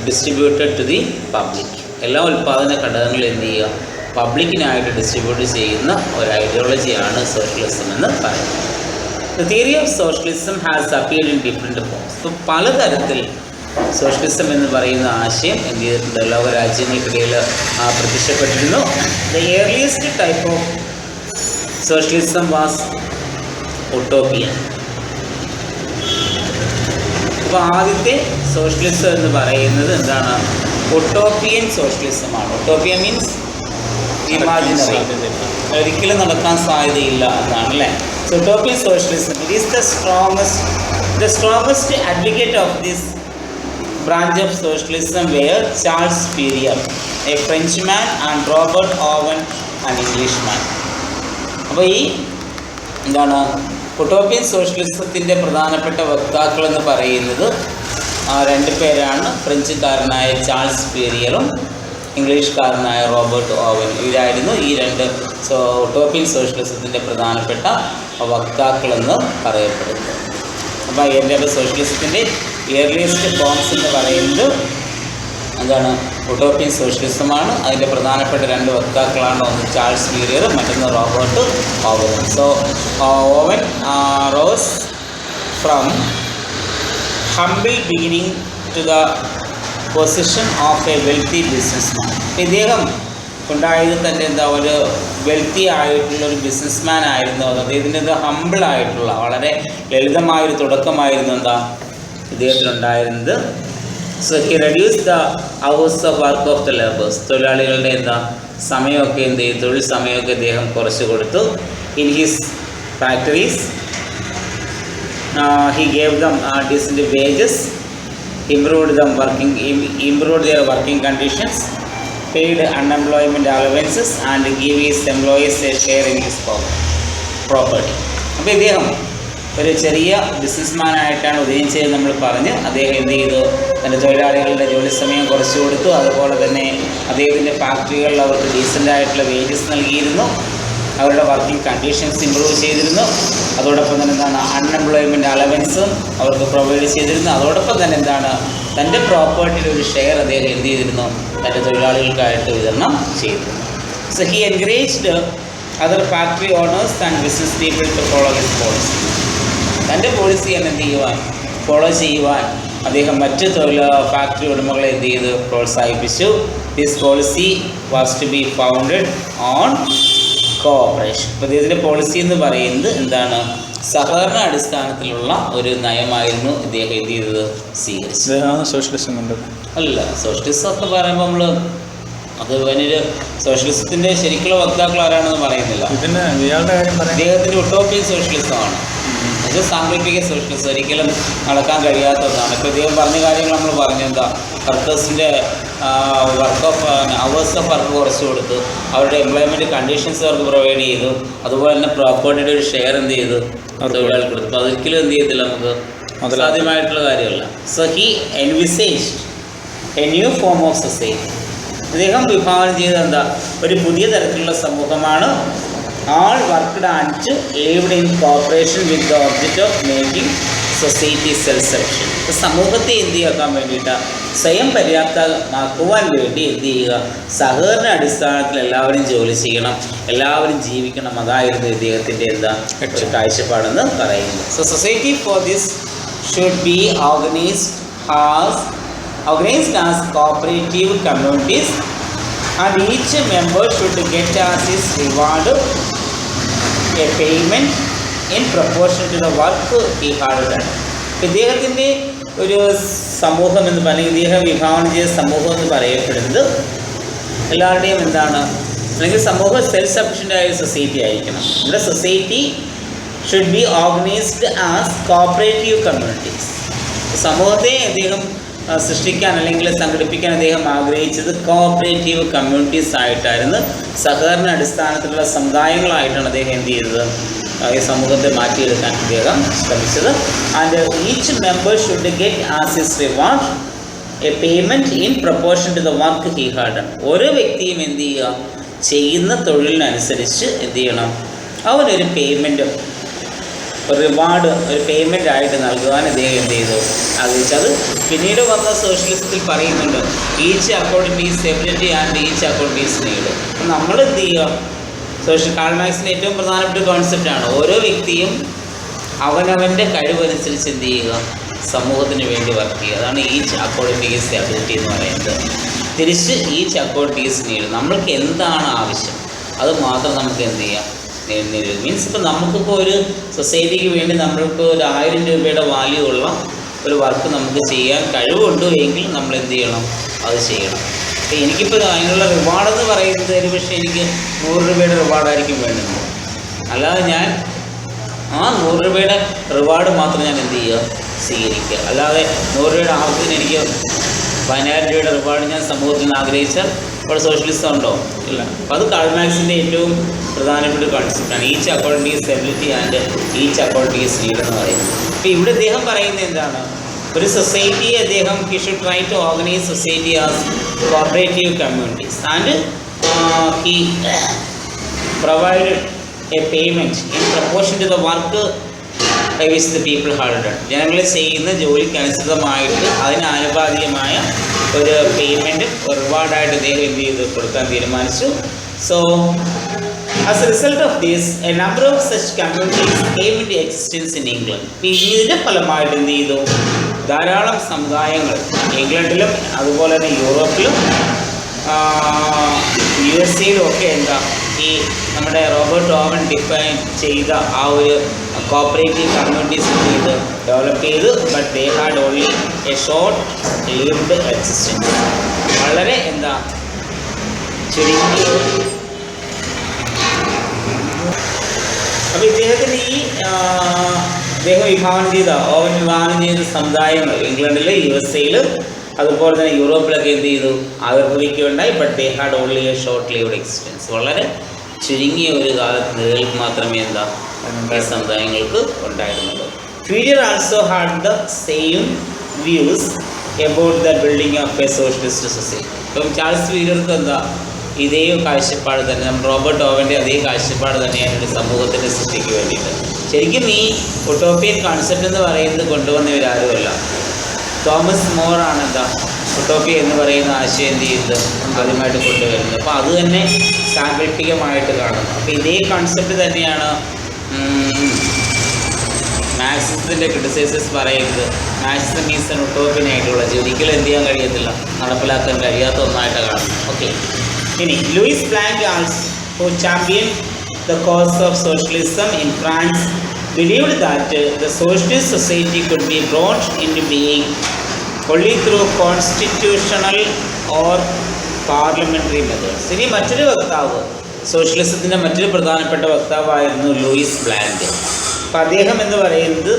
S1: distributed to the public. എല്ലാ ഉൽപ്പാദന ഘടകങ്ങളും എന്ത് ചെയ്യുക? പബ്ലിക്കിനായിട്ട് ഡിസ്ട്രിബ്യൂട്ട് ചെയ്യുന്ന ഒരു ഐഡിയോളജിയാണ് സോഷ്യലിസം എന്ന് പറയുന്നത്. The theory of socialism has appeared in different forms. ഇപ്പോൾ പലതരത്തിൽ സോഷ്യലിസം എന്ന് പറയുന്ന ആശയം എന്ത് ചെയ്തിട്ടുണ്ട്? ലോകരാജ്യങ്ങൾക്കിടയിൽ പ്രത്യക്ഷപ്പെട്ടിരുന്നു. The earliest type of socialism was utopian. അപ്പോൾ ആദ്യത്തെ സോഷ്യലിസം എന്ന് പറയുന്നത് എന്താണ്? ഉട്ടോപ്പിയൻ സോഷ്യലിസമാണ്. ഉട്ടോപ്പിയൻ മീൻസ് ഇമാജിനറി, ഒരിക്കലും നടക്കാൻ സാധ്യതയില്ല എന്നാണ് അല്ലേ. So utopian socialism it is the strongest advocate of this branch of socialism were Charles Fourier, a Frenchman, and Robert Owen, an Englishman. അപ്പോൾ ഈ എന്താണ് ഉട്ടോപ്യൻ സോഷ്യലിസത്തിൻ്റെ പ്രധാനപ്പെട്ട വക്താക്കളെന്ന് പറയുന്നത് രണ്ട് പേരാണ്. ഫ്രഞ്ചുകാരനായ ചാൾസ് ഫീരിയറും ഇംഗ്ലീഷുകാരനായ റോബർട്ട് ഓവൻ. ഇവരായിരുന്നു ഈ രണ്ട് ഉട്ടോപ്യൻ സോഷ്യലിസത്തിൻ്റെ പ്രധാനപ്പെട്ട വക്താക്കളെന്ന് പറയപ്പെടുന്നത്. അപ്പോൾ എൻ്റെ സോഷ്യലിസത്തിൻ്റെ ഇയർലിയസ്റ്റ് ഫോംസ് എന്ന് പറയുന്നത് എന്താണ്? ഉട്ടോപ്യൻ സോഷ്യലിസമാണ്. അതിൻ്റെ പ്രധാനപ്പെട്ട 2 വക്താക്കളാണ്, ഒന്ന് ചാൾസ് ഫൂറിയർ, മറ്റൊന്ന് Robert Owen. So Owen rose from humble beginning to the position of a wealthy businessman. ഇദ്ദേഹം ഉണ്ടായത് തന്നെ എന്താ, ഒരു വെൽത്തി ആയിട്ടുള്ള ഒരു ബിസിനസ്മാൻ ആയിരുന്നു. അദ്ദേഹത്തിൻ്റെ ഹംബിളായിട്ടുള്ള വളരെ ലളിതമായൊരു തുടക്കമായിരുന്നു എന്താ ഇദ്ദേഹത്തിനുണ്ടായിരുന്നത്. So he reduce the hours of work of the labours. തൊഴിലാളികളുടെ എന്താ സമയമൊക്കെ എന്ത് ചെയ്യും, തൊഴിൽ സമയമൊക്കെ അദ്ദേഹം കുറച്ച് കൊടുത്തു. In his factories he gave dum decent wages, improved their working conditions, paid unemployment allowances and gave his employees a share in his property. അപ്പോൾ ഇദ്ദേഹം ഒരു ചെറിയ ബിസിനസ്മാനായിട്ടാണ് ഉദയിച്ചത് നമ്മൾ പറഞ്ഞ്. അദ്ദേഹം എന്ത് ചെയ്തു, തൻ്റെ തൊഴിലാളികളുടെ ജോലി സമയം കുറച്ച് കൊടുത്തു. അതുപോലെ തന്നെ അദ്ദേഹത്തിൻ്റെ ഫാക്ടറികളിൽ അവർക്ക് ഡീസൻ്റായിട്ടുള്ള വേജസ് നൽകിയിരുന്നു, അവരുടെ വർക്കിംഗ് കണ്ടീഷൻസ് ഇമ്പ്രൂവ് ചെയ്തിരുന്നു. അതോടൊപ്പം തന്നെ എന്താണ്, അൺഎംപ്ലോയ്മെൻറ്റ് അലവൻസും അവർക്ക് പ്രൊവൈഡ് ചെയ്തിരുന്നു. അതോടൊപ്പം തന്നെ എന്താണ്, തൻ്റെ പ്രോപ്പർട്ടിയിൽ ഒരു ഷെയർ അദ്ദേഹം എന്ത് ചെയ്തിരുന്നു, തൻ്റെ തൊഴിലാളികൾക്കായിട്ട് വിതരണം ചെയ്തിരുന്നു. So he encouraged other factory owners and business people to follow his policy. തൻ്റെ പോളിസി എന്ത് ചെയ്യുവാൻ, ഫോളോ ചെയ്യുവാൻ അദ്ദേഹം മറ്റ് ഫാക്ടറി ഉടമകളെ എന്ത് ചെയ്ത് പ്രോത്സാഹിപ്പിച്ചു. This policy was to be founded on cooperation. അപ്പോൾ ഇതിൻ്റെ പോളിസി എന്ന് പറയുന്നത് എന്താണ്, സഹകരണ അടിസ്ഥാനത്തിലുള്ള ഒരു നയമായിരുന്നു ഇദ്ദേഹം എന്ത് ചെയ്തത്, സ്വീകരിച്ചത്.
S2: സോഷ്യലിസം
S1: അല്ല, സോഷ്യലിസം ഒക്കെ പറയുമ്പോൾ നമ്മൾ അത് വലിയൊരു സോഷ്യലിസത്തിൻ്റെ ശരിക്കുള്ള വക്താക്കൾ ആരാണെന്ന് പറയുന്നില്ല. അദ്ദേഹത്തിൻ്റെ ഉട്ടോപ്യൻ സോഷ്യലിസമാണ്. ഇത് സാങ്കല്പിക സോഷ്യലിസം ഒരിക്കലും നടക്കാൻ കഴിയാത്തതാണ്. ഇപ്പോൾ ഇദ്ദേഹം പറഞ്ഞ കാര്യങ്ങൾ നമ്മൾ പറഞ്ഞു, എന്താ, വർക്കേഴ്സിൻ്റെ work of hours of work കുറച്ച് കൊടുത്തു, അവരുടെ എംപ്ലോയ്മെൻറ്റ് കണ്ടീഷൻസ് അവർക്ക് പ്രൊവൈഡ് ചെയ്തു, അതുപോലെ തന്നെ പ്രോപ്പർട്ടിയുടെ ഒരു ഷെയർ എന്ത് ചെയ്തു, തൊഴിലാളികൾക്ക് കൊടുത്തു. അപ്പോൾ അതൊരിക്കലും എന്ത് ചെയ്യത്തില്ല, നമുക്ക് സാധ്യമായിട്ടുള്ള കാര്യമല്ല. So he envisaged a new form of society. അദ്ദേഹം വിഭാവനം ചെയ്തത് എന്താ, ഒരു പുതിയ തരത്തിലുള്ള സമൂഹമാണ്. all worked and lived in cooperation with the object of making society self-sufficient. സമൂഹത്തെ എന്ത് ചെയ്യാൻ വേണ്ടിയിട്ട്, സ്വയം പര്യാപ്തമാക്കുവാൻ വേണ്ടി എന്ത് ചെയ്യുക, സഹകരണ അടിസ്ഥാനത്തിൽ എല്ലാവരും ജോലി ചെയ്യണം, എല്ലാവരും ജീവിക്കണം. അതായിരുന്നു ഇദ്ദേഹത്തിൻ്റെ എന്താ കാഴ്ചപ്പാടെന്ന് പറയുന്നത്. So society for this should be organised as cooperative communities and each member should get as his reward a payment in proportion to the work he had done. ഇദ്ദേഹത്തിൻ്റെ ഒരു സമൂഹം എന്ന് പറയുന്നത്, ഇദ്ദേഹം വിഭാവനം ചെയ്ത സമൂഹം എന്ന് പറയപ്പെടുന്നത് എല്ലാവരുടെയും എന്താണ്, അല്ലെങ്കിൽ സമൂഹം സെൽഫ് സഫിഷ്യൻ്റ് ആയ സൊസൈറ്റി ആയിരിക്കണം. ഇവിടെ society should be organised as cooperative communities. സമൂഹത്തെ അദ്ദേഹം സൃഷ്ടിക്കാൻ അല്ലെങ്കിൽ സംഘടിപ്പിക്കാൻ അദ്ദേഹം ആഗ്രഹിച്ചത് കോഓപ്പറേറ്റീവ് കമ്മ്യൂണിറ്റീസ് ആയിട്ടായിരുന്നു. സഹകരണ അടിസ്ഥാനത്തിലുള്ള സമുദായങ്ങളായിട്ടാണ് അദ്ദേഹം എന്ത് ചെയ്തത്, ഈ സമൂഹത്തെ മാറ്റിയെടുക്കാൻ അദ്ദേഹം ശ്രമിച്ചത്. And each member should get as his reward a payment in proportion to the work he had done. ഓരോ വ്യക്തിയും എന്ത് ചെയ്യുക, ചെയ്യുന്ന തൊഴിലിനനുസരിച്ച് എന്ത് ചെയ്യണം, അവനൊരു പേയ്മെൻറ്റ്, റിവാർഡ്, ഒരു പേയ്മെൻ്റ് ആയിട്ട് നൽകുവാൻ അദ്ദേഹം എന്ത് ചെയ്തു, ആഗ്രഹിച്ചത്. പിന്നീട് വന്ന സോഷ്യലിസത്തിൽ പറയുന്നുണ്ട്, each according to his ability and each according to his need. അപ്പം നമ്മൾ എന്ത് ചെയ്യുക, കാൾ മാർക്സിൻ്റെ ഏറ്റവും പ്രധാനപ്പെട്ട കോൺസെപ്റ്റാണ്, ഓരോ വ്യക്തിയും അവനവൻ്റെ കഴിവനുസരിച്ച് എന്ത് ചെയ്യുക, സമൂഹത്തിന് വേണ്ടി വർക്ക് ചെയ്യുക. അതാണ് each according to his ability എന്ന് പറയുന്നത്. തിരിച്ച് each according to his need, നമ്മൾക്ക് എന്താണ് ആവശ്യം അത് മാത്രം നമുക്ക് എന്ത് ചെയ്യാം, മീൻസ് ഇപ്പോൾ നമുക്കിപ്പോൾ ഒരു സൊസൈറ്റിക്ക് വേണ്ടി നമ്മൾക്ക് ഒരു 1000 രൂപയുടെ വാല്യൂ ഉള്ള ഒരു വർക്ക് നമുക്ക് ചെയ്യാൻ കഴിവുണ്ടോ എങ്കിൽ നമ്മൾ എന്ത് ചെയ്യണം, അത് ചെയ്യണം. അപ്പോൾ എനിക്കിപ്പോൾ അതിനുള്ള റിവാർഡെന്ന് പറയുന്നത് ഒരു പക്ഷേ എനിക്ക് 100 രൂപയുടെ റിവാർഡായിരിക്കും വേണ്ടത്. അല്ലാതെ ഞാൻ ആ 100 രൂപയുടെ റിവാർഡ് മാത്രം ഞാൻ എന്ത് ചെയ്യുക, സ്വീകരിക്കുക. അല്ലാതെ 100 രൂപയുടെ ആവശ്യത്തിന് എനിക്ക് 10,000 രൂപയുടെ റിവാർഡ് ഞാൻ സമൂഹത്തിന് ആഗ്രഹിച്ചാൽ ഇവിടെ സോഷ്യലിസം ഉണ്ടോ? ഇല്ല. അപ്പോൾ അത് കാൾ മാർക്സിൻ്റെ ഏറ്റവും പ്രധാനപ്പെട്ട കോൺസെപ്റ്റാണ്, each according to his ability and each according to his need എന്ന് പറയുന്നത്. അപ്പോൾ ഇവിടെ അദ്ദേഹം പറയുന്നത് എന്താണ്, ഒരു സൊസൈറ്റിയെ അദ്ദേഹം he should try to organise society as cooperative communities and he provided a payment in proportion to the work
S3: which the people had done. ജനങ്ങൾ ചെയ്യുന്ന ജോലിക്ക് അനുസൃതമായിട്ട് അതിനാനുപാതികമായ ഒരു പേയ്മെൻറ്റ് റിവാർഡായിട്ട് അദ്ദേഹം എന്ത് ചെയ്ത് കൊടുക്കാൻ തീരുമാനിച്ചു. So as A result of this A number of such communities came into existence in England. ഇതിൻ്റെ ഫലമായിട്ട് എന്ത് ചെയ്തു, ധാരാളം സമുദായങ്ങൾ ഇംഗ്ലണ്ടിലും അതുപോലെ തന്നെ യൂറോപ്പിലും USA ഒക്കെ എന്താ ഈ നമ്മുടെ റോബർട്ട് ഓവൻ ഡിഫൈൻ ചെയ്ത ആ ഒരു കോപ്പറേറ്റീവ് കമ്മ്യൂണിറ്റീസ് ചെയ്ത് ഡെവലപ്പ് ചെയ്ത്. But they had only a short lived existence. വളരെ എന്താ ചുരുങ്ങിയ. അപ്പോൾ ഇദ്ദേഹത്തിന് അദ്ദേഹം ഓവൻ വിഭാവനം ചെയ്ത സമുദായങ്ങൾ ഇംഗ്ലണ്ടിൽ USA അതുപോലെ തന്നെ യൂറോപ്പിലൊക്കെ എന്ത് ചെയ്തു, ആവിർഭവിക്കുകയുണ്ടായി. But they had only a short lived existence. വളരെ ചുരുങ്ങിയ ഒരു കാലത്ത് നിലനിൽപ്പ് മാത്രമേ എന്താ ഈ സമുദായങ്ങൾക്ക് ഉണ്ടായിരുന്നുള്ളൂ. Future also had the same views about the building of A socialist society. ഇപ്പം ചാൾസ് വീലർക്ക് എന്താ ഇതേ കാഴ്ചപ്പാട് തന്നെ, നമ്മുടെ റോബർട്ട് ഓവൻ്റെ അതേ കാഴ്ചപ്പാട് തന്നെയാണ് ഒരു സമൂഹത്തിൻ്റെ സൃഷ്ടിക്ക് വേണ്ടിയിട്ട്. ശരിക്കും ഈ ഉട്ടോപ്പിയൻ കോൺസെപ്റ്റ് എന്ന് പറയുന്നത് കൊണ്ടുവന്നവരാരുമല്ല, തോമസ് മോറാണ് എന്താ ഉട്ടോപ്പിയ എന്ന് പറയുന്ന ആശയം എന്ത് ചെയ്യുന്നത് ആദ്യമായിട്ട് കൊണ്ടുവരുന്നത്. അപ്പോൾ അത് തന്നെ സാങ്കല്പികമായിട്ട് കാണുന്നു. അപ്പോൾ ഇതേ കോൺസെപ്റ്റ് തന്നെയാണ് മാർക്സിസത്തിൻ്റെ ക്രിറ്റിസൈസേഴ്സ് പറയുന്നത്. Marxism is N utopian ideology. ഒരിക്കലും എന്ത് ചെയ്യാൻ കഴിയത്തില്ല, നടപ്പിലാക്കാൻ കഴിയാത്ത ഒന്നായിട്ട് കാണുന്നു. ഓക്കെ, ഇനി Louis Blanc also champion the cause of socialism in France believed that the socialist society could be brought into being only through constitutional or parliamentary methods. ഇനി മറ്റൊരു വക്താവ്, സോഷ്യലിസത്തിൻ്റെ മറ്റൊരു പ്രധാനപ്പെട്ട വക്താവായിരുന്നു ലൂയിസ് ബ്ലാങ്ക്. അപ്പം അദ്ദേഹം എന്ന് പറയുന്നത്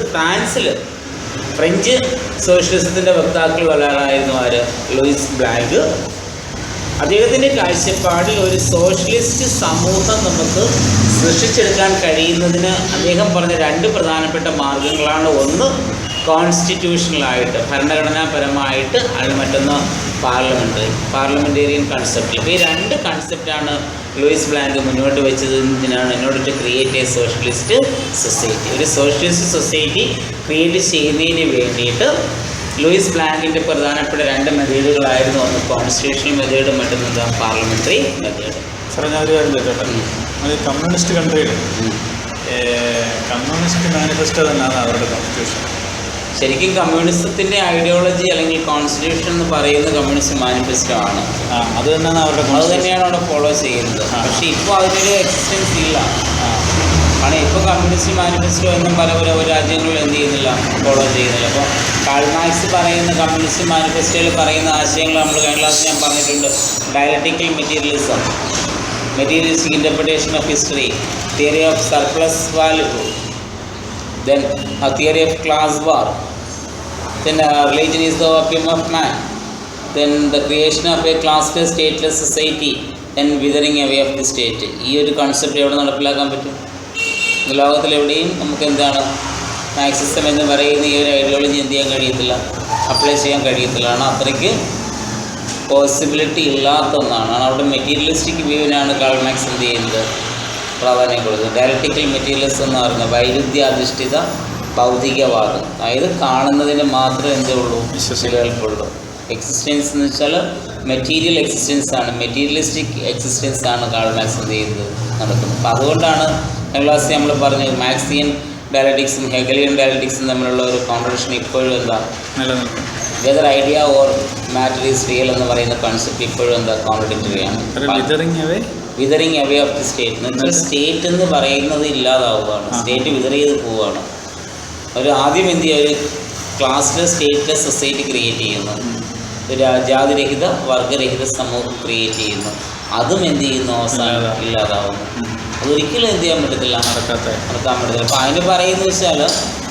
S3: ഫ്രഞ്ച് സോഷ്യലിസത്തിൻ്റെ വക്താക്കൾ ഒരാളായിരുന്നു ആര്, ലൂയിസ് ബ്ലാങ്ക്. അദ്ദേഹത്തിൻ്റെ കാഴ്ചപ്പാടിൽ ഒരു സോഷ്യലിസ്റ്റ് സമൂഹം നമുക്ക് സൃഷ്ടിച്ചെടുക്കാൻ കഴിയുന്നതിന് അദ്ദേഹം പറഞ്ഞ രണ്ട് പ്രധാനപ്പെട്ട മാർഗങ്ങളാണ്. ഒന്ന് കോൺസ്റ്റിറ്റ്യൂഷണലായിട്ട് ഭരണഘടനാപരമായിട്ട്, അതിൽ മറ്റൊന്ന് പാർലമെൻറ്റേറിയൻ കൺസെപ്റ്റ്. ഇപ്പോൾ ഈ രണ്ട് കൺസെപ്റ്റാണ് ലൂയിസ് ബ്ലാങ്ക് മുന്നോട്ട് വെച്ചത്. In order to create a socialist society. ഒരു സോഷ്യലിസ്റ്റ് സൊസൈറ്റി ക്രിയേറ്റ് ചെയ്യുന്നതിന് വേണ്ടിയിട്ട് ലൂയിസ് ബ്ലാങ്കിൻ്റെ പ്രധാനപ്പെട്ട രണ്ട് മെത്തേഡുകളായിരുന്നു. ഒന്ന് കോൺസ്റ്റിറ്റ്യൂഷണൽ മെത്തേഡ്, മറ്റൊന്ന് പാർലമെൻ്ററി മെത്തേഡ്.
S2: സാറേ ഞാനൊരു കാര്യം ചോദിച്ചോട്ടെ, അത് കമ്മ്യൂണിസ്റ്റ് കൺട്രിയിൽ കമ്മ്യൂണിസ്റ്റ് മാനിഫെസ്റ്റോ തന്നെയാണ് അവരുടെ കോൺസ്റ്റിറ്റ്യൂഷൻ.
S3: ശരിക്കും കമ്മ്യൂണിസത്തിൻ്റെ ഐഡിയോളജി അല്ലെങ്കിൽ കോൺസ്റ്റിറ്റ്യൂഷൻ എന്ന് പറയുന്ന കമ്മ്യൂണിസ്റ്റ് മാനിഫെസ്റ്റോ ആണ്.
S2: അത് തന്നെയാണ് അവരുടെ,
S3: അത് തന്നെയാണ് അവിടെ ഫോളോ ചെയ്യുന്നത്. പക്ഷേ ഇപ്പോൾ അതിനൊരു എക്സിസ്റ്റൻസ് ഇല്ല. കാരണം ഇപ്പോൾ കമ്മ്യൂണിസ്റ്റ് മാനിഫെസ്റ്റോ എന്നും പല രാജ്യങ്ങളിൽ എന്ത് ചെയ്യുന്നില്ല, ഫോളോ ചെയ്യുന്നില്ല. അപ്പോൾ കാൾ മാർക്സ് പറയുന്ന കമ്മ്യൂണിസ്റ്റ് മാനിഫെസ്റ്റോയിൽ പറയുന്ന ആശയങ്ങൾ നമ്മൾ കഴിഞ്ഞ ക്ലാസ്സിൽ ഞാൻ പറഞ്ഞിട്ടുണ്ട്. Dialectical materialistic interpretation of history, theory of surplus value, then a theory of class war, then religion is the opium of man, then the creation of a classless stateless society, then withering away of the state. ഈ ഒരു concept എവിടെ നടപ്പിലാക്കാൻ പറ്റും? ലോകത്തിലെവിടെയും നമുക്ക് എന്താണ് Marxism എന്ന് പറയുന്ന ഈ ഒരു ഐഡിയോളജി എന്ത് ചെയ്യാൻ കഴിയത്തില്ല, അപ്ലൈ ചെയ്യാൻ കഴിയത്തില്ല. കാരണം അത്രയ്ക്ക് പോസിബിലിറ്റി ഇല്ലാത്ത ഒന്നാണ്. അവിടെ മെറ്റീരിയലിസ്റ്റിക് വ്യൂവിനാണ് കാൾ മാർക്സ് എന്ത് ചെയ്യുന്നത്, പ്രാധാന്യം കൊടുക്കുന്നത്. ഡയലക്റ്റിക്കൽ മെറ്റീരിയലിസം എന്ന് പറഞ്ഞാൽ വൈരുദ്ധ്യാധിഷ്ഠിത ഭൗതികവാദം. അതായത് കാണുന്നതിന് മാത്രമേ എന്തേ ഉള്ളൂ, നിലനിൽപ്പുള്ളൂ. എക്സിസ്റ്റൻസ് എന്ന് വെച്ചാൽ മെറ്റീരിയൽ എക്സിസ്റ്റൻസ് ആണ്, മെറ്റീരിയലിസ്റ്റിക് എക്സിസ്റ്റൻസ് ആണ് കാൾ മാർക്സ് എന്ത് ചെയ്യുന്നത്, നടക്കുന്നത്. അപ്പോൾ അതുകൊണ്ടാണ് ക്ലാസ്സിൽ നമ്മൾ പറഞ്ഞത് മാർക്സിയൻ ഡയലക്റ്റിക്സും ഹെഗലിയൻ ഡയലക്റ്റിക്സും തമ്മിലുള്ള ഒരു കോൺട്രഡിക്ഷൻ ഇപ്പോഴും എന്താ നിലനിൽക്കും. Whether idea or matter is real എന്ന് പറയുന്ന കോൺസെപ്റ്റ് ഇപ്പോഴും എന്താ കോൺട്രഡിക്ടറിയാണ്. Withering away of the state എന്ന് വെച്ചാൽ സ്റ്റേറ്റ് എന്ന് പറയുന്നത് ഇല്ലാതാവുകയാണ്, സ്റ്റേറ്റ് വിതർ ചെയ്ത് പോവുകയാണ്. ആദ്യം എന്ത് ചെയ്യുക, ഒരു ക്ലാസ്ലെസ് സ്റ്റേറ്റ്ലെസ് സൊസൈറ്റി ക്രിയേറ്റ് ചെയ്യുന്നു, ഒരു ജാതിരഹിത വർഗരഹിത സമൂഹം ക്രിയേറ്റ് ചെയ്യുന്നു. അതും എന്ത് ചെയ്യുന്നു, അവസാനം ഇല്ലാതാവുന്നു. അതൊരിക്കലും എന്ത് ചെയ്യാൻ പറ്റത്തില്ല, നടക്കാൻ പറ്റത്തില്ല. അപ്പോൾ അതിന് പറയുന്നത് വെച്ചാൽ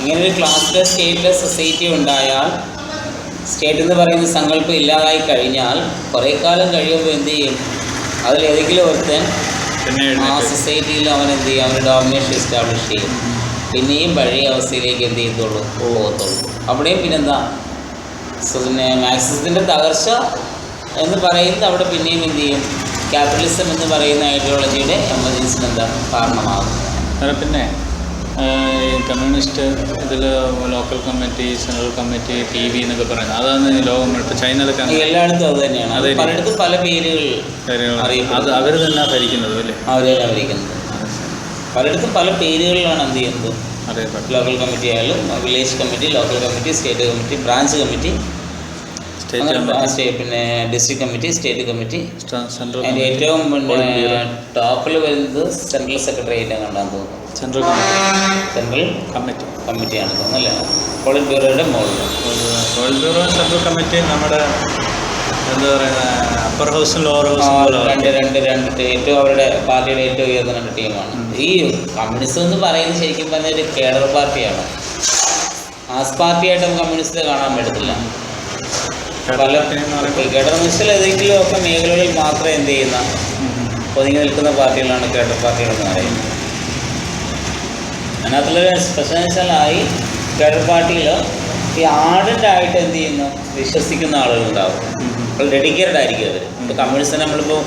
S3: ഇങ്ങനൊരു ക്ലാസ്ലെസ് സ്റ്റേറ്റ്ലെസ് സൊസൈറ്റി ഉണ്ടായാൽ, സ്റ്റേറ്റ് എന്ന് പറയുന്ന സങ്കല്പം ഇല്ലാതായി കഴിഞ്ഞാൽ കുറേ കാലം കഴിയുമ്പോൾ എന്ത് ചെയ്യും, അതിലേതെങ്കിലും ഒരുത്തൻ ആ സൊസൈറ്റിയിൽ അവൻ എന്ത് ചെയ്യും, അവന് ഡോമിനേഷൻ എസ്റ്റാബ്ലിഷ് ചെയ്യും. പിന്നെയും പഴയ അവസ്ഥയിലേക്ക് എന്ത് ചെയ്യത്തുള്ളൂ, പോകത്തുള്ളൂ. അവിടെയും പിന്നെന്താ, പിന്നെ മാർക്സിസത്തിൻ്റെ തകർച്ച എന്ന് പറയുന്നത് അവിടെ പിന്നെയും എന്ത് ചെയ്യും, ക്യാപിറ്റലിസം എന്ന് പറയുന്ന ഐഡിയോളജിയുടെ എമർജൻസിന് എന്താ കാരണമാകും.
S2: പിന്നെ കമ്മ്യൂണിസ്റ്റ് ഇതിൽ local committee, central committee, TV എന്നൊക്കെ പറയുന്നത് അതാണ് ലോകം ഇപ്പോൾ ചൈനയിലൊക്കെ
S3: എല്ലായിടത്തും അത് തന്നെയാണ്. അത് പലയിടത്തും പല പേരുകൾ
S2: അത് അവർ തന്നെ ഭരിക്കുന്നത് അല്ലേ?
S3: അവർ തന്നെ ഭരിക്കുന്നത്. പലയിടത്തും പല പേരുകളിലാണ് എന്ത് ചെയ്യുന്നത്. ലോക്കൽ കമ്മിറ്റി ആയാലും village committee, local committee, state committee, branch committee, പിന്നെ ഡിസ്ട്രിക്ട് കമ്മിറ്റി, സ്റ്റേറ്റ് കമ്മിറ്റി. അതിൻ്റെ ഏറ്റവും ടോപ്പിൽ വരുന്നത് സെൻട്രൽ സെക്രട്ടേറിയറ്റ് കണ്ടാന്ന് തോന്നുന്നു. സെൻട്രൽ കമ്മിറ്റിയാണ് തോന്നുന്നു അല്ലേ? പോളിറ്റ് ബ്യൂറോയുടെ മുകളിൽ
S2: പോളിറ്റ് ബ്യൂറോ, സെൻട്രൽ കമ്മിറ്റി നമ്മുടെ എന്താ പറയുക, അപ്പർ ഹൗസും ലോവർ ഹൗസും
S3: രണ്ട് ഏറ്റവും അവരുടെ പാർട്ടിയുടെ ഏറ്റവും ഉയർന്ന രണ്ട് ടീമാണ്. ഈ കമ്മ്യൂണിസം എന്ന് പറയുന്നത് ശരിക്കും പറഞ്ഞാൽ ഒരു കേഡർ പാർട്ടിയാണ്. മാസ് പാർട്ടിയായിട്ട് നമുക്ക് കമ്മ്യൂണിസ്റ്റത്തെ കാണാൻ പറ്റത്തില്ല. പല കേഡർ മിനിസ്റ്റർ ഏതെങ്കിലും ഒക്കെ മേഖലകളിൽ മാത്രം എന്ത് ചെയ്യുന്ന ഒതുങ്ങി നിൽക്കുന്ന പാർട്ടികളാണ് കേഡർ പാർട്ടികളെന്ന് പറയുന്നത്. അതിനകത്തുള്ളൊരു സ്പെഷ്യൽ വെച്ചാലായി കേഡർ പാർട്ടിയിൽ ഈ ആർഡൻ്റായിട്ട് എന്ത് ചെയ്യുന്നു, വിശ്വസിക്കുന്ന ആളുകളുണ്ടാവും. അപ്പോൾ ഡെഡിക്കേറ്റഡ് ആയിരിക്കും അവർ. ഇപ്പോൾ കമ്മ്യൂണിസ്റ്റ് നമ്മളിപ്പോൾ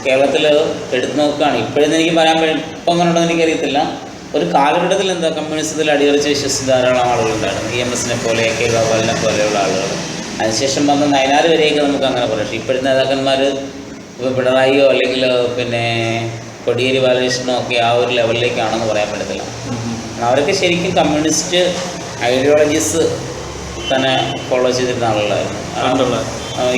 S3: കേരളത്തിൽ എടുത്തു നോക്കുകയാണ്. ഇപ്പോഴെന്ന് എനിക്ക് പറയാൻ ഇപ്പം അങ്ങനെ ഉണ്ടെന്ന് എനിക്കറിയത്തില്ല. ഒരു കാലഘട്ടത്തിൽ എന്താ കമ്മ്യൂണിസത്തിൽ അടിയുറച്ച് വിശ്വസിച്ച് ധാരാളം ആളുകളുണ്ടായിരുന്നു. EMS പോലെ, AK ഗോപാലിനെ പോലെയുള്ള ആളുകൾ. അതിനുശേഷം വന്ന നയനാർ വരെയൊക്കെ നമുക്ക് അങ്ങനെ പറയാം. പക്ഷേ ഇപ്പോഴത്തെ നേതാക്കന്മാർ ഇപ്പോൾ പിണറായിയോ അല്ലെങ്കിൽ പിന്നെ കോടിയേരി ബാലകൃഷ്ണനോ ഒക്കെ ആ ഒരു ലെവലിലേക്കാണെന്ന് പറയാൻ പറ്റത്തില്ല. അവരൊക്കെ ശരിക്കും കമ്മ്യൂണിസ്റ്റ് ഐഡിയോളജീസ് തന്നെ ഫോളോ ചെയ്തിരുന്ന ആളുകളായിരുന്നു.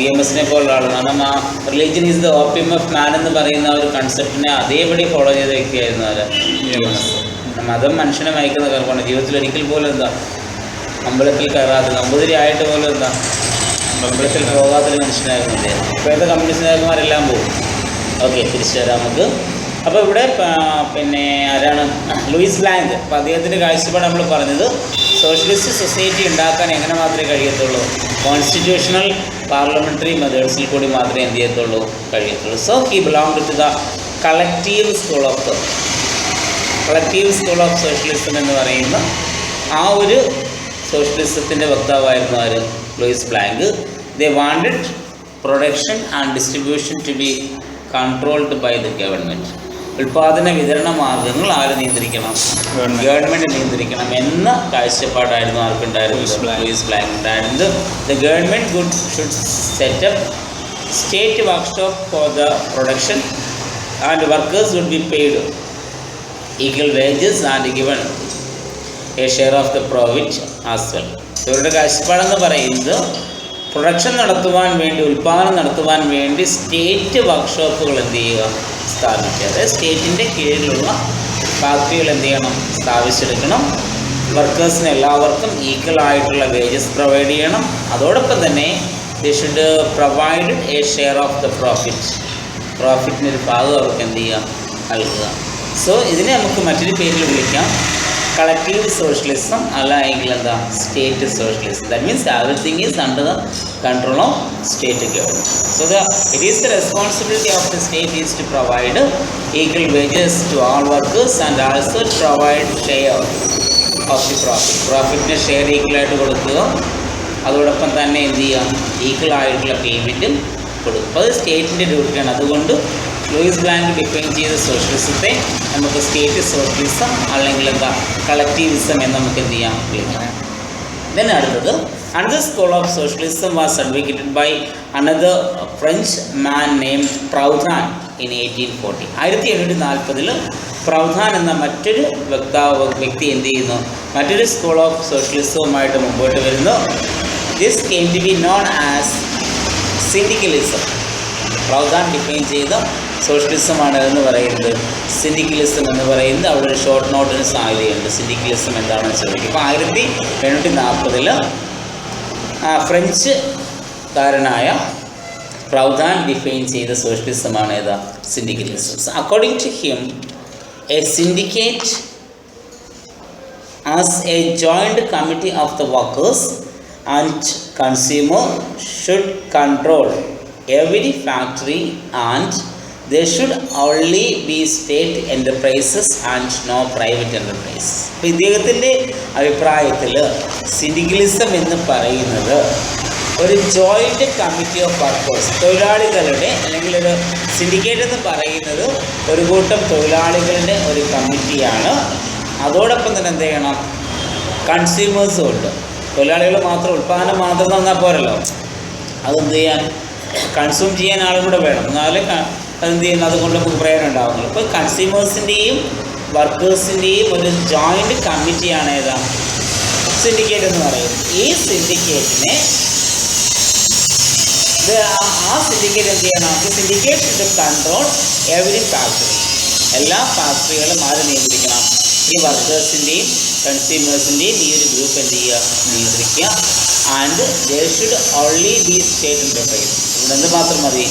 S3: EMS പോലുള്ള ആളുകൾ. കാരണം ആ religion is the opium of മാൻ എന്ന് പറയുന്ന ഒരു കൺസെപ്റ്റിനെ അതേപടി ഫോളോ ചെയ്ത വ്യക്തിയായിരുന്നു അവർ. EMS മതം മനുഷ്യനെ മയക്കുന്ന കൽപ്പാണ്. ജീവിതത്തിൽ ഒരിക്കൽ പോലും എന്താ അമ്പലത്തിൽ കയറാതെ, നമ്പൂതിരി ആയിട്ട് പോലും എന്താ അമ്പലത്തിൽ പോകാത്തൊരു മനുഷ്യനായിരുന്നു അദ്ദേഹം. ഇപ്പോഴത്തെ കമ്മ്യൂണിസ്റ്റ് നേതാക്കന്മാരെല്ലാം പോകും. ഓക്കെ, തിരിച്ചു തരാം നമുക്ക്. അപ്പോൾ ഇവിടെ പിന്നെ ആരാണ്? Louis Blanc. അപ്പോൾ അദ്ദേഹത്തിൻ്റെ കാഴ്ചപ്പാട് നമ്മൾ പറഞ്ഞത് സോഷ്യലിസ്റ്റ് സൊസൈറ്റി ഉണ്ടാക്കാൻ എങ്ങനെ മാത്രമേ കഴിയത്തുള്ളൂ? കോൺസ്റ്റിറ്റ്യൂഷണൽ പാർലമെൻ്ററി മെത്തേഡ്സിൽ കൂടി മാത്രമേ എന്ത് ചെയ്യത്തുള്ളൂ, കഴിയത്തുള്ളൂ. So he belonged to the collective school of socialism എന്ന് പറയുന്ന ആ ഒരു സോഷ്യലിസത്തിൻ്റെ വക്താവായിരുന്നു ആര്? Louis Blanc. They wanted production and distribution to be controlled by the government. ഉൽപാദന വിതരണ മാർഗങ്ങൾ ആര് നിയന്ത്രിക്കണം? ഗവൺമെൻറ് നിയന്ത്രിക്കണം എന്ന കാഴ്ചപ്പാടായിരുന്നു ആർക്കുണ്ടായിരുന്നത്? ലൂയിസ് ബ്ലാങ്ക് ഉണ്ടായിരുന്നത്. The government should set up state workshop for the production and workers would be paid equal wages and given a share of the profit as well. ഇവരുടെ കാഴ്ചപ്പാടെന്ന് പറയുന്നത് പ്രൊഡക്ഷൻ നടത്തുവാൻ വേണ്ടി, ഉൽപ്പാദനം നടത്തുവാൻ വേണ്ടി സ്റ്റേറ്റ് വർക്ക്ഷോപ്പുകൾ എന്ത് ചെയ്യുക, സ്ഥാപിക്കുക. അതായത് സ്റ്റേറ്റിൻ്റെ കീഴിലുള്ള ഫാക്ടറികൾ എന്ത് ചെയ്യണം, സ്ഥാപിച്ചെടുക്കണം. വർക്കേഴ്സിന് എല്ലാവർക്കും ഈക്വൽ ആയിട്ടുള്ള വേജസ് പ്രൊവൈഡ് ചെയ്യണം. അതോടൊപ്പം തന്നെ they should provide a share of the പ്രോഫിറ്റിനൊരു ഭാഗം അവർക്ക് എന്ത് ചെയ്യുക, നൽകുക. സോ ഇതിനെ നമുക്ക് മറ്റൊരു പേരിൽ വിളിക്കാം കളക്റ്റീവ് സോഷ്യലിസം, അല്ലെങ്കിൽ എന്താ, state socialism. That means everything is under the control of state government. So it is the responsibility of the state is to provide equal wages to all workers and also provide share of the പ്രോഫിറ്റിന് share ഈക്വലായിട്ട് കൊടുക്കുക. അതോടൊപ്പം തന്നെ എന്ത് ചെയ്യുക, equal ആയിട്ടുള്ള പേയ്മെൻറ്റും കൊടുക്കും. അപ്പോൾ അത് സ്റ്റേറ്റിൻ്റെ ഡ്യൂട്ടിയാണ്. അതുകൊണ്ട് ലൂയിസ് ബ്ലാങ്ക് ഡിഫൈൻ ചെയ്ത സോഷ്യലിസത്തെ നമുക്ക് സ്റ്റേറ്റ് സോഷ്യലിസം അല്ലെങ്കിൽ എന്താ കളക്റ്റീവിസം എന്ന് നമുക്ക് എന്ത് ചെയ്യാം, വിളിക്കാം. ദെൻ അടുത്തത് another school of socialism was advocated by another French man named Proudhon in 1840. 1840 പ്രൗധാൻ എന്ന മറ്റൊരു വ്യക്തി എന്ത് ചെയ്യുന്നു, മറ്റൊരു സ്കൂൾ ഓഫ് സോഷ്യലിസവുമായിട്ട് മുമ്പോട്ട് വരുന്നു. This came to be known as syndicalism. Proudhon define ചെയ്ത സോഷ്യലിസമാണ് എന്ന് പറയുന്നത് സിൻഡിക്കലിസം എന്ന് പറയുന്നത്. അവിടെ ഒരു ഷോർട്ട് നോട്ടിന് സാധ്യതയുണ്ട്. സിൻഡിക്കലിസം എന്താണെന്ന് ചോദിക്കും. ഇപ്പോൾ 1840 ഫ്രഞ്ചുകാരനായ പ്രൗധാൻ ഡിഫൈൻ ചെയ്ത സോഷ്യലിസമാണ് ഏതാ, syndicalism. According to him, a syndicate as a joint committee of the workers and consumer should control every factory and there should only be state enterprises and no private enterprise. അപ്പോൾ ഇദ്ദേഹത്തിൻ്റെ അഭിപ്രായത്തിൽ സിൻഡിക്കലിസം എന്ന് പറയുന്നത് ഒരു joint committee of workers, തൊഴിലാളികളുടെ, അല്ലെങ്കിൽ ഒരു syndicate എന്ന് പറയുന്നത് ഒരു കൂട്ടം തൊഴിലാളികളുടെ ഒരു കമ്മിറ്റിയാണ്. അതോടൊപ്പം തന്നെ എന്ത് ചെയ്യണം, കൺസ്യൂമേഴ്സും ഉണ്ട്. തൊഴിലാളികൾ മാത്രം ഉൽപ്പാദനം മാത്രം തന്നാൽ പോരല്ലോ, അതെന്ത് ചെയ്യാൻ കൺസ്യൂം ചെയ്യാൻ ആളും കൂടെ വേണം, എന്നാലേ അതെന്ത് ചെയ്യുന്നത് അതുകൊണ്ട് നമുക്ക് പ്രയോജനം ഉണ്ടാകുന്നുള്ളൂ. ഇപ്പോൾ കൺസ്യൂമേഴ്സിൻ്റെയും വർക്കേഴ്സിൻ്റെയും ഒരു ജോയിൻ്റ് കമ്മിറ്റിയാണ് ഏതാ സിൻഡിക്കേറ്റ് എന്ന് പറയുന്നത്. ഈ സിൻഡിക്കേറ്റിനെ ആ സിൻഡിക്കേറ്റ് എന്ത് ചെയ്യണം, syndicate should control every factory. എല്ലാ ഫാക്ടറികളും ആര് നിയന്ത്രിക്കണം, ഈ വർക്കേഴ്സിൻ്റെയും കൺസ്യൂമേഴ്സിൻ്റെയും ഈ ഒരു ഗ്രൂപ്പ് എന്ത് ചെയ്യുക, നിയന്ത്രിക്കുക. And they should only B state enterprise. ഇവിടെ എന്ത് മാത്രം മതി,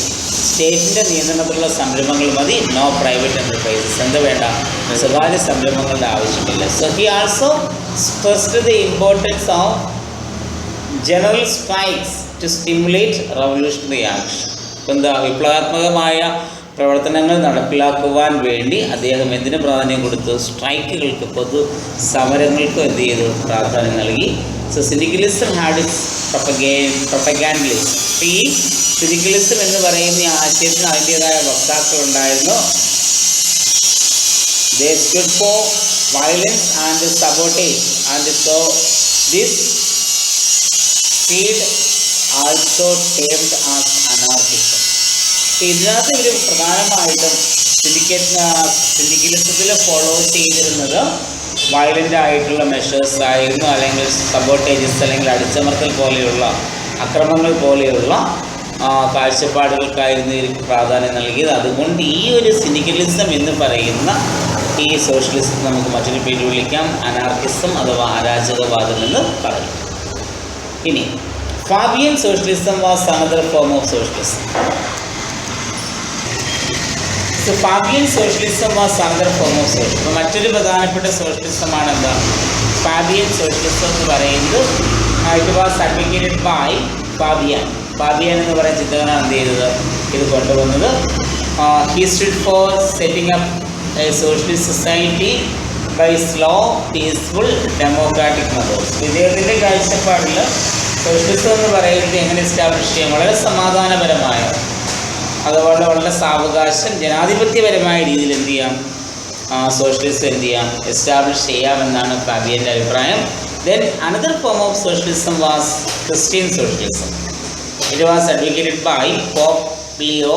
S3: സ്റ്റേറ്റിൻ്റെ നിയന്ത്രണത്തിലുള്ള സംരംഭങ്ങൾ മതി, നോ പ്രൈവറ്റ് എൻ്റർപ്രൈസസ്. എന്ത് വേണ്ട, സ്വകാര്യ സംരംഭങ്ങളുടെ ആവശ്യമില്ല. So he also stressed the importance of general strikes to stimulate revolutionary action. എന്താ, വിപ്ലവാത്മകമായ പ്രവർത്തനങ്ങൾ നടപ്പിലാക്കുവാൻ വേണ്ടി അദ്ദേഹം എന്തിനു പ്രാധാന്യം കൊടുത്തു, സ്ട്രൈക്കുകൾക്ക്, പൊതു സമരങ്ങൾക്കും എന്ത് ചെയ്തു, പ്രാധാന്യം നൽകി. So syndicalism had its propagandist. ഈ സിൻഡിക്കലിസം എന്ന് പറയുന്ന ഈ ആശയത്തിന് അതിൻ്റേതായ വക്താക്കളുണ്ടായിരുന്നു. They stood for violence and sabotage, and so this field also termed as anarchism. ഇതിനകത്ത് ഇവർ പ്രധാനമായിട്ടും സിൻഡിക്കലിസത്തിൽ ഫോളോ ചെയ്തിരുന്നത് വയലൻ്റ് ആയിട്ടുള്ള മെഷേഴ്സ് ആയിരുന്നു, അല്ലെങ്കിൽ സബോട്ടേജസ്, അല്ലെങ്കിൽ അടിച്ചമർത്തൽ പോലെയുള്ള അക്രമങ്ങൾ പോലെയുള്ള കാഴ്ചപ്പാടുകൾക്കായിരുന്നു ഇതിന് പ്രാധാന്യം നൽകിയത്. അതുകൊണ്ട് ഈ ഒരു സിൻഡിക്കലിസം എന്ന് പറയുന്ന ഈ സോഷ്യലിസം നമുക്ക് മറ്റൊരു പേര് വിളിക്കാം, അനാർക്കിസം അഥവാ അരാജകവാദം എന്ന് പറയും. ഇനി Fabian socialism was another form of socialism. So Fabian socialism was another form of socialism. മറ്റൊരു പ്രധാനപ്പെട്ട സോഷ്യലിസമാണ് എന്താ, ഫാബിയൻ സോഷ്യലിസം എന്ന് പറയുന്നത്. It was advocated by Fabian. Fabian എന്ന് പറയുന്ന ചിന്തകനാണ് എന്ത് ചെയ്തത്, ഇത് കൊണ്ടുവന്നത്. He stood for setting up a socialist society by slow, peaceful, democratic methods. ഇദ്ദേഹത്തിൻ്റെ കാഴ്ചപ്പാടിൽ സോഷ്യലിസം എന്ന് പറയുന്നത് എങ്ങനെ എസ്റ്റാബ്ലിഷ് ചെയ്യാം, വളരെ സമാധാനപരമായ, അതുപോലെ വളരെ സാവകാശം, ജനാധിപത്യപരമായ രീതിയിൽ എന്ത് ചെയ്യാം, സോഷ്യലിസം എന്ത് ചെയ്യാം, എസ്റ്റാബ്ലിഷ് ചെയ്യാമെന്നാണ് ഫാബിയൻ്റെ അഭിപ്രായം. Then another form of socialism was Christian socialism. It was advocated by Pope Leo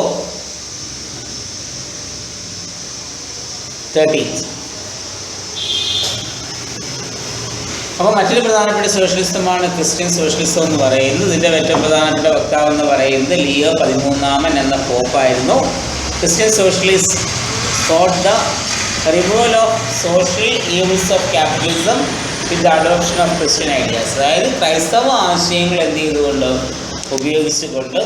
S3: XIII. അപ്പോൾ മറ്റൊരു പ്രധാനപ്പെട്ട സോഷ്യലിസമാണ് ക്രിസ്ത്യൻ സോഷ്യലിസം എന്ന് പറയുന്നത്. ഇതിൻ്റെ ഏറ്റവും പ്രധാനപ്പെട്ട വക്താവ് എന്ന് പറയുന്നത് ലിയോ XIII എന്ന പോപ്പായിരുന്നു. Christian socialist sought the removal of social evils of capitalism with the adoption of Christian ideas. അതായത് ക്രൈസ്തവ ആശയങ്ങൾ എന്ത് ചെയ്തുകൊണ്ട് ഉപയോഗിച്ചുകൊണ്ട്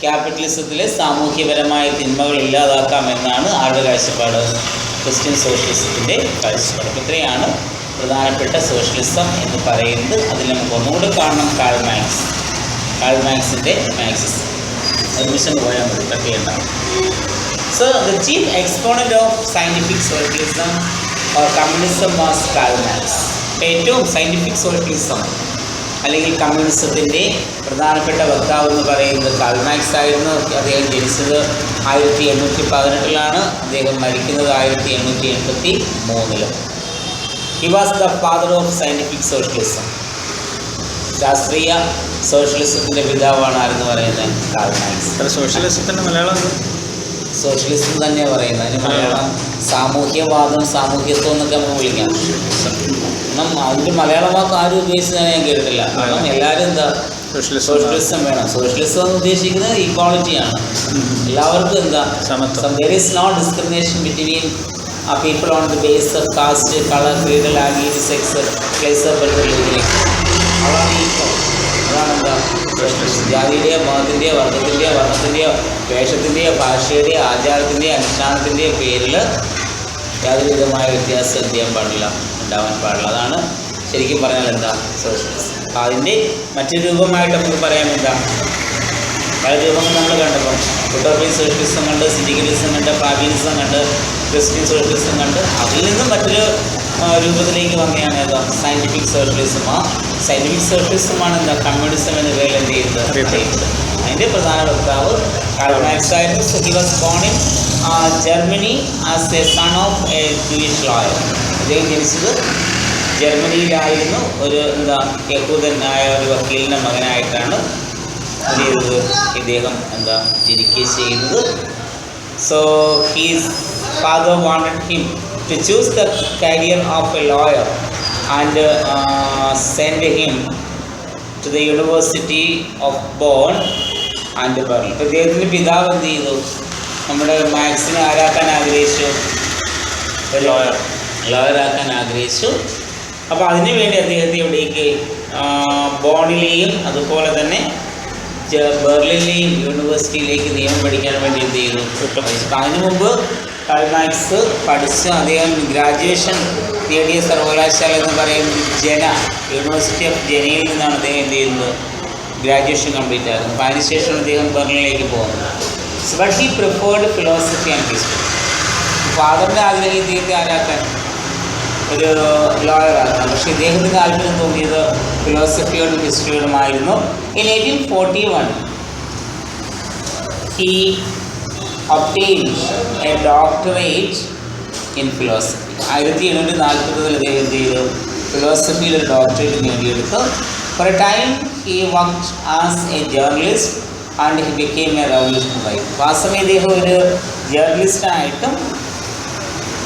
S3: ക്യാപിറ്റലിസത്തിലെ സാമൂഹ്യപരമായ തിന്മകൾ ഇല്ലാതാക്കാമെന്നാണ് ആരുടെ കാഴ്ചപ്പാട്, ക്രിസ്ത്യൻ സോഷ്യലിസത്തിൻ്റെ കാഴ്ചപ്പാട്. അപ്പോൾ ഇത്രയാണ് പ്രധാനപ്പെട്ട സോഷ്യലിസം എന്ന് പറയുന്നത്. അതിൽ നമുക്ക് ഒന്നുകൂടി കാണണം കാൾ മാർക്സിൻ്റെ മാർക്സിസം. ഒരുമിഷം പോയാൽ മതി, തട്ടിയണ്ട. So the chief exponent of scientific socialism or communism was Karl Marx. ഏറ്റവും സയൻറ്റിഫിക് സോഷ്യലിസം അല്ലെങ്കിൽ കമ്മ്യൂണിസത്തിൻ്റെ പ്രധാനപ്പെട്ട വക്താവ് എന്ന് പറയുന്നത് കാൾ മാർക്സ് ആയിരുന്നു. അദ്ദേഹം ജനിച്ചത് 1818 അദ്ദേഹം മരിക്കുന്നത് 1883. He was the father of scientific socialism. ശാസ്ത്രീയ സോഷ്യലിസത്തിൻ്റെ പിതാവാണ് ആരെന്ന് പറയുന്നത്, കാൾ മാർക്സ്.
S2: സോഷ്യലിസത്തിൻ്റെ മലയാളം
S3: സോഷ്യലിസം തന്നെ പറയുന്നത്, അതിന് മലയാളം സാമൂഹ്യവാദം, സാമൂഹ്യത്വം എന്നൊക്കെ നമുക്ക് വിളിക്കാം. കാരണം അതിൻ്റെ മലയാളം വാക്ക് ആരും ഉപയോഗിച്ചതാണ് ഞാൻ കേട്ടിട്ടില്ല. കാരണം എല്ലാവരും എന്താ സോഷ്യലിസം വേണം. സോഷ്യലിസം എന്ന് ഉദ്ദേശിക്കുന്നത് ഈക്വാളിറ്റിയാണ്, എല്ലാവർക്കും എന്താ സമത്വം. There is no discrimination between people on the basis of caste, color, creed, language, sex, place of birth, religion. അതാണ് ഈക്വൽ. അതാണ് എന്താ ജാതിയുടെയോ മതത്തിൻ്റെയോ വർഗത്തിൻ്റെയോ വർണ്ണത്തിൻ്റെയോ വേഷത്തിൻ്റെയോ ഭാഷയുടെയോ ആചാരത്തിൻ്റെയോ അനുഷ്ഠാനത്തിൻ്റെയോ പേരിൽ യാതൊരു വിധമായ വ്യത്യാസം എന്ത് ചെയ്യാൻ പാടില്ല, ഉണ്ടാവാൻ പാടില്ല. അതാണ് ശരിക്കും പറഞ്ഞാൽ എന്താ സോഷ്യലിസം. അതിൻ്റെ മറ്റൊരു രൂപമായിട്ട് നമുക്ക് പറയാൻ എന്താ, പല രൂപങ്ങൾ നമ്മൾ കണ്ടപ്പോൾ യൂട്ടോപ്യൻ സോഷ്യലിസം കണ്ട്, സിൻഡിക്കലിസം കണ്ട്, ഫാബിയനിസം കണ്ട്, ക്രിസ്ത്യൻ സോഷ്യലിസം കണ്ട്, അതിൽ നിന്നും മറ്റൊരു രൂപത്തിലേക്ക് വന്നെയാണ് ഏതാ സയൻറ്റിഫിക് സോഷ്യലിസം. ആ സയൻറ്റിഫിക് സോഷ്യലിസമാണ് എന്താ കമ്മ്യൂണിസം എന്ന പേരിൽ എന്ത് ചെയ്യുന്നത് അറിയപ്പെടുന്നത്. അതിൻ്റെ പ്രധാന വക്താവ് കാൾ മാർക്സ് ആയിരുന്നു. So he was born in Germany as a son of A Jewish lawyer. അദ്ദേഹം ജനിച്ചത് ജർമ്മനിയിലായിരുന്നു. ഒരു യഹൂദനായ ഒരു വക്കീലിൻ്റെ മകനായിട്ടാണ് ഇദ്ദേഹം ജനിക്കുകയും ചെയ്യുന്നത്. So he's father wanted him to choose the career of a lawyer and send him to the University of Bonn and Berlin. അപ്പോൾ ഇദ്ദേഹത്തിൻ്റെ പിതാവ് എന്ത് ചെയ്തു? നമ്മുടെ മാത്സിനെ ആരാക്കാൻ ആഗ്രഹിച്ചു? ഒരു ലോയറാക്കാൻ ആഗ്രഹിച്ചു. അപ്പോൾ അതിനുവേണ്ടി അദ്ദേഹത്തെ ഇവിടേക്ക് ബോണിലെയും അതുപോലെ തന്നെ ബെർലിനിലെയും യൂണിവേഴ്സിറ്റിയിലേക്ക് നിയമം പഠിക്കാൻ വേണ്ടി എന്ത് ചെയ്തു? അതിനു മുമ്പ് കാൾ മാർക്സ് പഠിച്ച് അദ്ദേഹം ഗ്രാജുവേഷൻ നേടിയ സർവകലാശാല എന്ന് പറയുന്നത് യൂണിവേഴ്സിറ്റി ഓഫ് ജനയിൽ നിന്നാണ് അദ്ദേഹം എന്ത് ചെയ്യുന്നത്? ഗ്രാജുവേഷൻ കംപ്ലീറ്റ് ആകുന്നത്. അപ്പോൾ അതിനുശേഷം അദ്ദേഹം ബെർലിനിലേക്ക് പോകുന്നത്. But he preferred philosophy and history. ഫാദറിൻ്റെ ആഗ്രഹം ഇദ്ദേഹത്തെ ആരാക്കാൻ, ഒരു ലോയറാക്കാൻ. പക്ഷേ ഇദ്ദേഹത്തിന് താല്പര്യം തോന്നിയത് ഫിലോസഫിയോടും ഹിസ്റ്ററിയോടുമായിരുന്നു. In 1841 he obtained a doctorate in philosophy. 1840 അദ്ദേഹം എന്ത് ചെയ്തു? ഫിലോസഫിയിൽ ഒരു ഡോക്ടറേറ്റ് നേടിയെടുത്തു. For a time he worked as a journalist and he became a revolutionary. ആ സമയം ഇദ്ദേഹം ഒരു ജേർണലിസ്റ്റായിട്ടും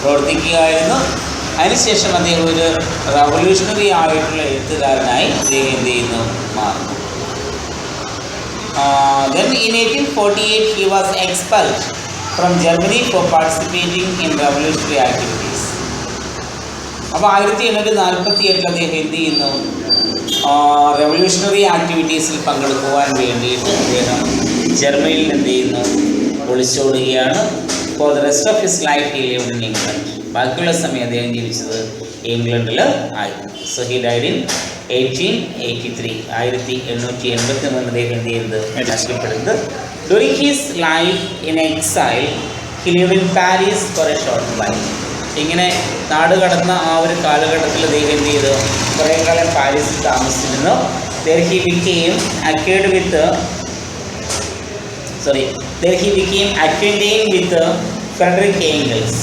S3: പ്രവർത്തിക്കുകയായിരുന്നു. അതിനുശേഷം അദ്ദേഹം ഒരു റവല്യൂഷണറി ആയിട്ടുള്ള എഴുത്തുകാരനായി അദ്ദേഹം എന്ത് ചെയ്യുന്നു? മാറുന്നു. Then in 1848 he was expelled from Germany for participating in revolutionary activities. അപ്പോൾ 1848 അദ്ദേഹം എന്ത് ചെയ്യുന്നു? റെവല്യൂഷണറി ആക്ടിവിറ്റീസിൽ പങ്കെടുക്കുവാൻ വേണ്ടിയിട്ട് അദ്ദേഹം ജർമ്മനിയിൽ എന്ത് ചെയ്യുന്നു? ഒളിച്ചോടുകയാണ്. For the rest of his life he lived in England. ബാക്കിയുള്ള സമയം അദ്ദേഹം ജീവിച്ചത് ഇംഗ്ലണ്ടിൽ ആയിരുന്നു. So he died in 1883. 1883 അദ്ദേഹം എന്ത് ചെയ്യുന്നത്? നഷ്ടപ്പെടുന്നത്. During his life in exile he lived in Paris for a short while. ഇങ്ങനെ നാട് കടന്ന ആ ഒരു കാലഘട്ടത്തിൽ അദ്ദേഹം എന്ത് ചെയ്തു? കുറേ കാലം പാരീസിൽ താമസിച്ചിരുന്നു. There he became acquainted with Frederick Engels.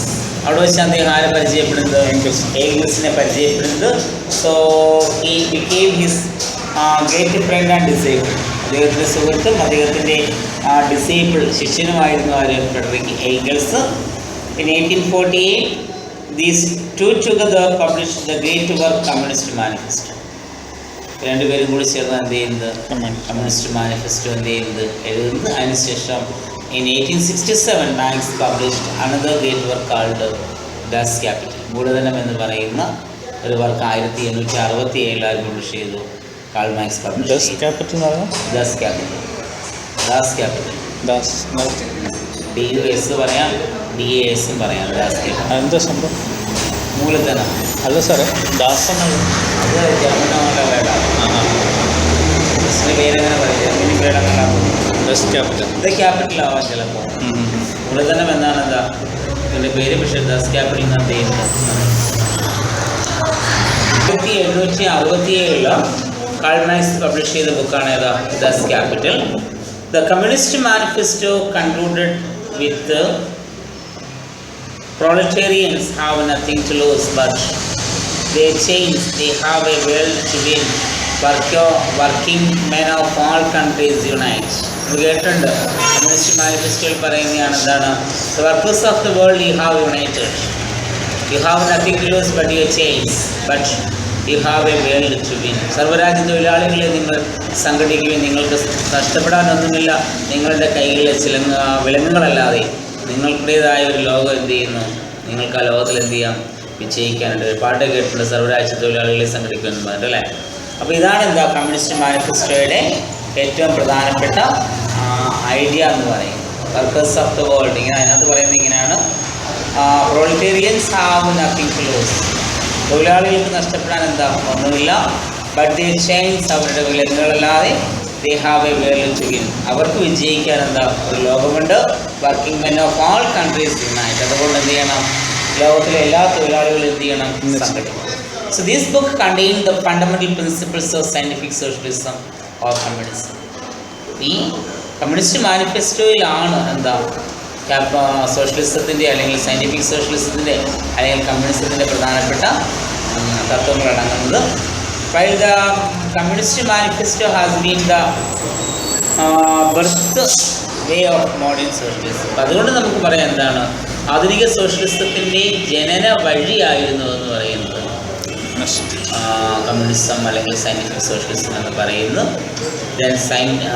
S3: അവിടെ വെച്ച് അദ്ദേഹം ആരെ പരിചയപ്പെടുന്നത്? ഏംഗൽസിനെ പരിചയപ്പെടുന്നത്. So he became his great friend and disciple. അദ്ദേഹത്തിൻ്റെ സുഹൃത്തും അദ്ദേഹത്തിൻ്റെ ഡിസേബിൾ ശിഷ്യനുമായിരുന്നു ആര്? Friedrich Engels. In 1848 these two together published the great work Communist Manifesto. രണ്ടുപേരും കൂടി ചേർന്ന് എന്ത് ചെയ്യുന്നത്? കമ്മ്യൂണിസ്റ്റ് മാനിഫെസ്റ്റോ എന്ത് ചെയ്യുന്നത്? എഴുതുന്നത്. അതിനുശേഷം in 1867 Marx published another great work called Das Kapital. മൂലധനം എന്ന് പറയുന്ന ഒരു വർക്ക് 1867 പബ്ലിഷ് ചെയ്തു. കാൾ മാർക്സ് പബ്ലിഷ് ചെയ്തു. Das Kapital DUS പറയാം, DAS പറയാം. Das Kapital
S2: എന്താ സംഭവം?
S3: മൂലധനം
S2: അല്ല സാറേ, ദാസ് എന്നത്
S3: അത് ജർമ്മനുള്ള വേടാണ്. പേരെങ്ങനെ പറയും? ജർമ്മനി വേടങ്ങളാണ്.
S2: Das Kapital.
S3: ഇത് ക്യാപിറ്റൽ ആവാൻ ചിലപ്പോൾ. മൂലധനം എന്നാണ് ഇതിൻ്റെ പേര്. പക്ഷേ ദസ് ക്യാപിറ്റൽ എന്ന് ചെയ്യുന്നത് 1867 കാൾ മാർക്സ് പബ്ലിഷ് ചെയ്ത ബുക്കാണ് ഏതാ? Das Kapital. The Communist Manifesto concluded with proletarians have nothing to lose but they change, they have a world to win, working men of all countries unite. കേട്ടിട്ടുണ്ട് communist മാനിഫെസ്റ്റോയിൽ പറയുന്നതാണ് എന്താണ്? The workers of the world you have united, you have nothing to lose but you change, but you have a world to win. സർവ്വരാജ്യ തൊഴിലാളികളെ നിങ്ങൾ സംഘടിക്കുകയും നിങ്ങൾക്ക് നഷ്ടപ്പെടാനൊന്നുമില്ല, നിങ്ങളുടെ കയ്യിലെ ചില വിലങ്ങുകളല്ലാതെ നിങ്ങൾക്കുടേതായ ഒരു ലോകം എന്ത് ചെയ്യുന്നു? നിങ്ങൾക്ക് ആ ലോകത്തിൽ എന്ത് ചെയ്യാം? വിജയിക്കാനുണ്ട്. ഒരു പാട്ട് കേട്ടിട്ടുണ്ട്, സർവ്വരാജ്യ തൊഴിലാളികളെ സംഘടിക്കുമെന്ന് പറഞ്ഞിട്ട് അല്ലേ? അപ്പോൾ ഇതാണ് എന്താ കമ്മ്യൂണിസ്റ്റ് മാനിഫെസ്റ്റോയുടെ ഏറ്റവും പ്രധാനപ്പെട്ട ഐഡിയ എന്ന് പറയുന്നത്. വർക്കേഴ്സ് ഓഫ് ദ വേൾഡ് ഇങ്ങനെ അതിനകത്ത് പറയുന്നത് ഇങ്ങനെയാണ്: പ്രൊലറ്റേറിയൻസ് ഹാവ് നത്തിങ് ടു ലൂസ്. തൊഴിലാളികൾക്ക് നഷ്ടപ്പെടാൻ എന്താ? ഒന്നുമില്ല. ബട്ട് ദേ ചേഞ്ച്, അവരുടെ വിലങ്ങുകളല്ലാതെ they have a world to win. അവർക്ക് വിജയിക്കാൻ എന്താ? ഒരു ലോകമുണ്ട്. Working men of all countries unite. അതുകൊണ്ട് എന്ത് ചെയ്യണം? ലോകത്തിലെ എല്ലാ തൊഴിലാളികളും എന്ത് ചെയ്യണം? സംഘടിക്കണം. So this book contain the fundamental principles of scientific socialism or communism. ഈ കമ്മ്യൂണിസ്റ്റ് മാനിഫെസ്റ്റോയിലാണ് എന്താ? സോഷ്യലിസത്തിൻ്റെ അല്ലെങ്കിൽ സയൻറ്റിഫിക് സോഷ്യലിസത്തിൻ്റെ അല്ലെങ്കിൽ കമ്മ്യൂണിസത്തിൻ്റെ പ്രധാനപ്പെട്ട തത്വങ്ങളടങ്ങുന്നത്. While the Communist Manifesto has been the birth way of modern socialism. അപ്പം അതുകൊണ്ട് നമുക്ക് പറയാം എന്താണ് ആധുനിക സോഷ്യലിസത്തിൻ്റെ ജനന വഴിയായിരുന്നു എന്ന് പറയുന്നത് കമ്മ്യൂണിസം അല്ലെങ്കിൽ സയൻറ്റിഫിക് സോഷ്യലിസം എന്ന് പറയുന്നു.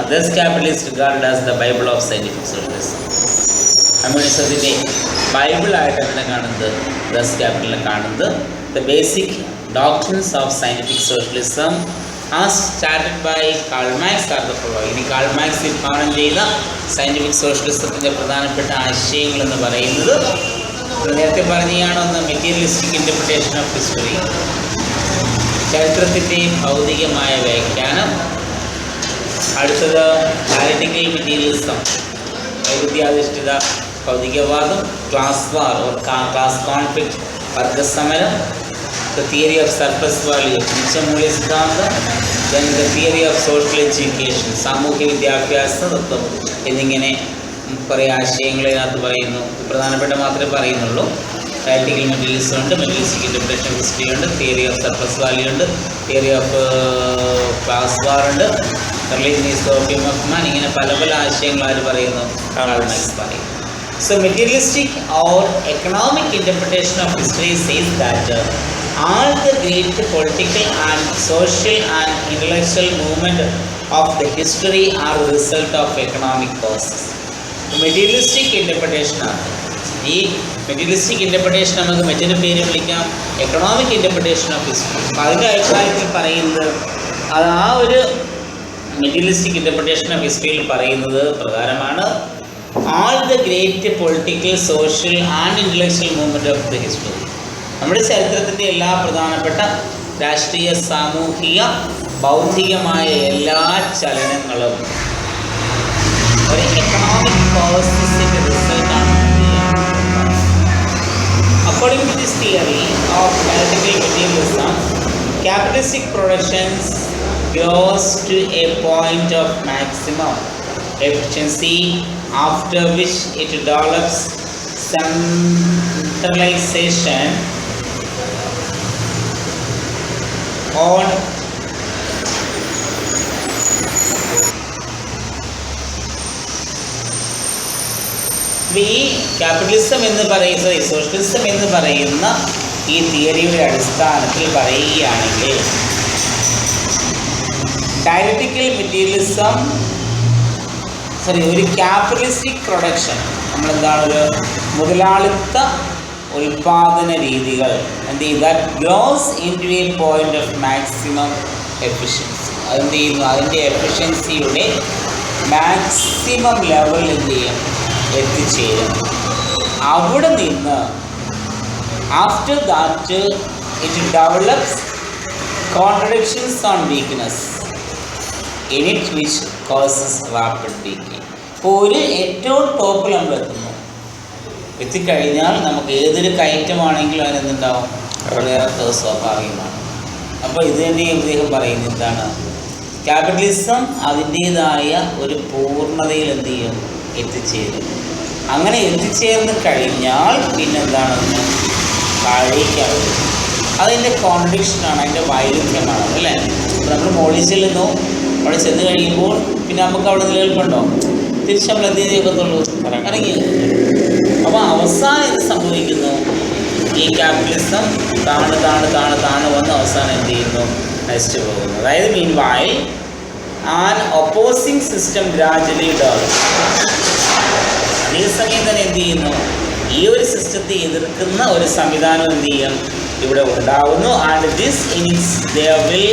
S3: Thus capitalists regarded as the Bible of scientific socialism. കമ്മ്യൂണിസത്തിൻ്റെ ബൈബിളായിട്ട് അതിനെ കാണുന്നത് ദസ് ക്യാപിറ്റലിനെ കാണുന്നത് the basic doctrines of scientific socialism as started by Karl Marx are the following. ഇനി കാൾ മാർക്സ് വിഭാവനം ചെയ്ത സയൻറ്റിഫിക് സോഷ്യലിസത്തിൻ്റെ പ്രധാനപ്പെട്ട ആശയങ്ങൾ എന്ന് പറയുന്നത് നേരത്തെ പറഞ്ഞാണ് ഒന്ന് മെറ്റീരിയലിസ്റ്റിക് ഇൻ്റർപ്രിട്ടേഷൻ ഓഫ് ഹിസ്റ്ററി, ചരിത്രത്തിൻ്റെ ഭൗതികമായ വ്യാഖ്യാനം. അടുത്തത് ആനലിറ്റിക്കൽ മെറ്റീരിയലിസം, വൈരുദ്ധ്യാധിഷ്ഠിത ഭൗതികവാദം, ക്ലാസ് വാർ ക്ലാസ് കോൺഫ്ലിക്റ്റ്, വർഗസമരം, the theory of surplus value, നിശ്ചയമൂല്യ സിദ്ധാന്തം, then the theory of social education, സാമൂഹ്യ വിദ്യാഭ്യാസ തത്വം എന്നിങ്ങനെ കുറേ ആശയങ്ങൾ ഇതിനകത്ത് പറയുന്നു. പ്രധാനപ്പെട്ട മാത്രമേ പറയുന്നുള്ളൂ. പ്രാക്ടിക്കൽ മെറ്റീരിയലിസം ഉണ്ട്, മെറ്റീരിയലിസ്റ്റിക് ഇൻ്റർപ്രിട്ടേഷൻ ഹിസ്റ്ററി ഉണ്ട്, തിയറി ഓഫ് സർപ്ലസ് വാല്യൂ ഉണ്ട്, തിയറി ഓഫ് ക്ലാസ് വാർ ഉണ്ട്, religion is the opium of മാൻ, ഇങ്ങനെ പല പല ആശയങ്ങൾ ആര് പറയുന്നു? കാൾ മാർക്സ് പറയും. So materialistic or economic interpretation of history says that all the great political and social and intellectual movement of the history are the result of economic causes. Materialistic interpretation ആണ്. ഈ materialistic interpretation നമുക്ക് മറ്റൊരു പേര് വിളിക്കാം economic interpretation of history. അപ്പോൾ അതിൻ്റെ അഭിപ്രായത്തിൽ പറയുന്നത് അത് ആ ഒരു മെറ്റീരിയലിസ്റ്റിക് ഇൻ്റർപ്രിട്ടേഷൻ ഓഫ് ഹിസ്റ്ററിയിൽ പറയുന്നത് പ്രകാരമാണ് all the great political, social and intellectual movement of the history. നമ്മുടെ ചരിത്രത്തിൻ്റെ എല്ലാ പ്രധാനപ്പെട്ട രാഷ്ട്രീയ, സാമൂഹിക, ബൗദ്ധികമായ എല്ലാ ചലനങ്ങളും ഒരു എക്കണോമിക് കോസസിൻ്റെ റിസൾട്ടാണ്. According to this theory of analytical materialism, capitalistic productions grows to a point of maximum efficiency, after which it develops centralization on capitalism എന്ന് പറയുന്നത് സോഷ്യലിസം എന്ന് പറയുന്ന ഈ തിയറിയുടെ അടിസ്ഥാനത്തിൽ പറയുകയാണെങ്കിൽ ഡയലക്റ്റിക്കൽ മെറ്റീരിയലിസം ഒരു ക്യാപിറ്റലിസ്റ്റിക് പ്രൊഡക്ഷൻ നമ്മളെന്താണ് ഒരു മുതലാളിത്ത ഉൽപാദന രീതികൾ എന്ത് ചെയ്യും that grows into a point of maximum efficiency. അതെന്ത് ചെയ്യുന്നു അതിൻ്റെ എഫിഷ്യൻസിയുടെ മാക്സിമം ലെവൽ എന്ത് ചെയ്യും എത്തിച്ചേരും. അവിടെ നിന്ന് after that it develops contradictions on weakness in it which causes rapid decay. അപ്പോൾ ഒരു ഏറ്റവും ടോപ്പിൽ നമ്മൾ എത്തിക്കഴിഞ്ഞാൽ നമുക്ക് ഏതൊരു കയറ്റമാണെങ്കിലും അതിനെന്തുണ്ടാവും വളരെയേറെ സ്വാഭാവികമാണ്. അപ്പോൾ ഇത് തന്നെ ഇദ്ദേഹം പറയുന്നത് എന്താണ് ക്യാപിറ്റലിസം അതിൻ്റേതായ ഒരു പൂർണ്ണതയിൽ എന്ത് ചെയ്യും എത്തിച്ചേരും. അങ്ങനെ എത്തിച്ചേർന്ന് കഴിഞ്ഞാൽ പിന്നെന്താണെന്ന് താഴേക്കാണ്. അതിൻ്റെ കോൺട്രഡിക്ഷനാണ്, അതിൻ്റെ വൈരുദ്ധ്യമാണ് അല്ലേ. അപ്പോൾ നമ്മൾ മോളിൽ ചെല്ലുന്നു, അവിടെ ചെന്ന് കഴിയുമ്പോൾ പിന്നെ നമുക്ക് അവിടെ നിലനിൽപ്പുണ്ടോ? തിരിച്ച് നമ്മൾ എന്ത് ചെയ്യത്തുള്ളൂ ഇറങ്ങി. അപ്പോൾ അവസാനം എന്ത് സംഭവിക്കുന്നു? ഈ ക്യാപിറ്റലിസം താണ് വന്ന് അവസാനം എന്ത് ചെയ്യുന്നു നശിച്ചു പോകുന്നു. അതായത് meanwhile an opposing system gradually develop. അതേസമയം തന്നെ എന്ത് ചെയ്യുന്നു ഈ ഒരു സിസ്റ്റത്തെ എതിർക്കുന്ന ഒരു സംവിധാനം എന്ത് ചെയ്യും ഇവിടെ ഉണ്ടാവുന്നു. And this ins there will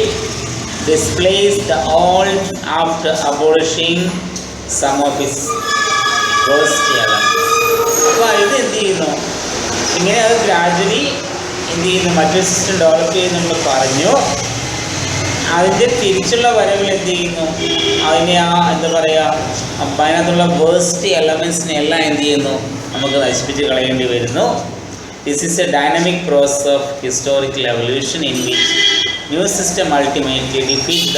S3: displays the old after abolishing some of its worst elements. അപ്പോൾ ഇത് എന്ത് ചെയ്യുന്നു ഇങ്ങനെ അത് ഗ്രാജുവലി എന്ത് ചെയ്യുന്നു മറ്റൊരു സിസ്റ്റം ഡെവലപ്പ് ചെയ്ത് നമ്മൾ പറഞ്ഞു. അതിൻ്റെ തിരിച്ചുള്ള വരവിൽ എന്ത് ചെയ്യുന്നു അതിനെ എന്താ പറയുക അതിനകത്തുള്ള വേസ്റ്റ് എലമെൻസിനെ എല്ലാം എന്ത് ചെയ്യുന്നു നമുക്ക് നശിപ്പിച്ച് കളയേണ്ടി വരുന്നു. This is a dynamic process of historical evolution in which new system ultimately defeat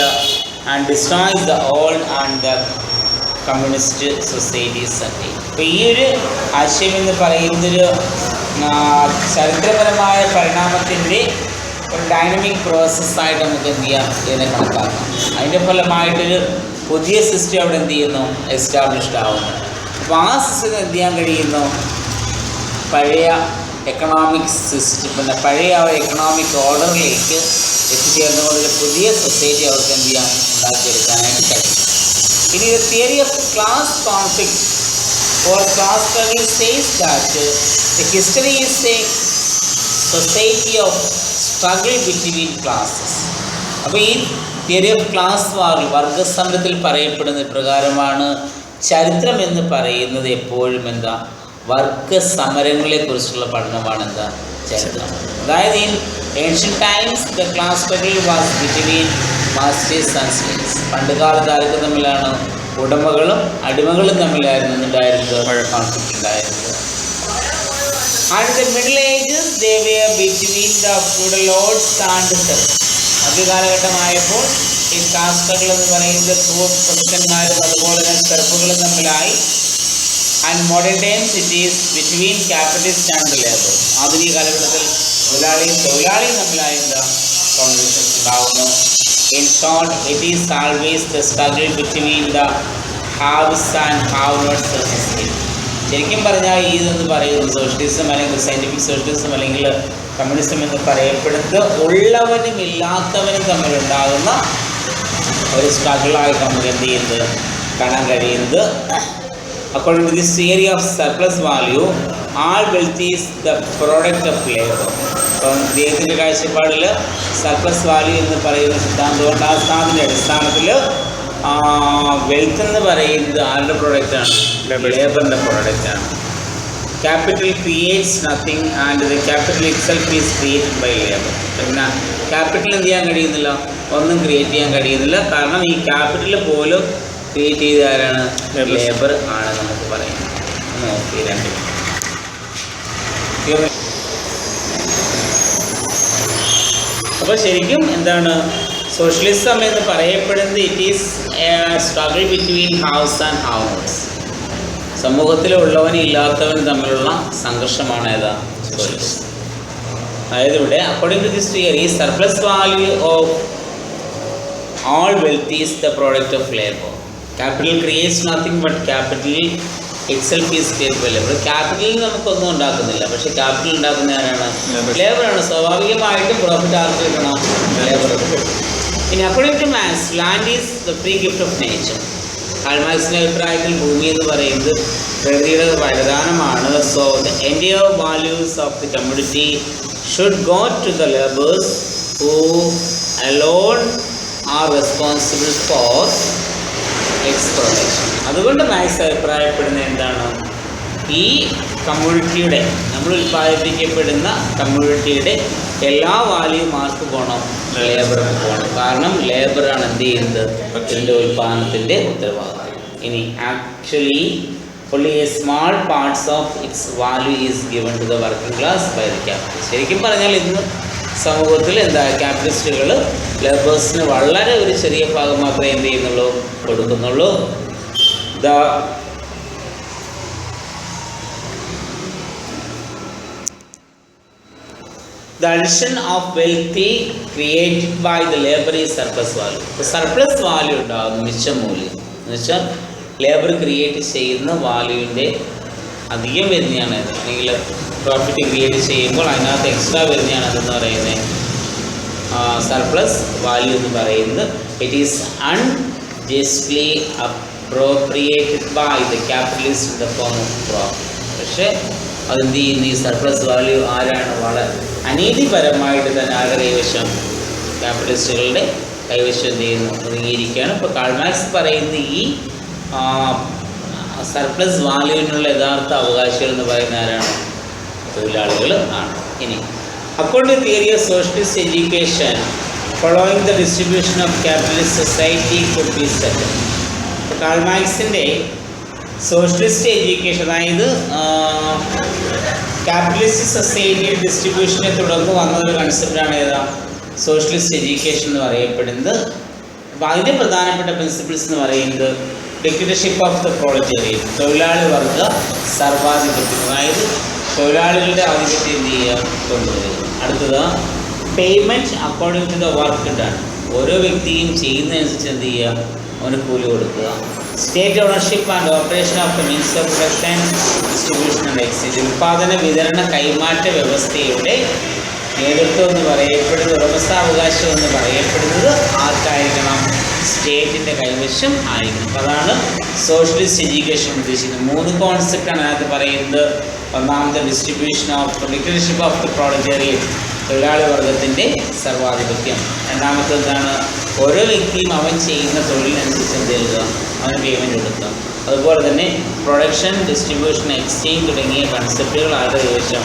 S3: and destroys the old and the communist societies ഒക്കെ. അപ്പോൾ ഈ ഒരു ആശയം എന്ന് പറയുന്നതൊരു ചരിത്രപരമായ പരിണാമത്തിൻ്റെ ഒരു ഡൈനമിക് പ്രോസസ്സായിട്ട് നമുക്ക് എന്ത് ചെയ്യാം, ഇതിനെ കണക്കാക്കാം. അതിൻ്റെ ഫലമായിട്ടൊരു പുതിയ സിസ്റ്റം അവിടെ എന്ത് ചെയ്യുന്നു, എസ്റ്റാബ്ലിഷ്ഡ് ആവുന്നു. അപ്പോൾ ആ സിസ്റ്റം എന്ത് ചെയ്യാൻ കഴിയുന്നു, പഴയ എക്കണോമിക് സിസ്റ്റം, പിന്നെ പഴയ ആ എക്കണോമിക് ഓർഡറിലേക്ക് എത്തിച്ചേർന്നുകൊണ്ടൊരു പുതിയ സൊസൈറ്റി അവർക്ക് എന്ത് ചെയ്യാം, ഉണ്ടാക്കിയെടുക്കാനായിട്ട് കഴിയും. ഇനി the theory of class conflict or class struggle says that the history is a society of struggle between classes. അപ്പോൾ ഈ തിയറി ഓഫ് ക്ലാസ് വാർ, വർഗസമരത്തിൽ പറയപ്പെടുന്ന പ്രകാരമാണ് ചരിത്രം എന്ന് പറയുന്നത് എപ്പോഴും എന്താ, വർഗസമരങ്ങളെക്കുറിച്ചുള്ള പഠനമാണ് എന്താ ചരിത്രം. അതായത് in ancient times the class struggle was between masters and slaves. പണ്ടുകാലത്ത് ആർക്ക് തമ്മിലാണ്, ഉടമകളും അടിമകളും തമ്മിലായിരുന്നു ഉണ്ടായിരുന്നത്, കോൺഫ്ലിക്റ്റ് ഉണ്ടായിരുന്നത്. And the middle ages they were between the feudal lords and serfs. മധ്യകാലഘട്ടമായപ്പോൾ ഈ ക്ലാസ് സ്ട്രഗിൾ എന്ന് പറയുന്നത് പുരുഷന്മാരും അതുപോലെ തന്നെ സെർഫുകളും തമ്മിലായി. And modern times it is between capitalist and labour. ആധുനിക കാലഘട്ടത്തിൽ തൊഴിലാളിയും തമ്മിലായി എന്താ കോൺഫ്ലിക്റ്റ് ഉണ്ടാകുന്നു. In short, it is always the struggle between the haves and have-nots of society. ശരിക്കും പറഞ്ഞാൽ ഇതെന്ന് പറയുന്നത് സോഷ്യലിസം അല്ലെങ്കിൽ സയൻറ്റിഫിക് സോഷ്യലിസം അല്ലെങ്കിൽ കമ്മ്യൂണിസം എന്ന് പറയപ്പെടുന്നത് ഉള്ളവനും ഇല്ലാത്തവനും തമ്മിലുണ്ടാകുന്ന ഒരു സ്ട്രഗിളായിട്ട് നമുക്ക് എന്ത് ചെയ്യുന്നത് കാണാൻ കഴിയുന്നത്. According to this theory of surplus value, all wealth is the product of labour. അപ്പം അദ്ദേഹത്തിൻ്റെ കാഴ്ചപ്പാടിൽ സർപ്ലസ് വാല്യൂ എന്ന് പറയുന്ന സിദ്ധാന്തമുണ്ട്. ആ സിദ്ധാന്തത്തിൻ്റെ അടിസ്ഥാനത്തിൽ വെൽത്ത് എന്ന് പറയുന്നത് ആരുടെ പ്രോഡക്റ്റാണ്, ലേബറിൻ്റെ പ്രോഡക്റ്റാണ്. Capital creates nothing and the capital itself is created by labour. പിന്നെ ക്യാപിറ്റൽ എന്ത് ചെയ്യാൻ കഴിയുന്നില്ല, ഒന്നും ക്രിയേറ്റ് ചെയ്യാൻ കഴിയുന്നില്ല. കാരണം ഈ ക്യാപിറ്റൽ പോലും ക്രിയേറ്റ് ചെയ്ത ആരാണ്, ലേബർ ആണ് നമുക്ക് പറയുന്നത്. നോക്കി രണ്ട് അപ്പോൾ ശരിക്കും എന്താണ് സോഷ്യലിസം എന്ന് പറയപ്പെടുന്നത്, it is struggle between haves and have-nots. സമൂഹത്തിലുള്ളവനും ഇല്ലാത്തവനും തമ്മിലുള്ള സംഘർഷമാണ് ഏതാ സോഷ്യലിസം. അതായത് ഇവിടെ according to this theory, surplus value of all wealth is the product of labor. Capital creates nothing but capital itself is created by labor. ക്യാപിറ്റലിൽ നമുക്കൊന്നും ഉണ്ടാക്കുന്നില്ല, പക്ഷേ ക്യാപിറ്റൽ ഉണ്ടാക്കുന്ന ആരാണ്, ലേബറാണ്. സ്വാഭാവികമായിട്ടും പ്രോഫിറ്റ് ആർക്ക് കിട്ടണം, ലേബർ. ഇനി according to Marx, land is the free gift of nature. മാക്സിൻ്റെ അഭിപ്രായത്തിൽ ഭൂമി എന്ന് പറയുന്നത് പ്രകൃതിയുടെ വരദാനമാണ്. So the entire values of the community should go to the labours who alone are responsible for its production. അതുകൊണ്ട് മാക്സ് അഭിപ്രായപ്പെടുന്നത് എന്താണ്, ഈ കമ്മ്യൂണിറ്റിയുടെ, നമ്മൾ ഉൽപ്പാദിപ്പിക്കപ്പെടുന്ന കമ്മ്യൂണിറ്റിയുടെ എല്ലാ വാല്യൂം ആർക്ക് പോകണം, ലേബർക്ക് പോകണം. കാരണം ലേബറാണ് എന്ത് ചെയ്യുന്നത്, ഇതിൻ്റെ ഉൽപ്പാദനത്തിൻ്റെ ഉത്തരവാദിത്വം. ഇനി actually only a small parts of its value is given to the working class by the capitalists. ശരിക്കും പറഞ്ഞാൽ ഇന്ന് സമൂഹത്തിൽ എന്താ, ക്യാപിറ്റലിസ്റ്റുകൾ ലേബേഴ്സിന് വളരെ ഒരു ചെറിയ ഭാഗം മാത്രമേ എന്ത് ചെയ്യുന്നുള്ളൂ, കൊടുക്കുന്നുള്ളൂ. The addition of wealth created by the labor is surplus value. Surplus value ഉണ്ടാകും, മിച്ചമൂല്യം എന്ന് വെച്ചാൽ ലേബർ ക്രിയേറ്റ് ചെയ്യുന്ന വാല്യൂവിൻ്റെ അധികം വരുന്നതാണ്, അല്ലെങ്കിൽ പ്രോഫിറ്റ് ക്രിയേറ്റ് ചെയ്യുമ്പോൾ അതിനകത്ത് എക്സ്ട്രാ വരുന്നതാണ് അതെന്ന് പറയുന്നത് സർപ്ലസ് വാല്യൂ എന്ന് പറയുന്നത്. It is unjustly appropriated by the capitalist in the form of profit. പക്ഷേ അതെന്ത് ചെയ്യുന്നു, ഈ സർപ്ലസ് വാല്യൂ ആരാണ് വളരെ അനീതിപരമായിട്ട് തന്നെ ആരുടെ കൈവശം, ക്യാപിറ്റലിസ്റ്റുകളുടെ കൈവശം എന്ത് ചെയ്യുന്നു, ഒതുങ്ങിയിരിക്കുകയാണ്. ഇപ്പോൾ കാൾ മാർക്സ് പറയുന്ന ഈ സർപ്ലസ് വാല്യൂവിനുള്ള യഥാർത്ഥ അവകാശികൾ എന്ന് പറയുന്ന ആരാണ്, തൊഴിലാളികൾ ആണ്. ഇനി according to theory of socialist education, following the distribution of capitalist society could be set. Karl മാർക്സിൻ്റെ സോഷ്യലിസ്റ്റ് എഡ്യൂക്കേഷൻ, അതായത് ക്യാപിറ്റലിസ്റ്റ് സൊസൈറ്റി ഡിസ്ട്രിബ്യൂഷനെ തുടർന്ന് വന്നൊരു കൺസെപ്റ്റാണ് ഏതാ, സോഷ്യലിസ്റ്റ് എഡ്യൂക്കേഷൻ എന്ന് പറയപ്പെടുന്നത്. അപ്പോൾ അതിൻ്റെ പ്രധാനപ്പെട്ട പ്രിൻസിപ്പിൾസ് എന്ന് പറയുന്നത് ഡിക്റ്റേറ്റർഷിപ്പ് ഓഫ് ദ പ്രോളറ്റേറിയറ്റ്, തൊഴിലാളി വർഗ സർവാധിപത്യം, അതായത് തൊഴിലാളികളുടെ ആധിപത്യം എന്ത് ചെയ്യുക, കൊണ്ടുവരിക. അടുത്തത് payment according to the work done, ഓരോ വ്യക്തിയും ചെയ്യുന്നതനുസരിച്ച് എന്ത് ചെയ്യുക, അവന് കൂലി കൊടുക്കുക. State ownership and operation of the means of production, distribution and exchange, ഉൽപ്പാദന വിതരണ കൈമാറ്റ വ്യവസ്ഥയുടെ നേതൃത്വം എന്ന് പറയപ്പെടുന്നത്, ഉടമസ്ഥാവകാശം എന്ന് പറയപ്പെടുന്നത് ആർക്കായിരിക്കണം, സ്റ്റേറ്റിൻ്റെ കൈവശം ആയിരിക്കണം. അപ്പോൾ അതാണ് സോഷ്യലിസ്റ്റ് എഡ്യൂക്കേഷൻ ഉദ്ദേശിക്കുന്നത്. 3 കോൺസെപ്റ്റാണ് അതിനകത്ത് പറയുന്നത്. ഒന്നാമത്തെ distribution of dictatorship of the proletariat, തൊഴിലാളി വർഗത്തിൻ്റെ സർവാധിപത്യം. രണ്ടാമത്തേതാണ് ഓരോ വ്യക്തിയും അവൻ ചെയ്യുന്ന തൊഴിലിനനുസരിച്ച് എന്ത് ചെയ്യുക, അവന് പേയ്മെൻറ്റ് കൊടുക്കുക. അതുപോലെ തന്നെ പ്രൊഡക്ഷൻ, ഡിസ്ട്രിബ്യൂഷൻ, എക്സ്ചേഞ്ച് തുടങ്ങിയ കൺസെപ്റ്റുകൾ ആരുടെ കൈവശം,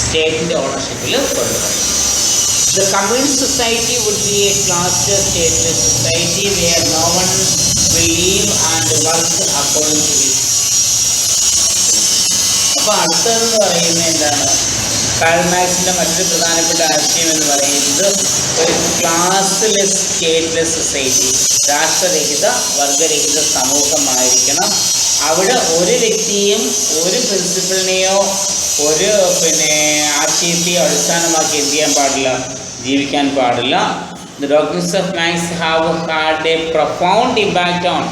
S3: സ്റ്റേറ്റിൻ്റെ ഓണർഷിപ്പിൽ കൊണ്ടുവരും. The communist society would be a classless, stateless society where no one will live and work according to his. അപ്പോൾ അടുത്തതെന്ന് പറയുന്നത് എന്താണ്, കാൾ മാർക്സിൻ്റെ മറ്റൊരു പ്രധാനപ്പെട്ട ആശയം എന്ന് പറയുന്നത് ഒരു ക്ലാസ്ലെസ്, സ്റ്റേറ്റ്ലെസ് സൊസൈറ്റി, രാഷ്ട്രരഹിത, വർഗരഹിത സമൂഹമായിരിക്കണം. അവിടെ ഒരു വ്യക്തിയും ഒരു പ്രിൻസിപ്പിളിനെയോ ഒരു ആശയത്തെയോ അടിസ്ഥാനമാക്കി എന്ത് ചെയ്യാൻ പാടില്ല, ജീവിക്കാൻ പാടില്ല. The doctrines of Marx have had a profound impact on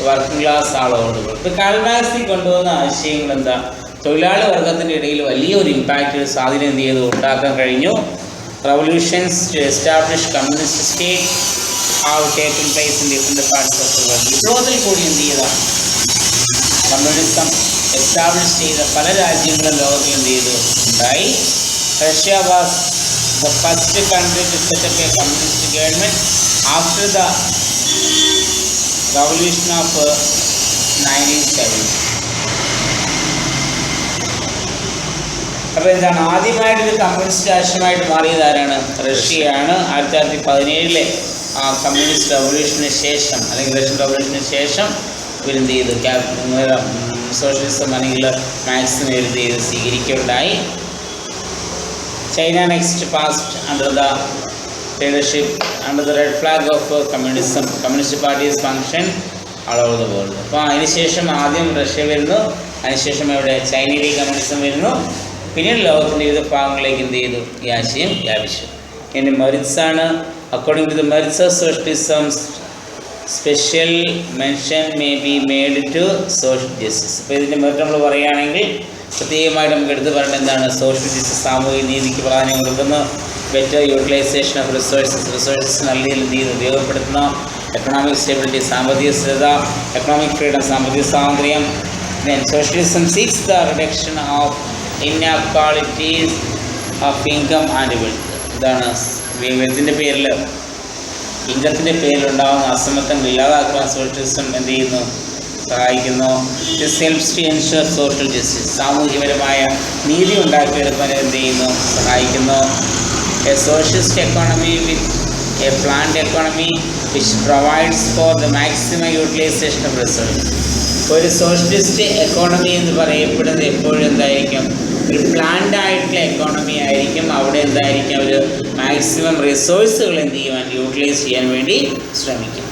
S3: working class ആളുകൾ. ഇപ്പോൾ കാൾ മാർക്സിൽ കൊണ്ടുവന്ന ആശയങ്ങൾ എന്താ, തൊഴിലാളി വർഗത്തിൻ്റെ ഇടയിൽ വലിയൊരു ഇമ്പാക്റ്റ്, സ്വാധീനം എന്ത് ചെയ്തു, ഉണ്ടാക്കാൻ കഴിഞ്ഞു. Revolutions to establish communist state have taken place in different parts of the world. വിപ്ലവത്തിൽ കൂടി എന്ത് ചെയ്താൽ കമ്മ്യൂണിസം എസ്റ്റാബ്ലിഷ് ചെയ്ത പല രാജ്യങ്ങളും ലോകത്തിൽ എന്ത് ചെയ്തു, ഉണ്ടായി. Russia was the first country to set up a communist government after the revolution of 1970. അപ്പോൾ എന്താണ്, ആദ്യമായിട്ടൊരു കമ്മ്യൂണിസ്റ്റ് രാഷ്ട്രമായിട്ട് മാറിയത് ആരാണ്, റഷ്യയാണ്. 1917 കമ്മ്യൂണിസ്റ്റ് റവല്യൂഷന് ശേഷം, അല്ലെങ്കിൽ റഷ്യൻ റവല്യൂഷന് ശേഷം ഇവരെന്ത് ചെയ്തു, സോഷ്യലിസം അല്ലെങ്കിൽ മാർക്സിസം എന്ത് ചെയ്ത് സ്വീകരിക്കുകയുണ്ടായി. China next passed under the leadership, under the red flag of communism. Communist parties function all over the world. അപ്പോൾ അതിനുശേഷം ആദ്യം റഷ്യ വരുന്നു, അതിനുശേഷം ഇവിടെ ചൈനയിലെ കമ്മ്യൂണിസം വരുന്നു, പിന്നീട് ലോകത്തിൻ്റെ വിവിധ ഭാഗങ്ങളിലേക്ക് എന്ത് ചെയ്തു, ഈ ആശയം വ്യാപിച്ചു. ഇനി മെറിറ്റ്സാണ്. According to the merits of socialism, special mention may be made to social justice. അപ്പോൾ ഇതിൻ്റെ മെറിറ്റ് നമ്മൾ പറയുകയാണെങ്കിൽ പ്രത്യേകമായിട്ട് നമുക്ക് എടുത്ത് പറയേണ്ടത് എന്താണ്, സോഷ്യൽ ജസ്റ്റിസ്, സാമൂഹിക നീതിക്ക് പ്രാധാന്യം കൊടുക്കുന്നു. ബെറ്റർ യൂട്ടിലൈസേഷൻ ഓഫ് റിസോഴ്സസ് നല്ല രീതിയിൽ എന്ത് ചെയ്ത് ഉപയോഗപ്പെടുത്തുന്നു. എക്കണോമിക് സ്റ്റെബിലിറ്റി, സാമ്പത്തിക സ്ഥിരത, എക്കണോമിക് ഫ്രീഡം, സാമ്പത്തിക സ്വാതന്ത്ര്യം. Then socialism seeks the reduction of inequalities of income and wealth. ഇതാണ് വെൽത്തിൻ്റെ പേരിൽ, ഇൻകത്തിൻ്റെ പേരിലുണ്ടാകുന്ന അസമത്വങ്ങൾ ഇല്ലാതാക്കാൻ സോഷ്യലിസം എന്ത് ചെയ്യുന്നു, സഹായിക്കുന്നു. This helps to ensure social justice, സാമൂഹികപരമായ നീതി ഉണ്ടാക്കിയെടുക്കാൻ എന്ത് ചെയ്യുന്നു, സഹായിക്കുന്നു. A socialist economy with a planned economy which provides for the maximum utilisation of resource. ഒരു സോഷ്യലിസ്റ്റ് എക്കോണമി എന്ന് പറയപ്പെടുന്നത് എപ്പോഴും എന്തായിരിക്കും, ഒരു പ്ലാൻഡ് ആയിട്ടുള്ള എക്കോണമി ആയിരിക്കും. അവിടെ എന്തായിരിക്കും, ഒരു മാക്സിമം റിസോഴ്സുകൾ എന്ത് ചെയ്യുവാൻ, യൂട്ടിലൈസ് ചെയ്യാൻ വേണ്ടി ശ്രമിക്കും.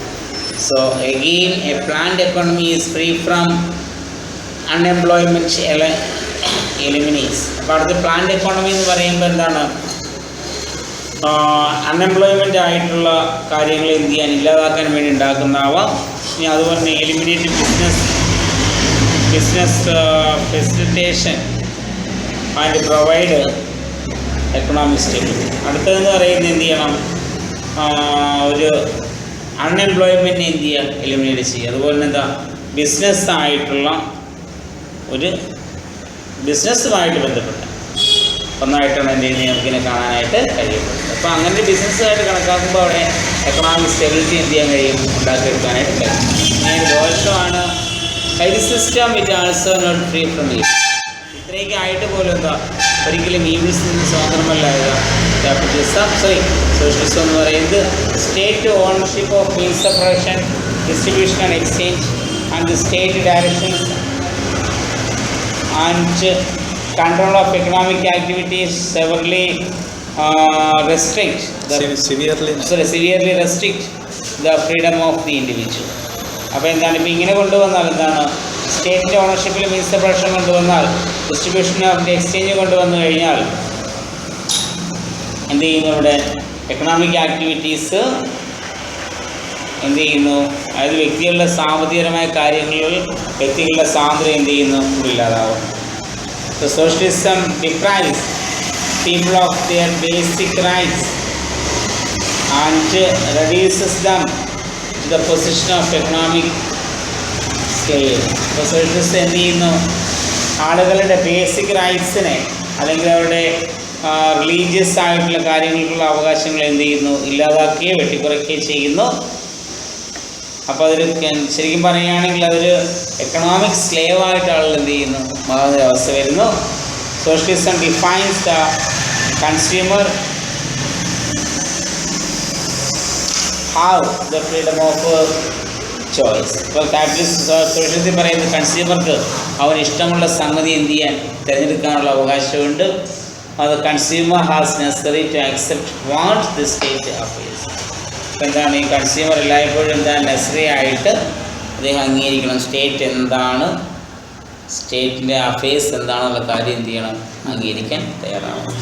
S3: So again, a planned economy is free from unemployment eliminates. അപ്പോൾ അടുത്ത പ്ലാൻഡ് എക്കോണമി എന്ന് പറയുമ്പോൾ എന്താണ്, അൺഎംപ്ലോയ്മെൻ്റ് ആയിട്ടുള്ള കാര്യങ്ങൾ എന്ത് ചെയ്യാൻ, ഇല്ലാതാക്കാൻ വേണ്ടി ഉണ്ടാക്കുന്നതാവാം. ഇനി അതുപോലെ തന്നെ eliminate business facilitation and provide economic stability. അടുത്തതെന്ന് പറയുന്നത് എന്ത് ചെയ്യണം, ഒരു അൺഎംപ്ലോയ്മെൻറ്റിനെ എന്ത് ചെയ്യുക, എലിമിനേറ്റ് ചെയ്യുക. അതുപോലെ തന്നെ എന്താ, ബിസിനസ്സായിട്ടുള്ള ഒരു ബിസിനസ്സുമായിട്ട് ബന്ധപ്പെട്ട ഒന്നായിട്ടാണ് എന്ത് ചെയ്യുന്നത്, നമുക്കിനെ കാണാനായിട്ട് കഴിയപ്പെടുന്നത്. അപ്പോൾ അങ്ങനെ ബിസിനസ്സായിട്ട് കണക്കാക്കുമ്പോൾ അവിടെ എക്കണോമിക് സ്റ്റെബിലിറ്റി എന്ത് ചെയ്യാൻ കഴിയും, ഉണ്ടാക്കിയെടുക്കാനായിട്ട് കഴിയും. അങ്ങനെ ദോഷമാണ് ഹൈ സിസ്റ്റം വിറ്റ് ആൾസോ നോട്ട് ഫ്രീ ഫ്രം ഈ. ഇത്രയൊക്കെ ആയിട്ട് പോലും എന്താ, ഒരിക്കലും ഈവിൾസിൽ നിന്ന് സ്വതന്ത്രമല്ല ക്യാപിറ്റലിസം, സോഷ്യലിസം എന്ന് പറയുന്നത്. State ownership of means of production, distribution and exchange and the state directions and control of economic activities severely restrict the freedom of the individual. അപ്പോൾ എന്താണ് ഇപ്പോൾ ഇങ്ങനെ കൊണ്ടുവന്നാൽ എന്താണ് സ്റ്റേറ്റിൻ്റെ ഓണർഷിപ്പിൽ മീൻസ് സെപ്പറേഷൻ കൊണ്ടുവന്നാൽ ഡിസ്ട്രിബ്യൂഷൻ ഓഫ് ദി എക്സ്ചേഞ്ച് കൊണ്ടുവന്നു കഴിഞ്ഞാൽ എന്ത് ചെയ്യുന്നു ഇവിടെ എക്കണോമിക് ആക്ടിവിറ്റീസ് എന്ത് ചെയ്യുന്നു, അതായത് വ്യക്തികളുടെ സാമ്പത്തികപരമായ കാര്യങ്ങളിൽ വ്യക്തികളുടെ സ്വാതന്ത്ര്യം എന്ത് ചെയ്യുന്നു ഇല്ലാതാവും. The socialism deprives people of their basic rights and reduces them to the position of economic scale. ഇപ്പോൾ സോഷ്യലിസ്റ്റ് എന്ത് ചെയ്യുന്നു, ആളുകളുടെ ബേസിക് റൈറ്റ്സിനെ അല്ലെങ്കിൽ അവരുടെ റിലീജിയസ് ആയിട്ടുള്ള കാര്യങ്ങൾക്കുള്ള അവകാശങ്ങൾ എന്ത് ചെയ്യുന്നു ഇല്ലാതാക്കുകയോ വെട്ടിക്കുറയ്ക്കുകയോ ചെയ്യുന്നു. അപ്പോൾ അതൊരു ശരിക്കും പറയുകയാണെങ്കിൽ അതൊരു എക്കണോമിക് സ്ലേവ് ആയിട്ട് ആളുകൾ എന്ത് ചെയ്യുന്നു മാറുന്ന അവസ്ഥ വരുന്നു. Socialism defines the consumer have the freedom of choice. ഇപ്പോൾ ക്യാപിറ്റലിസ്റ്റ് സോഷ്യലിസം പറയുന്നത് കൺസ്യൂമർക്ക് അവന് ഇഷ്ടമുള്ള സംഗതി എന്ത് ചെയ്യാൻ തിരഞ്ഞെടുക്കാനുള്ള അവകാശമുണ്ട്. അത് consumer has necessary to accept what the state affairs. എന്താണ് ഈ കൺസ്യൂമർ എല്ലായ്പ്പോഴും എന്താണ് നെസസറി ആയിട്ട് അദ്ദേഹം അംഗീകരിക്കണം. സ്റ്റേറ്റ് എന്താണ്, സ്റ്റേറ്റിൻ്റെ അഫയേഴ്സ് എന്താണെന്നുള്ള കാര്യം എന്ത് ചെയ്യണം, അംഗീകരിക്കാൻ തയ്യാറാവണം.